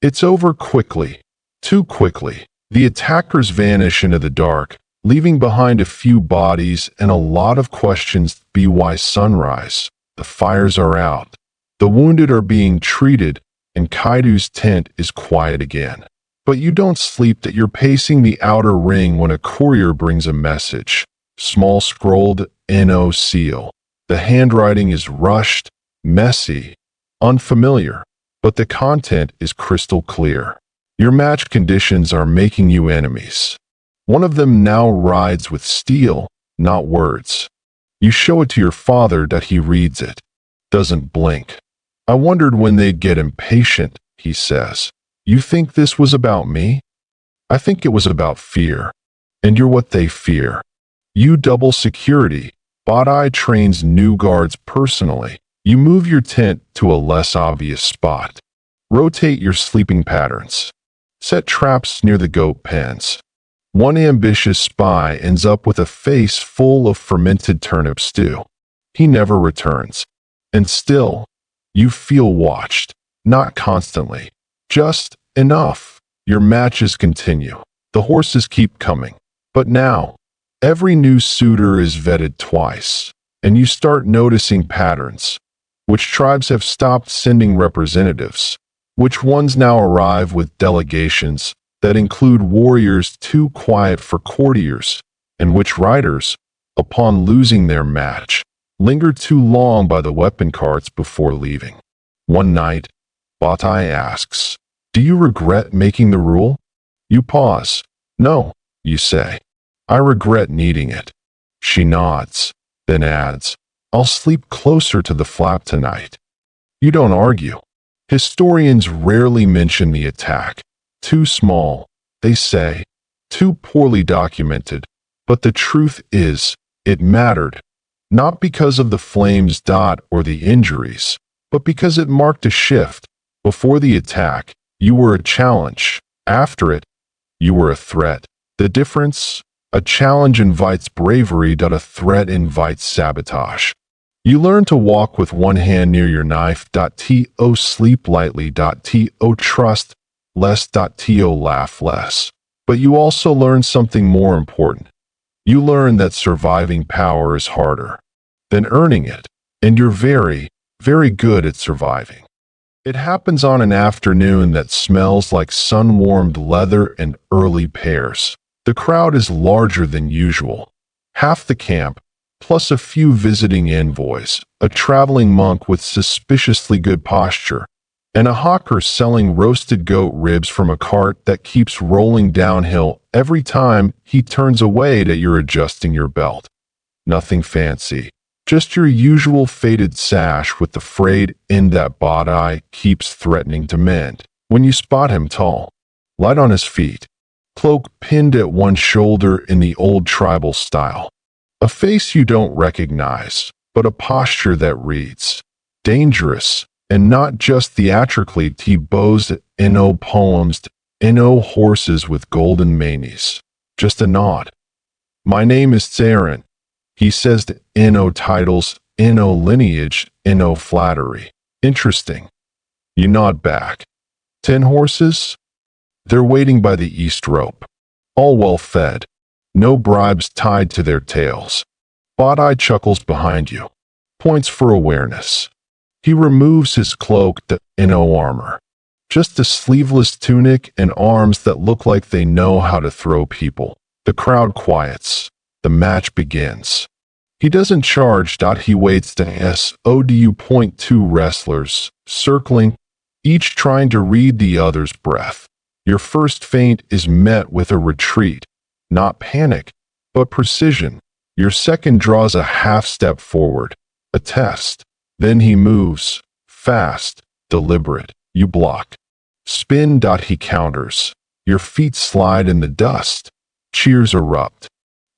It's over quickly, too quickly. The attackers vanish into the dark, leaving behind a few bodies and a lot of questions. By sunrise, the fires are out. The wounded are being treated, and Kaidu's tent is quiet again. But you don't sleep. That you're pacing the outer ring when a courier brings a message. Small scrolled NO seal. The handwriting is rushed, messy, unfamiliar, but the content is crystal clear. Your match conditions are making you enemies. One of them now rides with steel, not words. You show it to your father. That he reads it. Doesn't blink. I wondered when they'd get impatient, he says. You think this was about me? I think it was about fear. And you're what they fear. You double security. Batai trains new guards personally. You move your tent to a less obvious spot. Rotate your sleeping patterns. Set traps near the goat pens. One ambitious spy ends up with a face full of fermented turnip stew. He never returns. And still, you feel watched. Not constantly. Just enough. Your matches continue. The horses keep coming. But now, every new suitor is vetted twice. And you start noticing patterns. Which tribes have stopped sending representatives? Which ones now arrive with delegations that include warriors too quiet for courtiers? And which riders, upon losing their match, linger too long by the weapon carts before leaving? One night, Batai asks, do you regret making the rule? You pause. No, you say. I regret needing it. She nods, then adds, I'll sleep closer to the flap tonight. You don't argue. Historians rarely mention the attack. Too small, they say. Too poorly documented. But the truth is, it mattered. Not because of the flames. Or the injuries, but because it marked a shift. Before the attack, you were a challenge. After it, you were a threat. The difference? A challenge invites bravery. A threat invites sabotage. You learn to walk with one hand near your knife. To sleep lightly. To trust less. To laugh less. But you also learn something more important. You learn that surviving power is harder than earning it. And you're very, very good at surviving. It happens on an afternoon that smells like sun-warmed leather and early pears. The crowd is larger than usual. Half the camp, plus a few visiting envoys, a traveling monk with suspiciously good posture, and a hawker selling roasted goat ribs from a cart that keeps rolling downhill every time he turns away. That you're adjusting your belt. Nothing fancy. Just your usual faded sash with the frayed end that Batai keeps threatening to mend. When you spot him tall, light on his feet, cloak pinned at one shoulder in the old tribal style. A face you don't recognize, but a posture that reads dangerous, and not just theatrically. Bows no poems, no horses with golden manes. Just a nod. My name is Tsaren. He says to no titles, no lineage, no flattery. Interesting. You nod back. 10 horses? They're waiting by the east rope. All well fed. No bribes tied to their tails. Batai chuckles behind you. Points for awareness. He removes his cloak. No armor. Just a sleeveless tunic and arms that look like they know how to throw people. The crowd quiets. The match begins. He doesn't charge. He waits to SODU. 2 wrestlers, circling, each trying to read the other's breath. Your first feint is met with a retreat, not panic, but precision. Your second draws a half step forward, a test. Then he moves, fast, deliberate. You block. Spin. He counters. Your feet slide in the dust. Cheers erupt.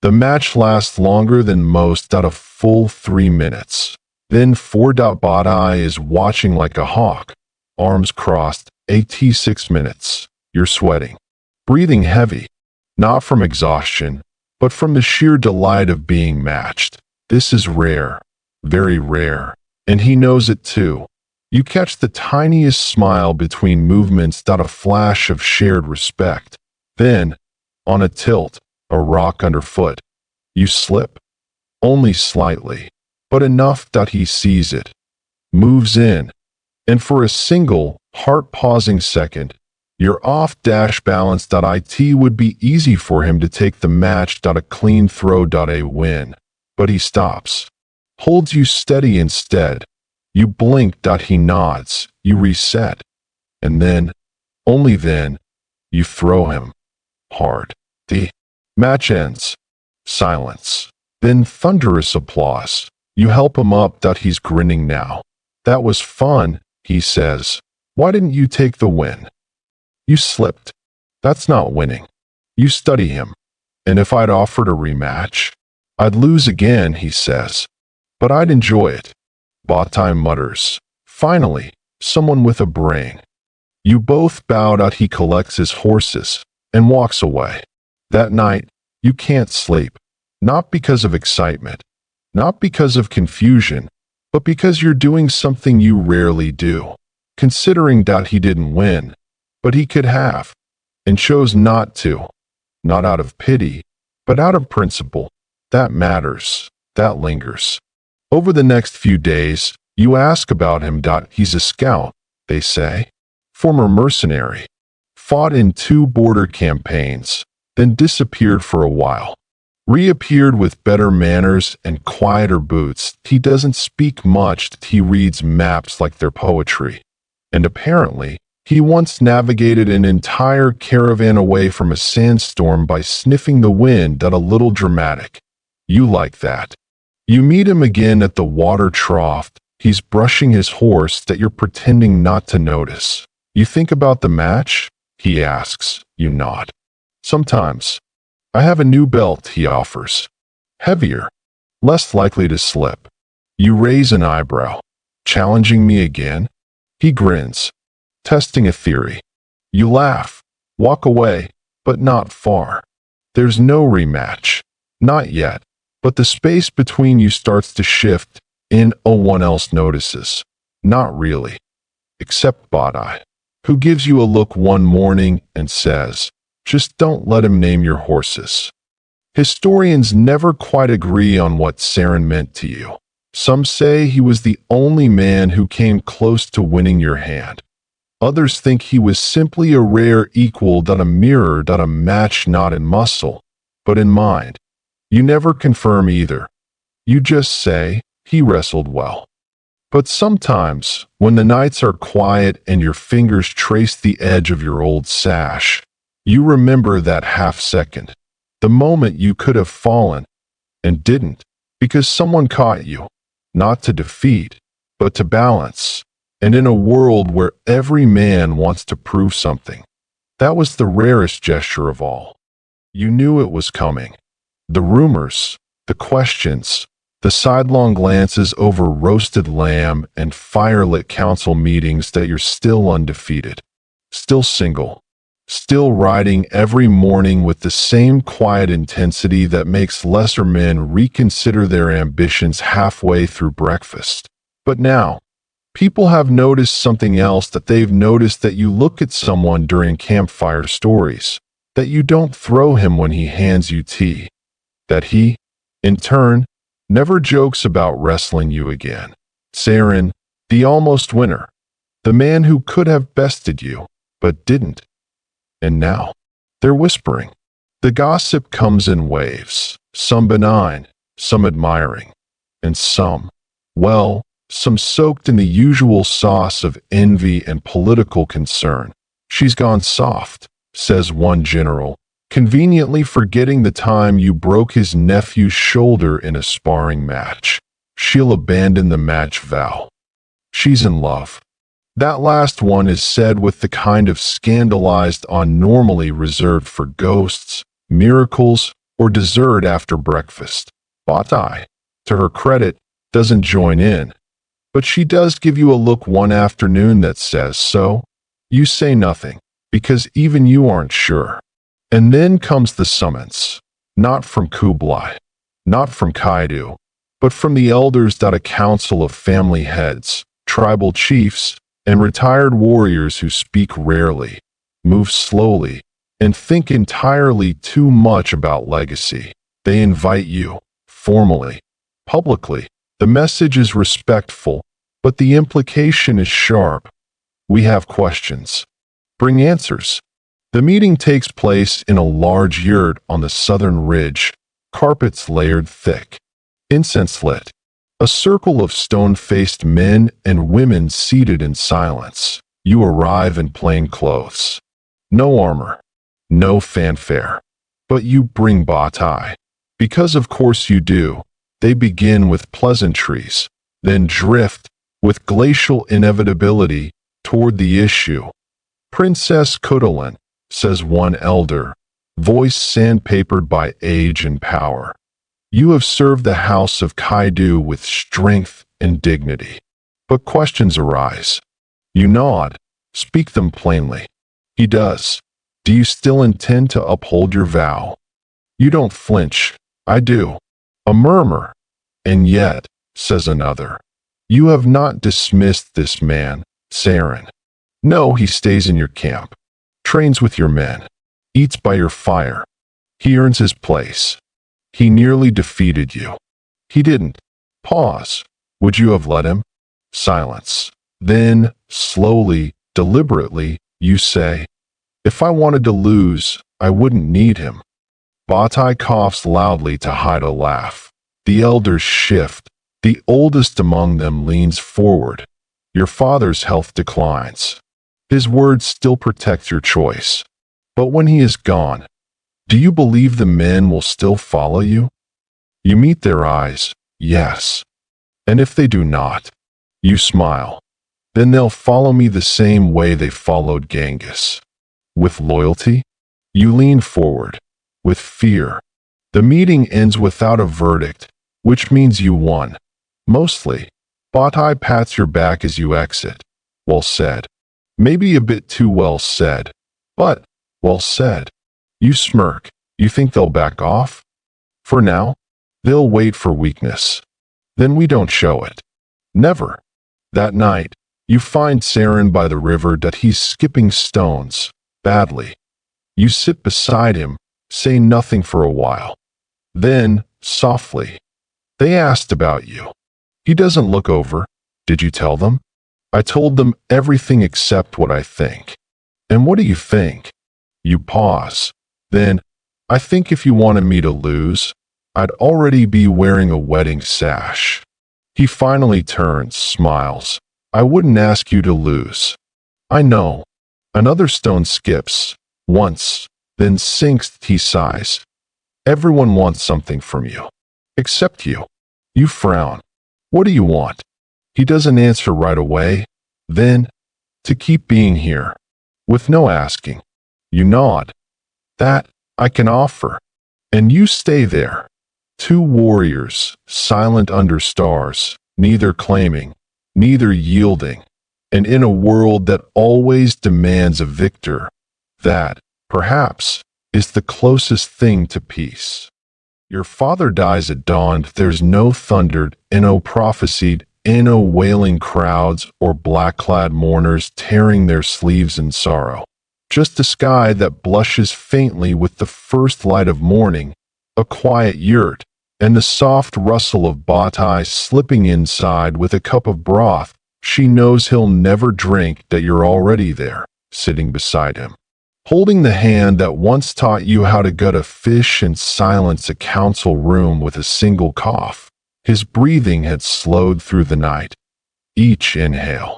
The match lasts longer than most, a full 3 minutes. Then 4. Badai is watching like a hawk, arms crossed, 6 minutes. You're sweating, breathing heavy, not from exhaustion, but from the sheer delight of being matched. This is rare, very rare, and he knows it too. You catch the tiniest smile between movements, a flash of shared respect. Then, on a tilt, a rock underfoot, you slip, only slightly, but enough that he sees it, moves in, and for a single, heart-pausing second, you're off. Balance. It would be easy for him to take the match. A clean throw. A win. But he stops, holds you steady instead. You blink. He nods. You reset. And then, only then, you throw him. Hard. The match ends. Silence. Then thunderous applause. You help him up. He's grinning now. That was fun, he says. Why didn't you take the win? You slipped. That's not winning. You study him. And if I'd offered a rematch, I'd lose again, he says. But I'd enjoy it. Batai mutters. Finally, someone with a brain. You both bow. He collects his horses and walks away. That night, you can't sleep. Not because of excitement, not because of confusion, but because you're doing something you rarely do. Considering he didn't win, but he could have, and chose not to. Not out of pity, but out of principle. That matters. That lingers. Over the next few days, you ask about him. He's a scout, they say. Former mercenary. Fought in 2 border campaigns, then disappeared for a while. Reappeared with better manners and quieter boots. He doesn't speak much. He reads maps like they're poetry. And apparently, he once navigated an entire caravan away from a sandstorm by sniffing the wind. A little dramatic. You like that. You meet him again at the water trough. He's brushing his horse. You're pretending not to notice. You think about the match? He asks. You nod. Sometimes. I have a new belt, he offers. Heavier. Less likely to slip. You raise an eyebrow. Challenging me again? He grins. Testing a theory. You laugh. Walk away, but not far. There's no rematch. Not yet. But the space between you starts to shift, and one else notices. Not really. Except Badai, who gives you a look one morning and says, just don't let him name your horses. Historians never quite agree on what Saren meant to you. Some say he was the only man who came close to winning your hand. Others think he was simply a rare equal. A mirror. A match not in muscle, but in mind. You never confirm either. You just say, he wrestled well. But sometimes, when the nights are quiet and your fingers trace the edge of your old sash, you remember that half second, the moment you could have fallen, and didn't, because someone caught you, not to defeat, but to balance, and in a world where every man wants to prove something. That was the rarest gesture of all. You knew it was coming. The rumors, the questions, the sidelong glances over roasted lamb and firelit council meetings. You're still undefeated, still single, still riding every morning with the same quiet intensity that makes lesser men reconsider their ambitions halfway through breakfast. But now, people have noticed something else. They've noticed that you look at someone during campfire stories, that you don't throw him when he hands you tea, that he, in turn, never jokes about wrestling you again. Saren, the almost winner, the man who could have bested you, but didn't. And now, they're whispering. The gossip comes in waves, some benign, some admiring, and some, well, some soaked in the usual sauce of envy and political concern. She's gone soft, says one general, conveniently forgetting the time you broke his nephew's shoulder in a sparring match. She'll abandon the match vow. She's in love. That last one is said with the kind of scandalized on normally reserved for ghosts, miracles, or dessert after breakfast. Batai, to her credit, doesn't join in, but she does give you a look one afternoon that says so. You say nothing, because even you aren't sure. And then comes the summons, not from Kublai, not from Kaidu, but from the elders. A council of family heads, tribal chiefs, and retired warriors who speak rarely, move slowly, and think entirely too much about legacy. They invite you, formally, publicly. The message is respectful, but the implication is sharp. We have questions. Bring answers. The meeting takes place in a large yurt on the southern ridge, carpets layered thick, incense lit. A circle of stone-faced men and women seated in silence. You arrive in plain clothes. No armor. No fanfare. But you bring batai. Because of course you do. They begin with pleasantries, then drift, with glacial inevitability, toward the issue. Princess Khutulun, says one elder, voice sandpapered by age and power. You have served the house of Kaidu with strength and dignity. But questions arise. You nod. Speak them plainly. He does. Do you still intend to uphold your vow? You don't flinch. I do. A murmur. And yet, says another, you have not dismissed this man, Saren. No, he stays in your camp, trains with your men, eats by your fire. He earns his place. He nearly defeated you. He didn't. Pause. Would you have let him? Silence. Then, slowly, deliberately, you say, if I wanted to lose, I wouldn't need him. Batai coughs loudly to hide a laugh. The elders shift. The oldest among them leans forward. Your father's health declines. His words still protect your choice. But when he is gone, do you believe the men will still follow you? You meet their eyes, yes. And if they do not, you smile. Then they'll follow me the same way they followed Genghis. With loyalty? You lean forward. With fear. The meeting ends without a verdict, which means you won. Mostly. Batai pats your back as you exit. Well said. Maybe a bit too well said, but well said. You smirk. You think they'll back off? For now, they'll wait for weakness. Then we don't show it. Never. That night, you find Saren by the river. He's skipping stones, badly. You sit beside him, say nothing for a while. Then, softly, they asked about you. He doesn't look over. Did you tell them? I told them everything except what I think. And what do you think? You pause. Then, I think if you wanted me to lose, I'd already be wearing a wedding sash. He finally turns, smiles. I wouldn't ask you to lose. I know. Another stone skips. Once, then sinks. He sighs. Everyone wants something from you. Except you. You frown. What do you want? He doesn't answer right away. Then, to keep being here. With no asking. You nod. That, I can offer. And you stay there. Two warriors, silent under stars, neither claiming, neither yielding. And in a world that always demands a victor, that, perhaps, is the closest thing to peace. Your father dies at dawn. There's no thundered, no prophesied, no wailing crowds or black-clad mourners tearing their sleeves in sorrow. Just a sky that blushes faintly with the first light of morning, a quiet yurt, and the soft rustle of Batai slipping inside with a cup of broth. She knows he'll never drink. That you're already there, sitting beside him. Holding the hand that once taught you how to gut a fish and silence a council room with a single cough. His breathing had slowed through the night. each inhale.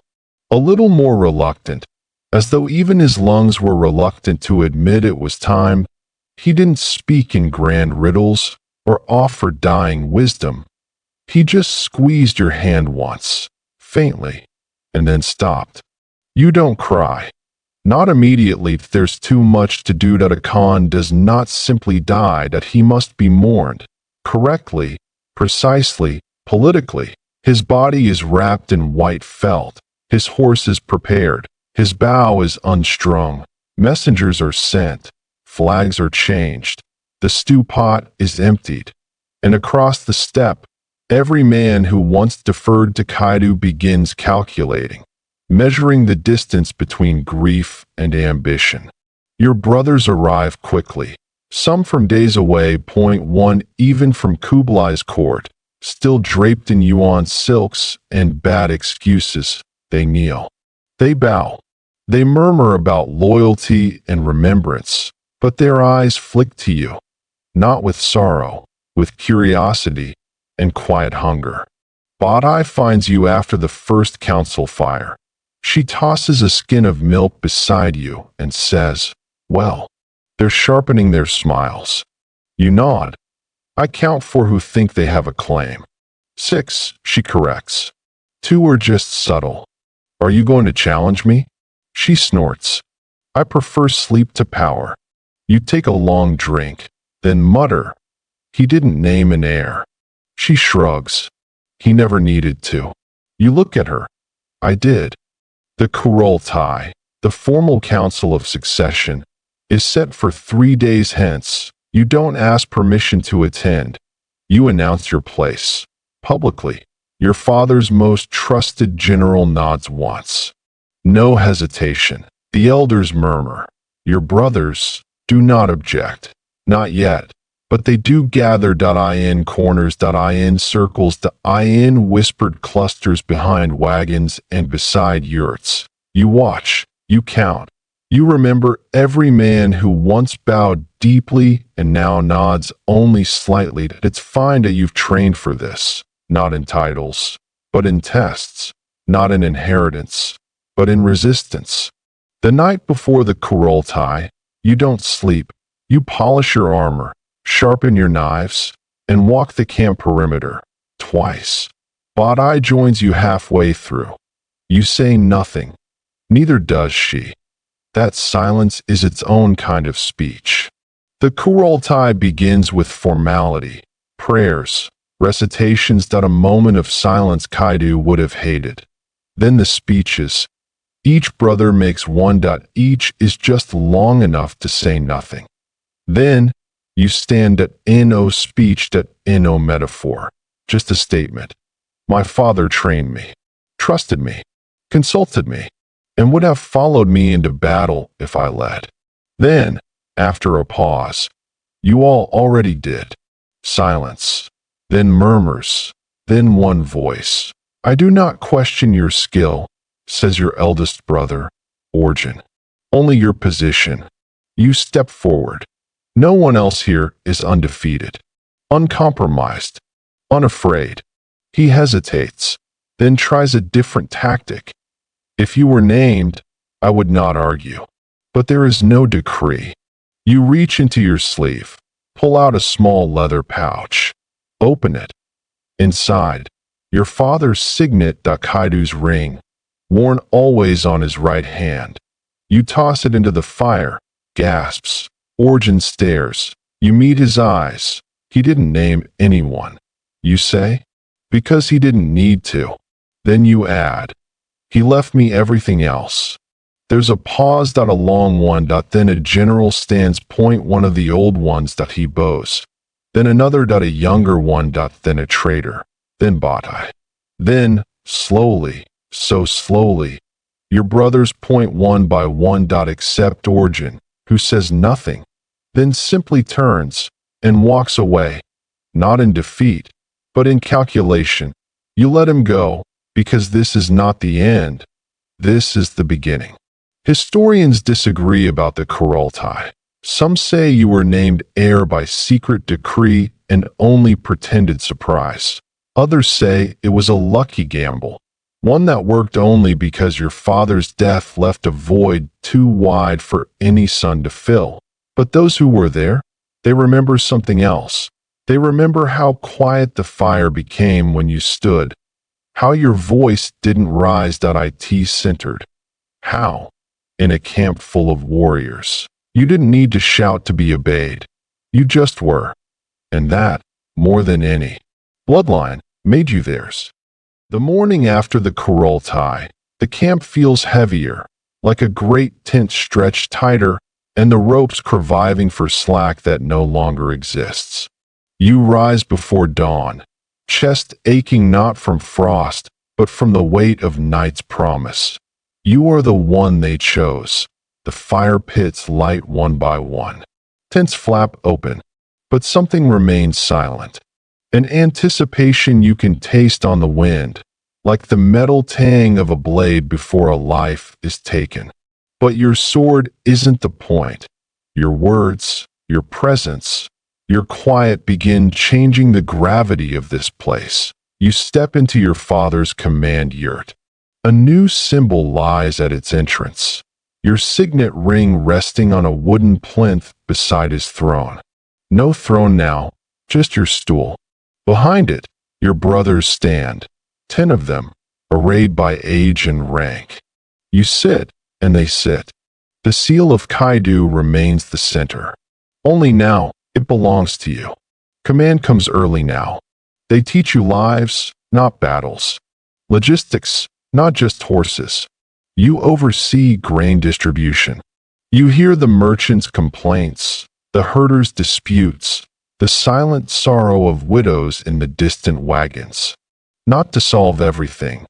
A little more reluctant, as though even his lungs were reluctant to admit it was time. He didn't speak in grand riddles or offer dying wisdom. He just squeezed your hand once, faintly, and then stopped. You don't cry. Not immediately. There's too much to do. That a Khan does not simply die, that he must be mourned. Correctly, precisely, politically. His body is wrapped in white felt. His horse is prepared. His bow is unstrung. Messengers are sent. Flags are changed. The stew pot is emptied. And across the steppe, every man who once deferred to Kaidu begins calculating, measuring the distance between grief and ambition. Your brothers arrive quickly, some from days away. One even from Kublai's court, still draped in yuan silks and bad excuses. They kneel. They bow. They murmur about loyalty and remembrance, but their eyes flick to you, not with sorrow, with curiosity and quiet hunger. Badai finds you after the first council fire. She tosses a skin of milk beside you and says, "Well." They're sharpening their smiles. You nod. "I count 4 who think they have a claim." 6, she corrects. 2 are just subtle. "Are you going to challenge me?" She snorts. "I prefer sleep to power." You take a long drink, then mutter, "He didn't name an heir." She shrugs. "He never needed to." You look at her. "I did." The Kurultai, the formal council of succession, is set for 3 days hence. You don't ask permission to attend. You announce your place, publicly. Your father's most trusted general nods once. No hesitation. The elders murmur. Your brothers do not object. Not yet. But they do gather. In corners. In circles. In whispered clusters behind wagons and beside yurts. You watch. You count. You remember every man who once bowed deeply and now nods only slightly. It's fine that you've trained for this, not in titles, but in tests, not in inheritance, but in resistance. The night before the Kurultai, you don't sleep. You polish your armor, sharpen your knives, and walk the camp perimeter, twice. Badai joins you halfway through. You say nothing. Neither does she. That silence is its own kind of speech. The Kurultai begins with formality, prayers, recitations. A moment of silence Kaidu would have hated. Then the speeches. Each brother makes one. Each is just long enough to say nothing. Then, you stand at no speech. No metaphor, just a statement. My father trained me, trusted me, consulted me, and would have followed me into battle if I led. Then, after a pause, you all already did. Silence, then murmurs, then one voice. I do not question your skill, says your eldest brother, Origin. Only your position. You step forward. No one else here is undefeated, uncompromised, unafraid. He hesitates, then tries a different tactic. If you were named, I would not argue. But there is no decree. You reach into your sleeve, pull out a small leather pouch, open it. Inside, your father's signet. Kaidu's ring, worn always on his right hand. You toss it into the fire, gasps. Origin stares. You meet his eyes. He didn't name anyone. You say, because he didn't need to. Then you add, he left me everything else. There's a pause. A long one. Then a general stands. One of the old ones. He bows. Then another. A younger one. Then a traitor. Then Badai. Then, slowly, so slowly, your brothers. One by one. Except Origin, who says nothing, then simply turns and walks away, not in defeat, but in calculation. You let him go, because this is not the end. This is the beginning. Historians disagree about the Kurultai. Some say you were named heir by secret decree and only pretended surprise. Others say it was a lucky gamble. One that worked only because your father's death left a void too wide for any son to fill. But those who were there, they remember something else. They remember how quiet the fire became when you stood, how your voice didn't rise. It centered. How, in a camp full of warriors, you didn't need to shout to be obeyed. You just were. And that, more than any bloodline, made you theirs. The morning after the Kurultai, the camp feels heavier, like a great tent stretched tighter, and the ropes craving for slack that no longer exists. You rise before dawn, chest aching not from frost, but from the weight of night's promise. You are the one they chose. The fire pits light one by one. Tents flap open, but something remains silent. An anticipation you can taste on the wind, like the metal tang of a blade before a life is taken. But your sword isn't the point. Your words, your presence, your quiet begin changing the gravity of this place. You step into your father's command yurt. A new symbol lies at its entrance. Your signet ring resting on a wooden plinth beside his throne. No throne now, just your stool. Behind it, your brothers stand, 10 of them, arrayed by age and rank. You sit, and they sit. The seal of Kaidu remains the center. Only now, it belongs to you. Command comes early now. They teach you lives, not battles. Logistics, not just horses. You oversee grain distribution. You hear the merchants' complaints, the herders' disputes, the silent sorrow of widows in the distant wagons. Not to solve everything,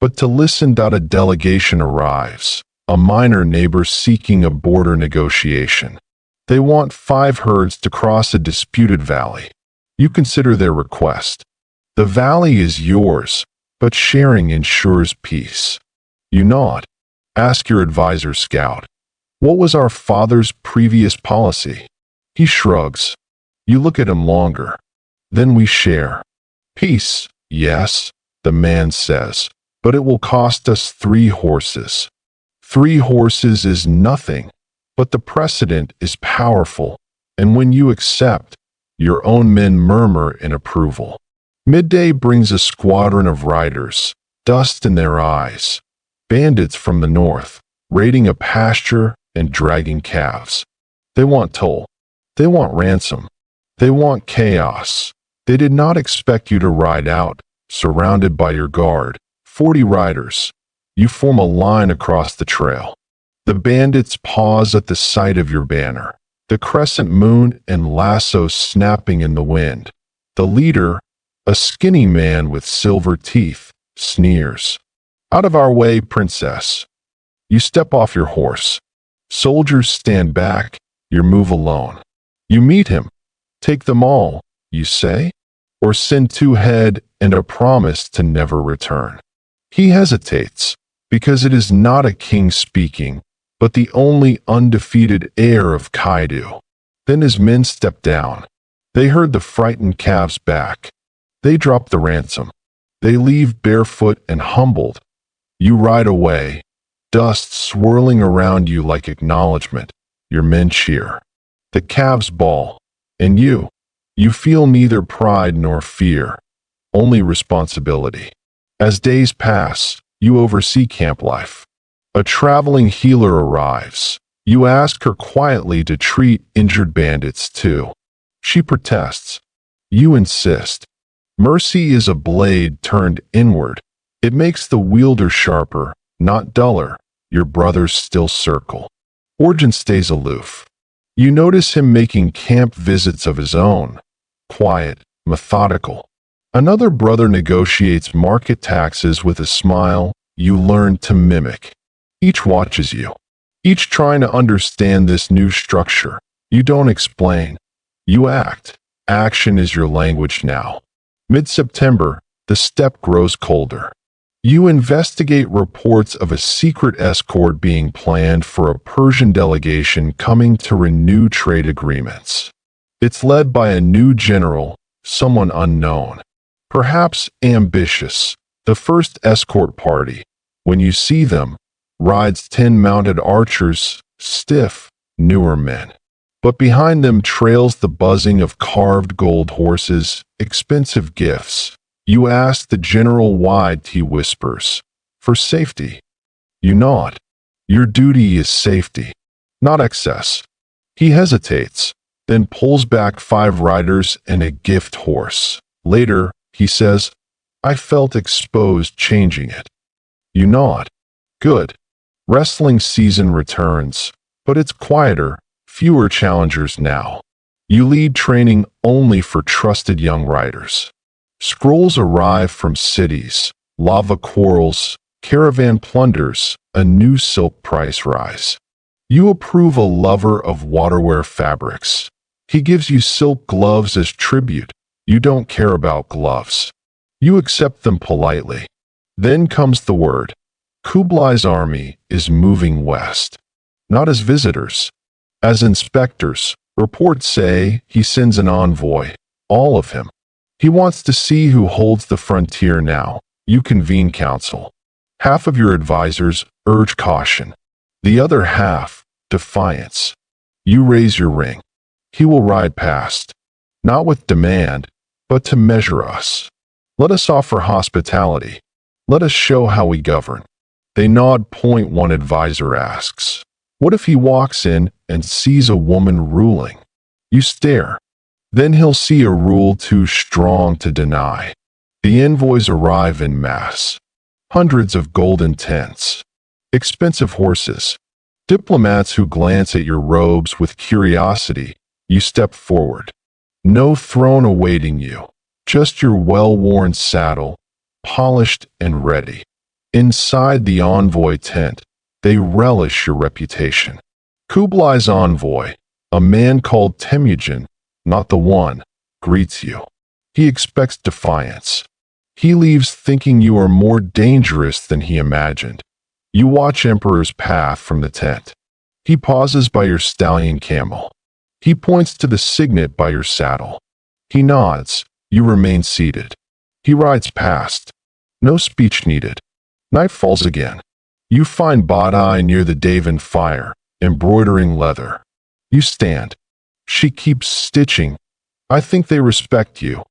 but to listen. A delegation arrives, a minor neighbor seeking a border negotiation. They want 5 herds to cross a disputed valley. You consider their request. The valley is yours, but sharing ensures peace. You nod. Ask your advisor scout. What was our father's previous policy? He shrugs. You look at him longer. Then we share. Peace, yes, the man says, but it will cost us 3 horses. 3 horses is nothing, but the precedent is powerful, and when you accept, your own men murmur in approval. Midday brings a squadron of riders, dust in their eyes. Bandits from the north, raiding a pasture and dragging calves. They want toll. They want ransom. They want chaos. They did not expect you to ride out, surrounded by your guard, 40 riders. You form a line across the trail. The bandits pause at the sight of your banner, the crescent moon and lasso snapping in the wind. The leader, a skinny man with silver teeth, sneers. Out of our way, princess. You step off your horse. Soldiers stand back, you move alone. You meet him. Take them all, you say, or send 2 head and a promise to never return. He hesitates, because it is not a king speaking, but the only undefeated heir of Kaidu. Then his men step down. They herd the frightened calves back. They drop the ransom. They leave barefoot and humbled. You ride away, dust swirling around you like acknowledgement. Your men cheer. The calves bawl. And you feel neither pride nor fear, only responsibility. As days pass, you oversee camp life. A traveling healer arrives. You ask her quietly to treat injured bandits too. She protests. You insist. Mercy is a blade turned inward. It makes the wielder sharper, not duller. Your brothers still circle. Origin stays aloof. You notice him making camp visits of his own, quiet, methodical. Another brother negotiates market taxes with a smile you learn to mimic. Each watches you, each trying to understand this new structure. You don't explain, you act. Action is your language now. Mid-September, the steppe grows colder. You investigate reports of a secret escort being planned for a Persian delegation coming to renew trade agreements. It's led by a new general, someone unknown, perhaps ambitious, The first escort party, when you see them, rides 10 mounted archers, stiff, newer men. But behind them trails the buzzing of carved gold horses, expensive gifts. You ask the general why, he whispers. For safety. You nod. Your duty is safety, not excess. He hesitates, then pulls back 5 riders and a gift horse. Later, he says, I felt exposed changing it. You nod. Good. Wrestling season returns, but it's quieter, fewer challengers now. You lead training only for trusted young riders. Scrolls arrive from cities, lava quarrels, caravan plunders, a new silk price rise. You approve a lover of waterwear fabrics. He gives you silk gloves as tribute. You don't care about gloves. You accept them politely. Then comes the word. Kublai's army is moving west. Not as visitors. As inspectors. Reports say he sends an envoy. All of him. He wants to see who holds the frontier now. You convene council. Half of your advisors urge caution. The other half, defiance. You raise your ring. He will ride past. Not with demand, but to measure us. Let us offer hospitality. Let us show how we govern. They nod. Point one advisor asks, what if he walks in and sees a woman ruling? You stare. Then he'll see a rule too strong to deny. The envoys arrive en masse. Hundreds of golden tents. Expensive horses. Diplomats who glance at your robes with curiosity. You step forward. No throne awaiting you. Just your well-worn saddle, polished and ready. Inside the envoy tent, they relish your reputation. Kublai's envoy, a man called Temujin, not the one, greets you. He expects defiance. He leaves thinking you are more dangerous than he imagined. You watch Emperor's path from the tent. He pauses by your stallion camel. He points to the signet by your saddle. He nods. You remain seated. He rides past. No speech needed. Night falls again. You find Badai near the Daven fire, embroidering leather. You stand. She keeps stitching. I think they respect you,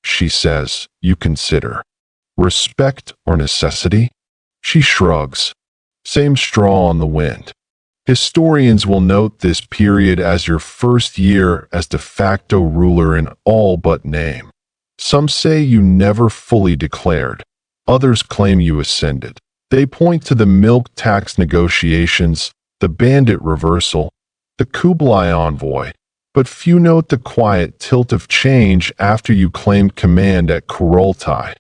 she says. You consider. Respect or necessity? She shrugs. Same straw on the wind. Historians will note this period as your first year as de facto ruler in all but name. Some say you never fully declared. Others claim you ascended. They point to the milk tax negotiations, the bandit reversal, the Kublai envoy, but few note the quiet tilt of change after you claimed command at Kurultai.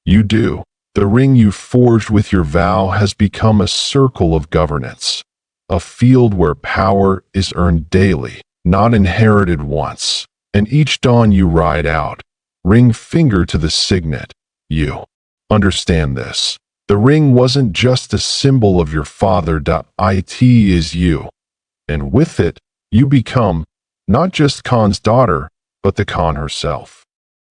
You do. The ring you forged with your vow has become a circle of governance, a field where power is earned daily, not inherited once, and each dawn you ride out, ring finger to the signet. You understand this. The ring wasn't just a symbol of your father. It is you. And with it, you become not just Khan's daughter, but the Khan herself.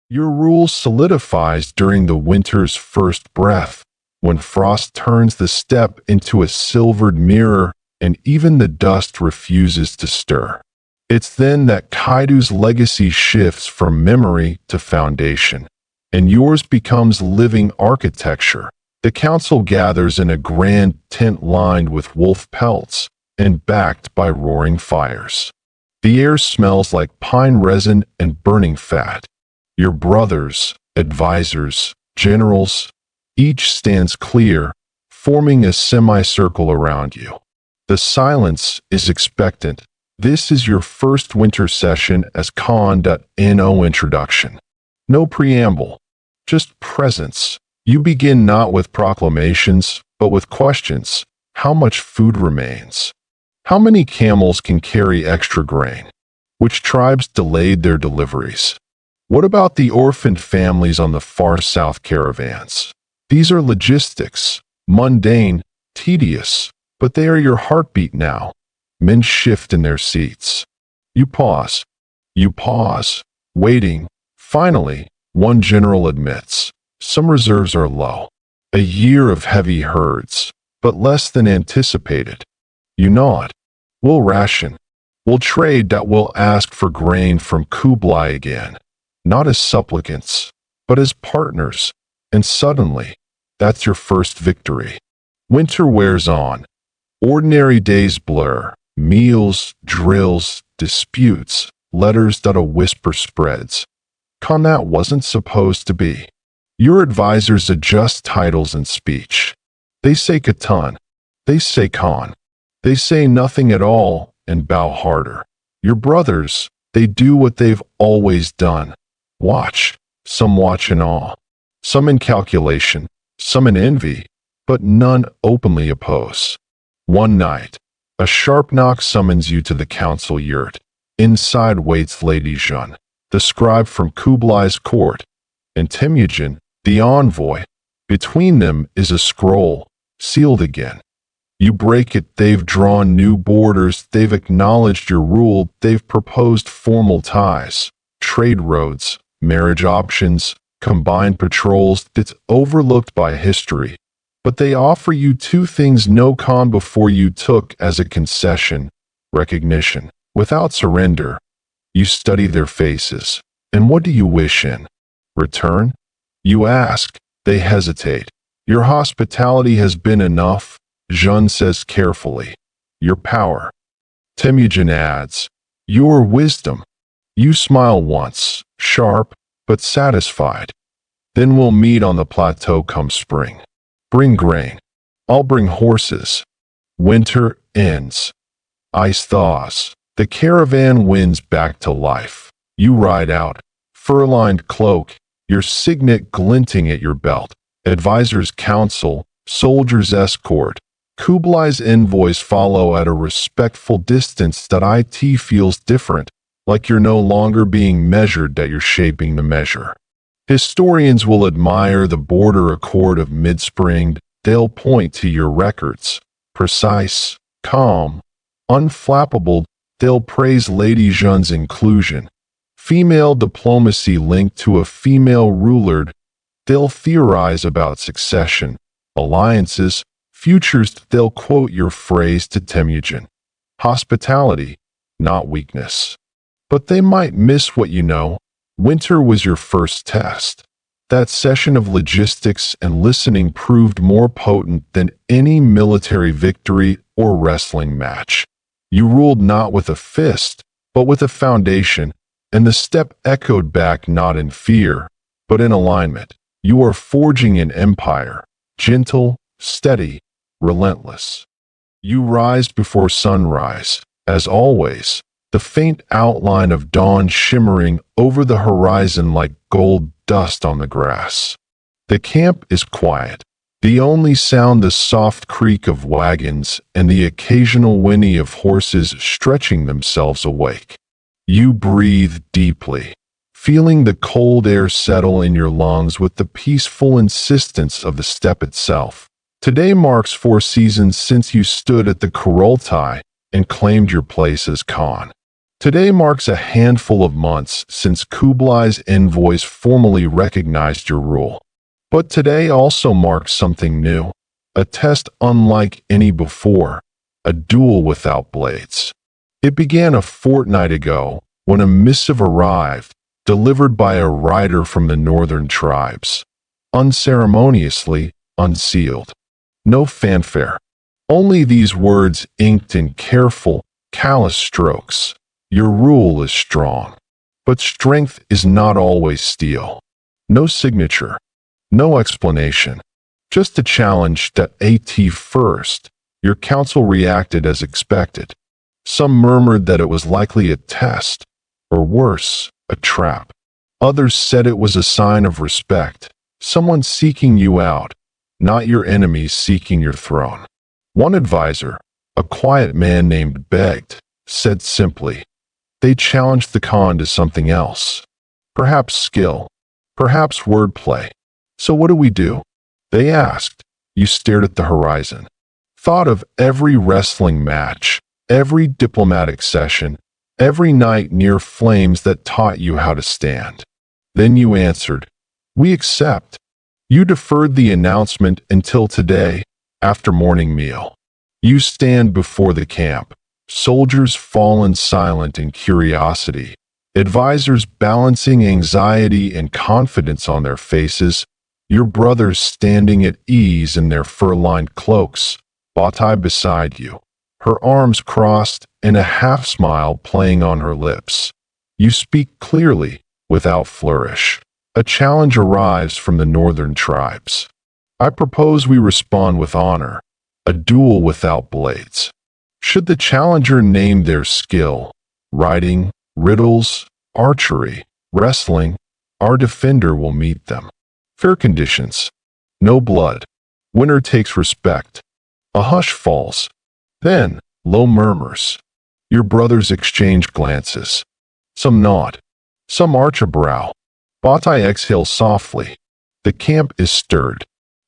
Your rule solidifies during the winter's first breath, when frost turns the steppe into a silvered mirror and even the dust refuses to stir. It's then that Kaidu's legacy shifts from memory to foundation, and yours becomes living architecture. The council gathers in a grand tent lined with wolf pelts and backed by roaring fires. The air smells like pine resin and burning fat. Your brothers, advisors, generals, each stands clear, forming a semicircle around you. The silence is expectant. This is your first winter session as Khan.No introduction. No preamble, just presence. You begin not with proclamations, but with questions. How much food remains? How many camels can carry extra grain? Which tribes delayed their deliveries? What about the orphaned families on the far south caravans? These are logistics, mundane, tedious, but they are your heartbeat now. Men shift in their seats. You pause. You pause, waiting. Finally, one general admits, some reserves are low. A year of heavy herds, but less than anticipated. You nod. We'll ration. We'll trade that we'll ask for grain from Kublai again, not as supplicants, but as partners. And suddenly, that's your first victory. Winter wears on. Ordinary days blur. Meals, drills, disputes, letters that a whisper spreads. Khan, that wasn't supposed to be. Your advisors adjust titles and speech. They say Khutulun. They say Khan. They say nothing at all and bow harder. Your brothers, they do what they've always done. Watch. Some watch in awe. Some in calculation. Some in envy. But none openly oppose. One night, a sharp knock summons you to the council yurt. Inside waits Lady Jun, the scribe from Kublai's court, and Temujin, the envoy. Between them is a scroll, sealed again. You break it, they've drawn new borders, they've acknowledged your rule, they've proposed formal ties, trade roads, marriage options, combined patrols that's overlooked by history. But they offer you two things no Khan before you took as a concession: recognition. Without surrender, you study their faces. And what do you wish in return? You ask. They hesitate. Your hospitality has been enough, Jun says carefully. Your power. Temujin adds. Your wisdom. You smile once, sharp, but satisfied. Then we'll meet on the plateau come spring. Bring grain. I'll bring horses. Winter ends. Ice thaws. The caravan wins back to life. You ride out, fur-lined cloak, your signet glinting at your belt. Advisors counsel, soldiers escort. Kublai's envoys follow at a respectful distance that it feels different, like you're no longer being measured, that you're shaping the measure. Historians will admire the border accord of mid-spring. They'll point to your records. Precise, calm, unflappable. They'll praise Lady Jun's inclusion. Female diplomacy linked to a female ruler. They'll theorize about succession, alliances, futures. They'll quote your phrase to Temujin. Hospitality, not weakness. But they might miss what you know. Winter was your first test. That session of logistics and listening proved more potent than any military victory or wrestling match. You ruled not with a fist, but with a foundation, and the steppe echoed back not in fear, but in alignment. You are forging an empire, gentle, steady, relentless. You rise before sunrise, as always, the faint outline of dawn shimmering over the horizon like gold dust on the grass. The camp is quiet. The only sound the soft creak of wagons and the occasional whinny of horses stretching themselves awake. You breathe deeply, feeling the cold air settle in your lungs with the peaceful insistence of the steppe itself. Today marks 4 seasons since you stood at the Kurultai and claimed your place as Khan. Today marks a handful of months since Kublai's envoys formally recognized your rule. But today also marks something new, a test unlike any before, a duel without blades. It began a fortnight ago when a missive arrived, delivered by a rider from the northern tribes. Unceremoniously, unsealed. No fanfare. Only these words inked in careful, callous strokes. Your rule is strong. But strength is not always steel. No signature. No explanation. Just a challenge that first. Your council reacted as expected. Some murmured that it was likely a test, or worse, a trap. Others said it was a sign of respect, someone seeking you out, not your enemies seeking your throne. One advisor, a quiet man named Begged, said simply, they challenged the Khan to something else. Perhaps skill, perhaps wordplay. So what do? They asked. You stared at the horizon. Thought of every wrestling match, every diplomatic session, every night near flames that taught you how to stand. Then you answered, we accept. You deferred the announcement until today, after morning meal. You stand before the camp, soldiers fallen silent in curiosity, advisors balancing anxiety and confidence on their faces, your brothers standing at ease in their fur-lined cloaks, Bati beside you, her arms crossed and a half-smile playing on her lips. You speak clearly, without flourish. A challenge arrives from the northern tribes. I propose we respond with honor, a duel without blades. Should the challenger name their skill, riding, riddles, archery, wrestling, our defender will meet them. Fair conditions. No blood. Winner takes respect. A hush falls. Then, low murmurs. Your brothers exchange glances. Some nod. Some arch a brow. Bati exhales softly. The camp is stirred.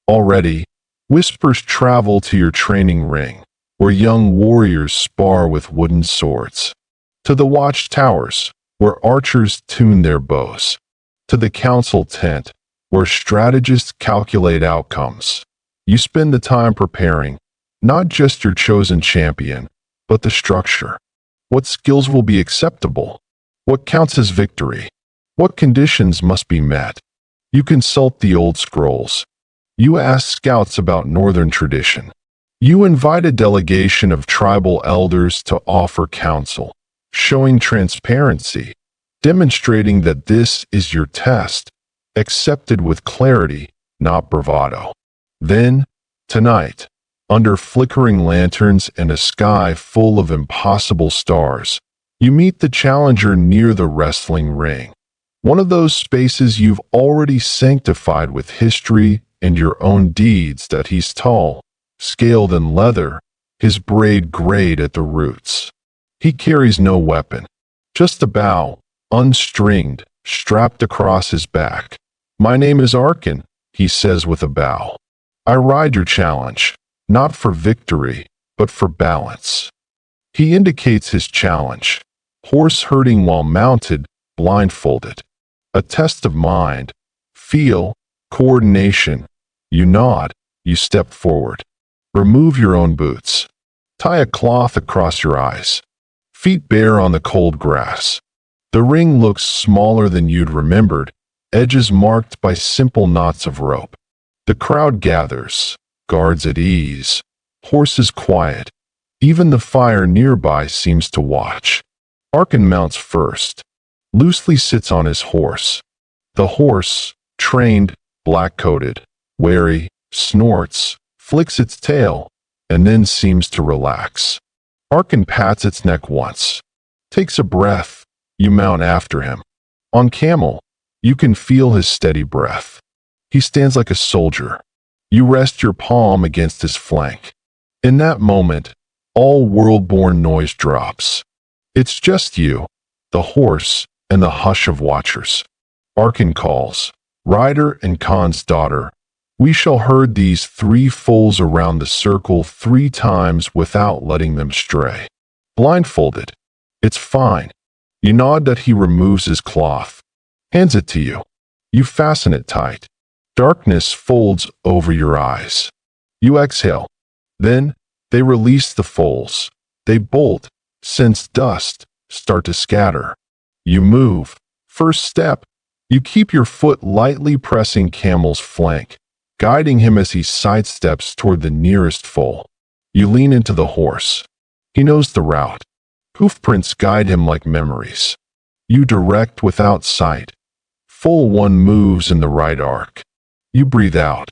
Already, whispers travel to your training ring, where young warriors spar with wooden swords. To the watchtowers, where archers tune their bows. To the council tent, where strategists calculate outcomes. You spend the time preparing, not just your chosen champion, but the structure. What skills will be acceptable? What counts as victory? What conditions must be met? You consult the old scrolls. You ask scouts about northern tradition. You invite a delegation of tribal elders to offer counsel, showing transparency, demonstrating that this is your test, accepted with clarity, not bravado. Then, tonight, under flickering lanterns and a sky full of impossible stars, you meet the challenger near the wrestling ring. One of those spaces you've already sanctified with history and your own deeds. That he's tall, scaled in leather, his braid grayed at the roots. He carries no weapon, just a bow, unstringed, strapped across his back. My name is Arkin, he says with a bow. I ride your challenge, not for victory, but for balance. He indicates his challenge, horse herding while mounted, blindfolded. A test of mind, feel, coordination. You nod, you step forward. Remove your own boots. Tie a cloth across your eyes. Feet bare on the cold grass. The ring looks smaller than you'd remembered, edges marked by simple knots of rope. The crowd gathers, guards at ease, horses quiet. Even the fire nearby seems to watch. Arkin mounts first, loosely sits on his horse. The horse, trained, black-coated, wary, snorts, flicks its tail, and then seems to relax. Arkin pats its neck once, takes a breath. You mount after him. On camel, you can feel his steady breath. He stands like a soldier. You rest your palm against his flank. In that moment, all world-born noise drops. It's just you, the horse, and the hush of watchers. Arkin calls, Rider and Khan's daughter. We shall herd these 3 foals around the circle 3 times without letting them stray. Blindfolded. It's fine. You nod that he removes his cloth. Hands it to you. You fasten it tight. Darkness folds over your eyes. You exhale. Then, they release the foals. They bolt, sense dust, start to scatter. You move. First step. You keep your foot lightly pressing Camel's flank, guiding him as he sidesteps toward the nearest foal. You lean into the horse. He knows the route. Hoofprints guide him like memories. You direct without sight. Foal 1 moves in the right arc. You breathe out.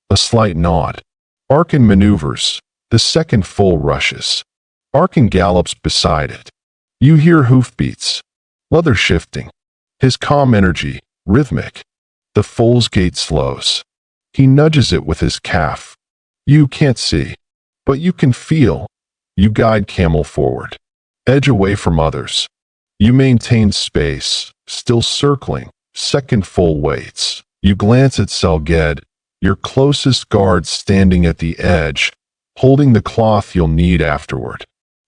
A slight nod. Arkin maneuvers. The second foal rushes. Arkin gallops beside it. You hear hoofbeats. Leather shifting. His calm energy, rhythmic. The foal's gait slows. He nudges it with his calf. You can't see, but you can feel. You guide Camel forward. Edge away from others. You maintain space, still circling. Second foal waits. You glance at Selged, your closest guard standing at the edge, holding the cloth you'll need afterward.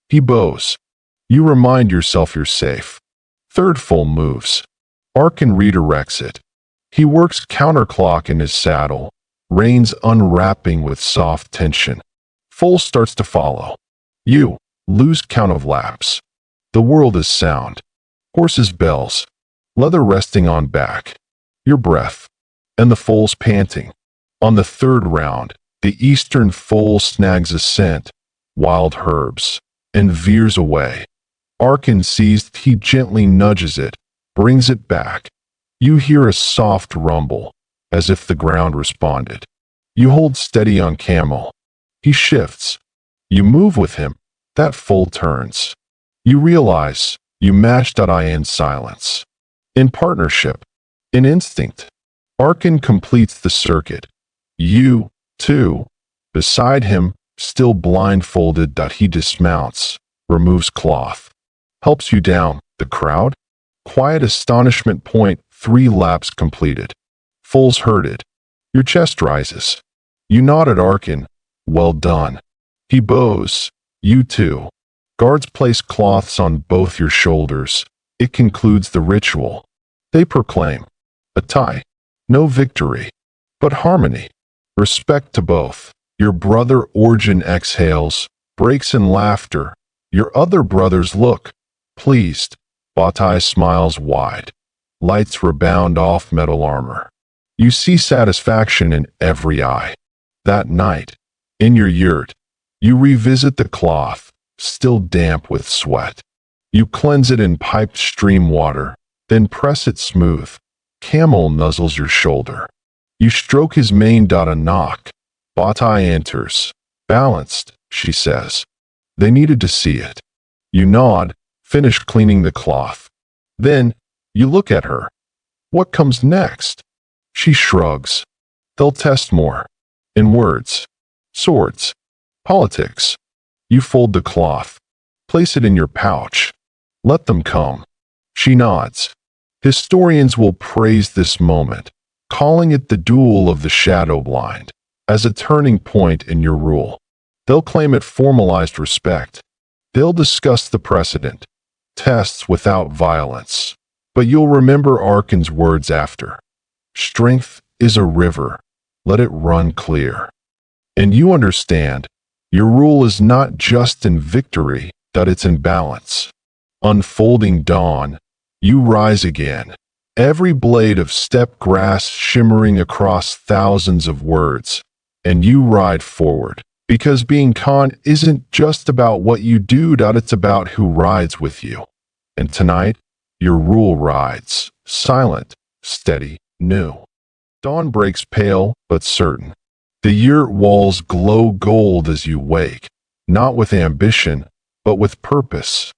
He bows. You remind yourself you're safe. Third foal moves. Arkin redirects it. He works counterclock in his saddle, reins unwrapping with soft tension. Foal starts to follow. You lose count of laps. The world is sound. Horses' bells. Leather resting on back. Your breath. And the foal's panting. On the third round, the eastern foal snags a scent, wild herbs, and veers away. Arkin sees, he gently nudges it, brings it back. You hear a soft rumble, as if the ground responded. You hold steady on Camel. He shifts. You move with him. That foal turns. You realize you matched in silence. In partnership. In instinct. Arkin completes the circuit. You, too. Beside him, still blindfolded, he dismounts, removes cloth. Helps you down. The crowd? Quiet astonishment. 3 laps completed. Foal's herded. Your chest rises. You nod at Arkin. Well done. He bows. You too. Guards place cloths on both your shoulders. It concludes the ritual. They proclaim a tie. No victory, but harmony. Respect to both. Your brother Origin exhales, breaks in laughter. Your other brothers look pleased. Batai smiles wide. Lights rebound off metal armor. You see satisfaction in every eye. That night, in your yurt, you revisit the cloth, still damp with sweat. You cleanse it in piped stream water, then press it smooth. Camel nuzzles your shoulder. You stroke his mane. A knock. Batai enters. Balanced, she says. They needed to see it. You nod, finish cleaning the cloth. Then, you look at her. What comes next? She shrugs. They'll test more. In words. Swords. Politics. You fold the cloth. Place it in your pouch. Let them come. She nods. Historians will praise this moment, calling it the duel of the shadow blind, as a turning point in your rule. They'll claim it formalized respect. They'll discuss the precedent. Tests without violence. But you'll remember Arkin's words after. Strength is a river. Let it run clear. And you understand, your rule is not just in victory, that it's in balance. Unfolding dawn, you rise again. Every blade of steppe grass shimmering across thousands of words. And you ride forward. Because being Khan isn't just about what you do, it's about who rides with you. And tonight, your rule rides. Silent, steady, new. Dawn breaks pale, but certain. The yurt walls glow gold as you wake. Not with ambition, but with purpose.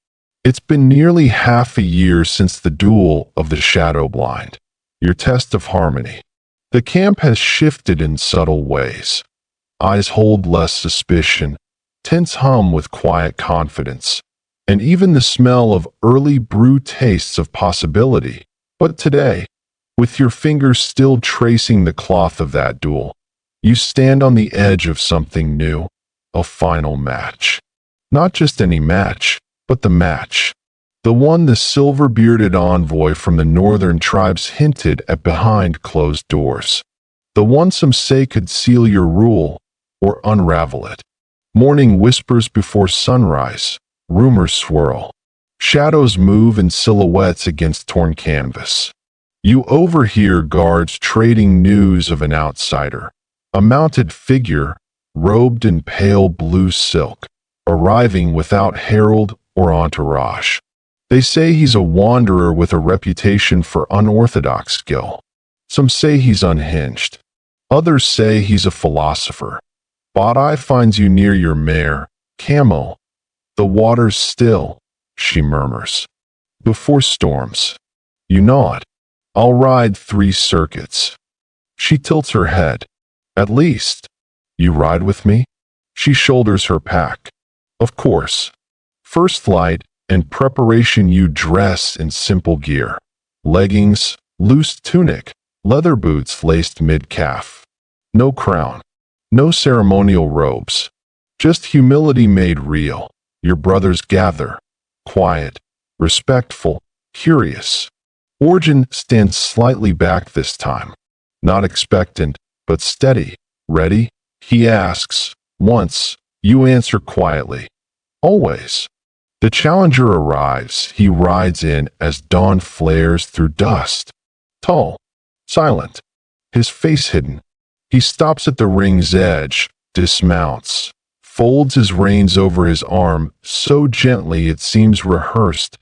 It's been nearly half a year since the duel of the shadow blind. Your test of harmony. The camp has shifted in subtle ways. Eyes hold less suspicion, tents hum with quiet confidence, and even the smell of early brew tastes of possibility. But today, with your fingers still tracing the cloth of that duel, you stand on the edge of something new, a final match. Not just any match, but the match. The one the silver-bearded envoy from the northern tribes hinted at behind closed doors. The one some say could seal your rule, or unravel it. Morning whispers before sunrise. Rumors swirl. Shadows move in silhouettes against torn canvas. You overhear guards trading news of an outsider. A mounted figure, robed in pale blue silk, arriving without herald or entourage. They say he's a wanderer with a reputation for unorthodox skill. Some say he's unhinged. Others say he's a philosopher. Batai finds you near your mare, Camel. The water's still, she murmurs. Before storms. You nod. I'll ride 3 circuits. She tilts her head. At least. You ride with me? She shoulders her pack. Of course. First light and preparation. You dress in simple gear. Leggings, loose tunic, leather boots laced mid-calf. No crown. No ceremonial robes. Just humility made real. Your brothers gather. Quiet, respectful, curious. Origin stands slightly back this time. Not expectant, but steady. Ready? He asks. Once, you answer quietly. Always. The challenger arrives. He rides in as dawn flares through dust. Tall, silent, his face hidden. He stops at the ring's edge, dismounts, folds his reins over his arm so gently it seems rehearsed.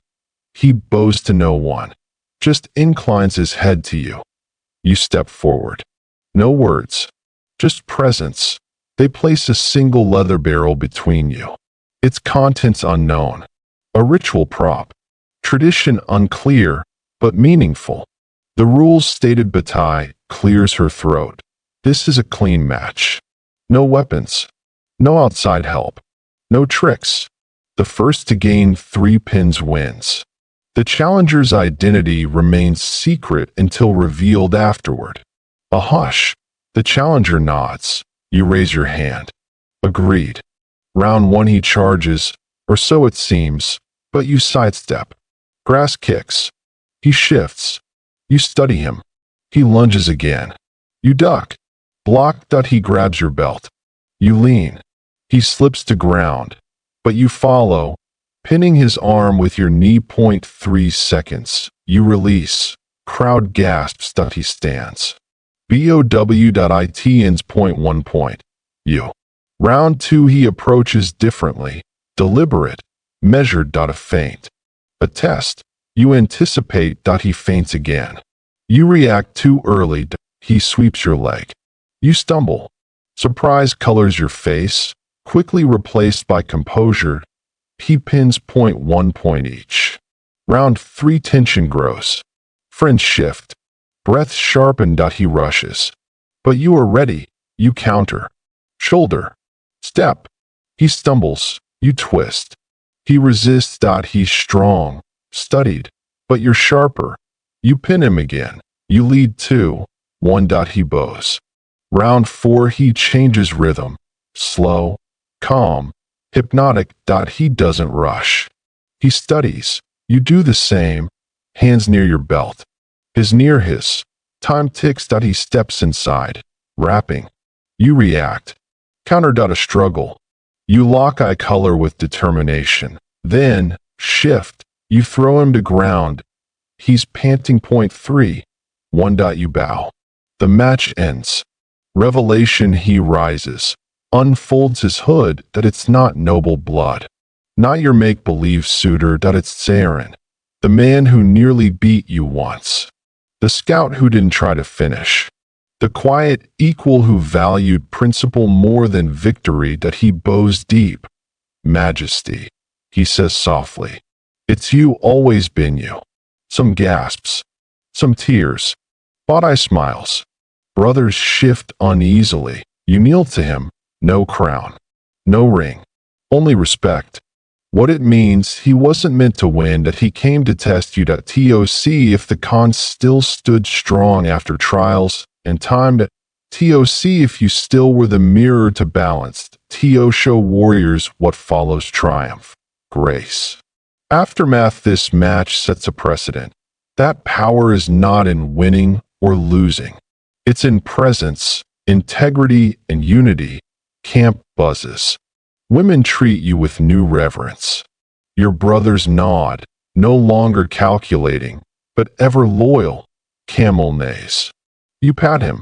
He bows to no one, just inclines his head to you. You step forward. No words, just presence. They place a single leather barrel between you. Its contents unknown. A ritual prop. Tradition unclear, but meaningful. The rules stated. Bataille clears her throat. This is a clean match. No weapons. No outside help. No tricks. The first to gain 3 pins wins. The challenger's identity remains secret until revealed afterward. A hush. The challenger nods. You raise your hand. Agreed. Round 1 he charges, or so it seems, but you sidestep. Grass kicks. He shifts. You study him. He lunges again. You duck. Block. He grabs your belt. You lean. He slips to ground, but you follow, pinning his arm with your knee. 3 seconds. You release. Crowd gasps. He stands. BOW.it ends. 1. You. Round 2 he approaches differently, deliberate, measured. A feint. A test. You anticipate. He feints again. You react too early. He sweeps your leg. You stumble. Surprise colors your face, quickly replaced by composure. He pins. 1 each. Round 3 tension grows. Friends shift. Breath sharpened. He rushes. But you are ready. You counter. Shoulder. Step. He stumbles. You twist. He resists. He's strong. Studied. But you're sharper. You pin him again. You lead 2. 1. He bows. Round 4 he changes rhythm. Slow. Calm. Hypnotic. He doesn't rush. He studies. You do the same. Hands near your belt. His near his. Time ticks. He steps inside. Rapping. You react. Counter. A struggle. You lock eye color with determination. Then, shift. You throw him to ground. He's panting. 3. 1. You bow. The match ends. Revelation. He rises. Unfolds his hood. It's not noble blood. Not your make-believe suitor. It's Tsaren. The man who nearly beat you once. The scout who didn't try to finish. The quiet equal who valued principle more than victory. He bows deep. Majesty. He says softly. It's you, always been you. Some gasps. Some tears. Bataille smiles. Brothers shift uneasily. You kneel to him. No crown. No ring. Only respect. What it means, he wasn't meant to win. He came to test you. TOC if the Khan still stood strong after trials and time. TOC if you still were the mirror to balanced. TO show warriors what follows triumph. Grace. Aftermath. This match sets a precedent. That power is not in winning or losing. It's in presence, integrity, and unity. Camp buzzes. Women treat you with new reverence. Your brothers nod, no longer calculating, but ever loyal. Camel neighs. You pat him.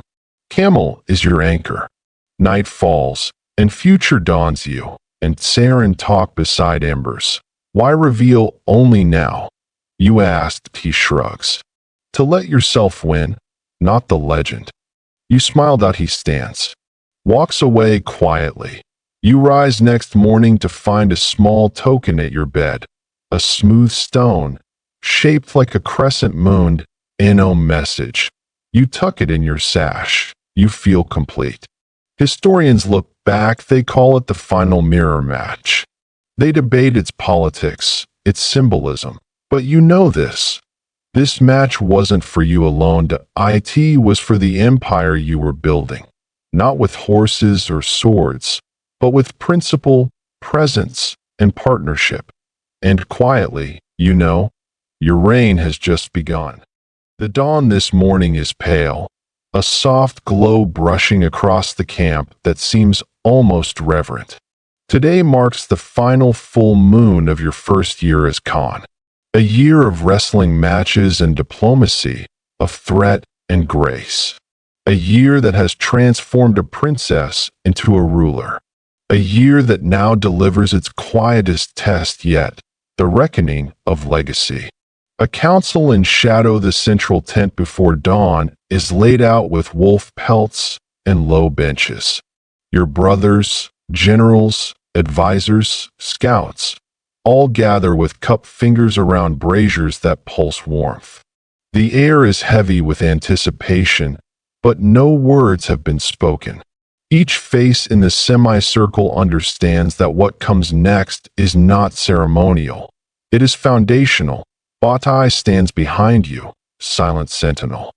Camel is your anchor. Night falls, and future dawns you, and Tsaren talk beside embers. Why reveal only now? You asked. He shrugs. To let yourself win, not the legend. You smile. He stands. Walks away quietly. You rise next morning to find a small token at your bed. A smooth stone, shaped like a crescent moon. No message. You tuck it in your sash. You feel complete. Historians look back. They call it the final mirror match. They debate its politics, its symbolism. But you know this. This match wasn't for you alone. It was for the empire you were building. Not with horses or swords, but with principle, presence, and partnership. And quietly, you know, your reign has just begun. The dawn this morning is pale, a soft glow brushing across the camp that seems almost reverent. Today marks the final full moon of your first year as Khan. A year of wrestling matches and diplomacy, of threat and grace. A year that has transformed a princess into a ruler. A year that now delivers its quietest test yet, the reckoning of legacy. A council in shadow the central tent before dawn is laid out with wolf pelts and low benches. Your brothers, generals, advisors, scouts, all gather with cupped fingers around braziers that pulse warmth. The air is heavy with anticipation, but no words have been spoken. Each face in the semicircle understands that what comes next is not ceremonial. It is foundational. Batai stands behind you, silent sentinel.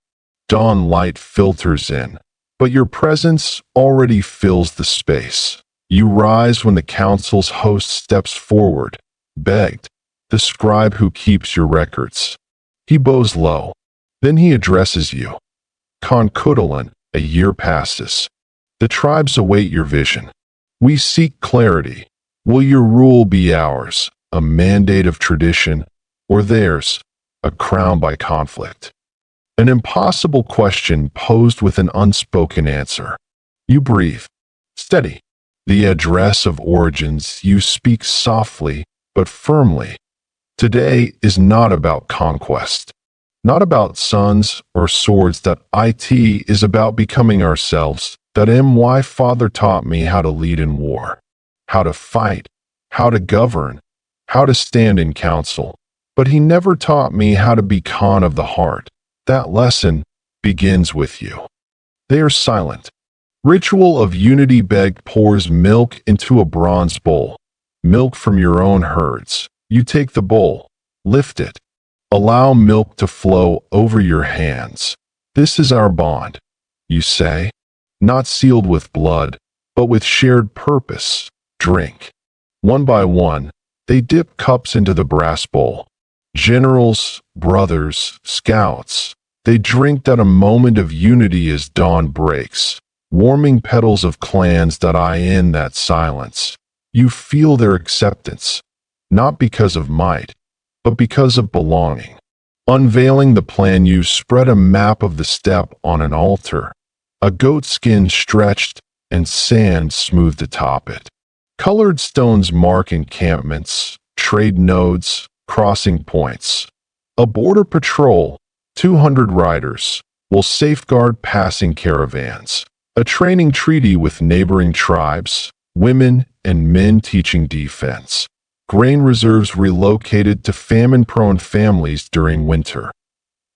Dawn light filters in, but your presence already fills the space. You rise when the council's host steps forward, begged, the scribe who keeps your records. He bows low. Then he addresses you. Khan Khutulun, a year passes. The tribes await your vision. We seek clarity. Will your rule be ours, a mandate of tradition, or theirs, a crown by conflict? An impossible question posed with an unspoken answer. You breathe. Steady. The address of origins, you speak softly but firmly. Today is not about conquest. Not about sons or swords. That it is about becoming ourselves. That my father taught me how to lead in war, how to fight, how to govern, how to stand in council. But he never taught me how to be Khan of the heart. That lesson begins with you. They are silent. Ritual of unity. Beg pours milk into a bronze bowl. Milk from your own herds. You take the bowl, lift it. Allow milk to flow over your hands. This is our bond, you say. Not sealed with blood, but with shared purpose. Drink. One by one, they dip cups into the brass bowl. Generals, brothers, scouts, they drink at a moment of unity as dawn breaks. Warming petals of clans that in that silence. You feel their acceptance, not because of might, but because of belonging. Unveiling the plan, you spread a map of the steppe on an altar. A goat skin stretched and sand smoothed atop it. Colored stones mark encampments, trade nodes, crossing points. A border patrol, 200 riders, will safeguard passing caravans. A training treaty with neighboring tribes, women and men teaching defense. Grain reserves relocated to famine-prone families during winter.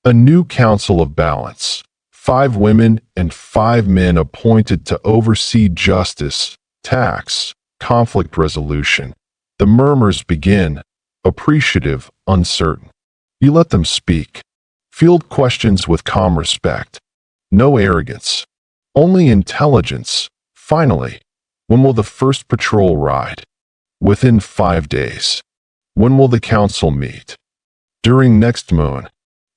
A new council of balance. 5 women and 5 men appointed to oversee justice, tax, conflict resolution. The murmurs begin, appreciative, uncertain. You let them speak. Field questions with calm respect. No arrogance. Only intelligence. Finally, when will the first patrol ride? Within 5 days. When will the council meet? During next moon.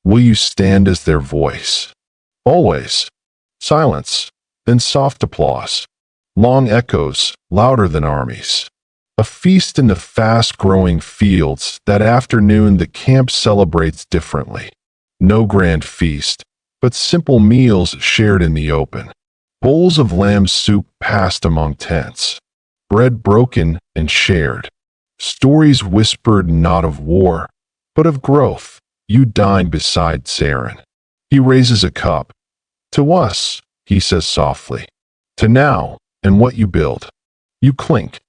Will you stand as their voice? Always. Silence, then soft applause. Long echoes, louder than armies. A feast in the fast-growing fields. That afternoon the camp celebrates differently. No grand feast, but simple meals shared in the open. Bowls of lamb soup passed among tents. Bread broken and shared. Stories whispered not of war, but of growth. You dine beside Saren. He raises a cup. To us, he says softly. To now, and what you build. You clink.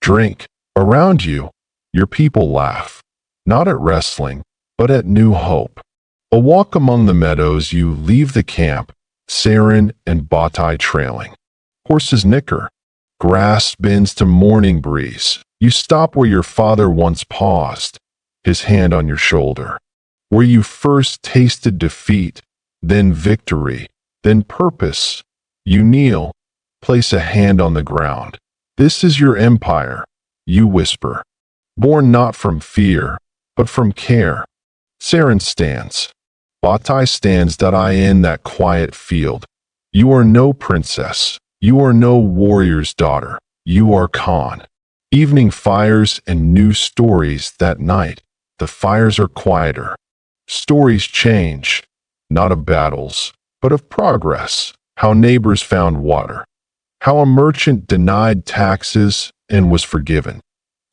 Drink. Around you, your people laugh. Not at wrestling, but at new hope. A walk among the meadows, you leave the camp, Saren and Batai trailing. Horses nicker. Grass bends to morning breeze. You stop where your father once paused, his hand on your shoulder. Where you first tasted defeat, then victory, then purpose. You kneel, place a hand on the ground. This is your empire, you whisper. Born not from fear, but from care. Saren stands. Batai stands in that quiet field, You are no princess. You are no warrior's daughter. You are Khan. Evening fires and new stories that night. The fires are quieter. Stories change, not of battles, but of progress. How neighbors found water. How a merchant denied taxes and was forgiven.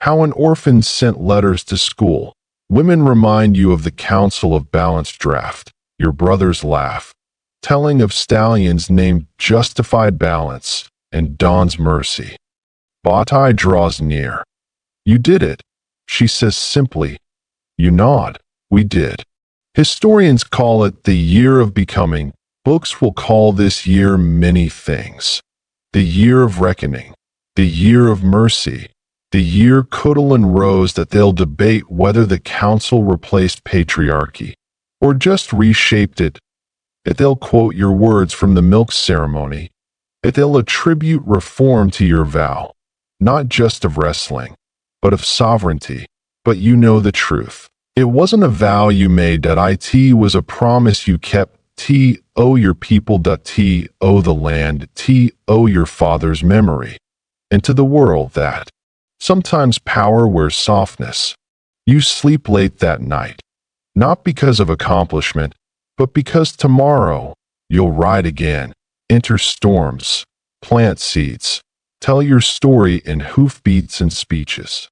How an orphan sent letters to school. Women remind you of the Council of Balanced Draft. Your brothers laugh, telling of stallions named Justified Balance and Dawn's Mercy. Batai draws near. You did it, she says simply. You nod. We did. Historians call it the year of becoming. Books will call this year many things. The year of reckoning. The year of mercy. The year Khutulun rose that they'll debate whether the council replaced patriarchy or just reshaped it. That they'll quote your words from the milk ceremony. That they'll attribute reform to your vow. Not just of wrestling, but of sovereignty. But you know the truth. It wasn't a vow you made that it was a promise you kept. Owe your people. Owe the land. Owe your father's memory. And to the world that sometimes power wears softness. You sleep late that night. Not because of accomplishment, but because tomorrow you'll ride again, enter storms, plant seeds, tell your story in hoofbeats and speeches.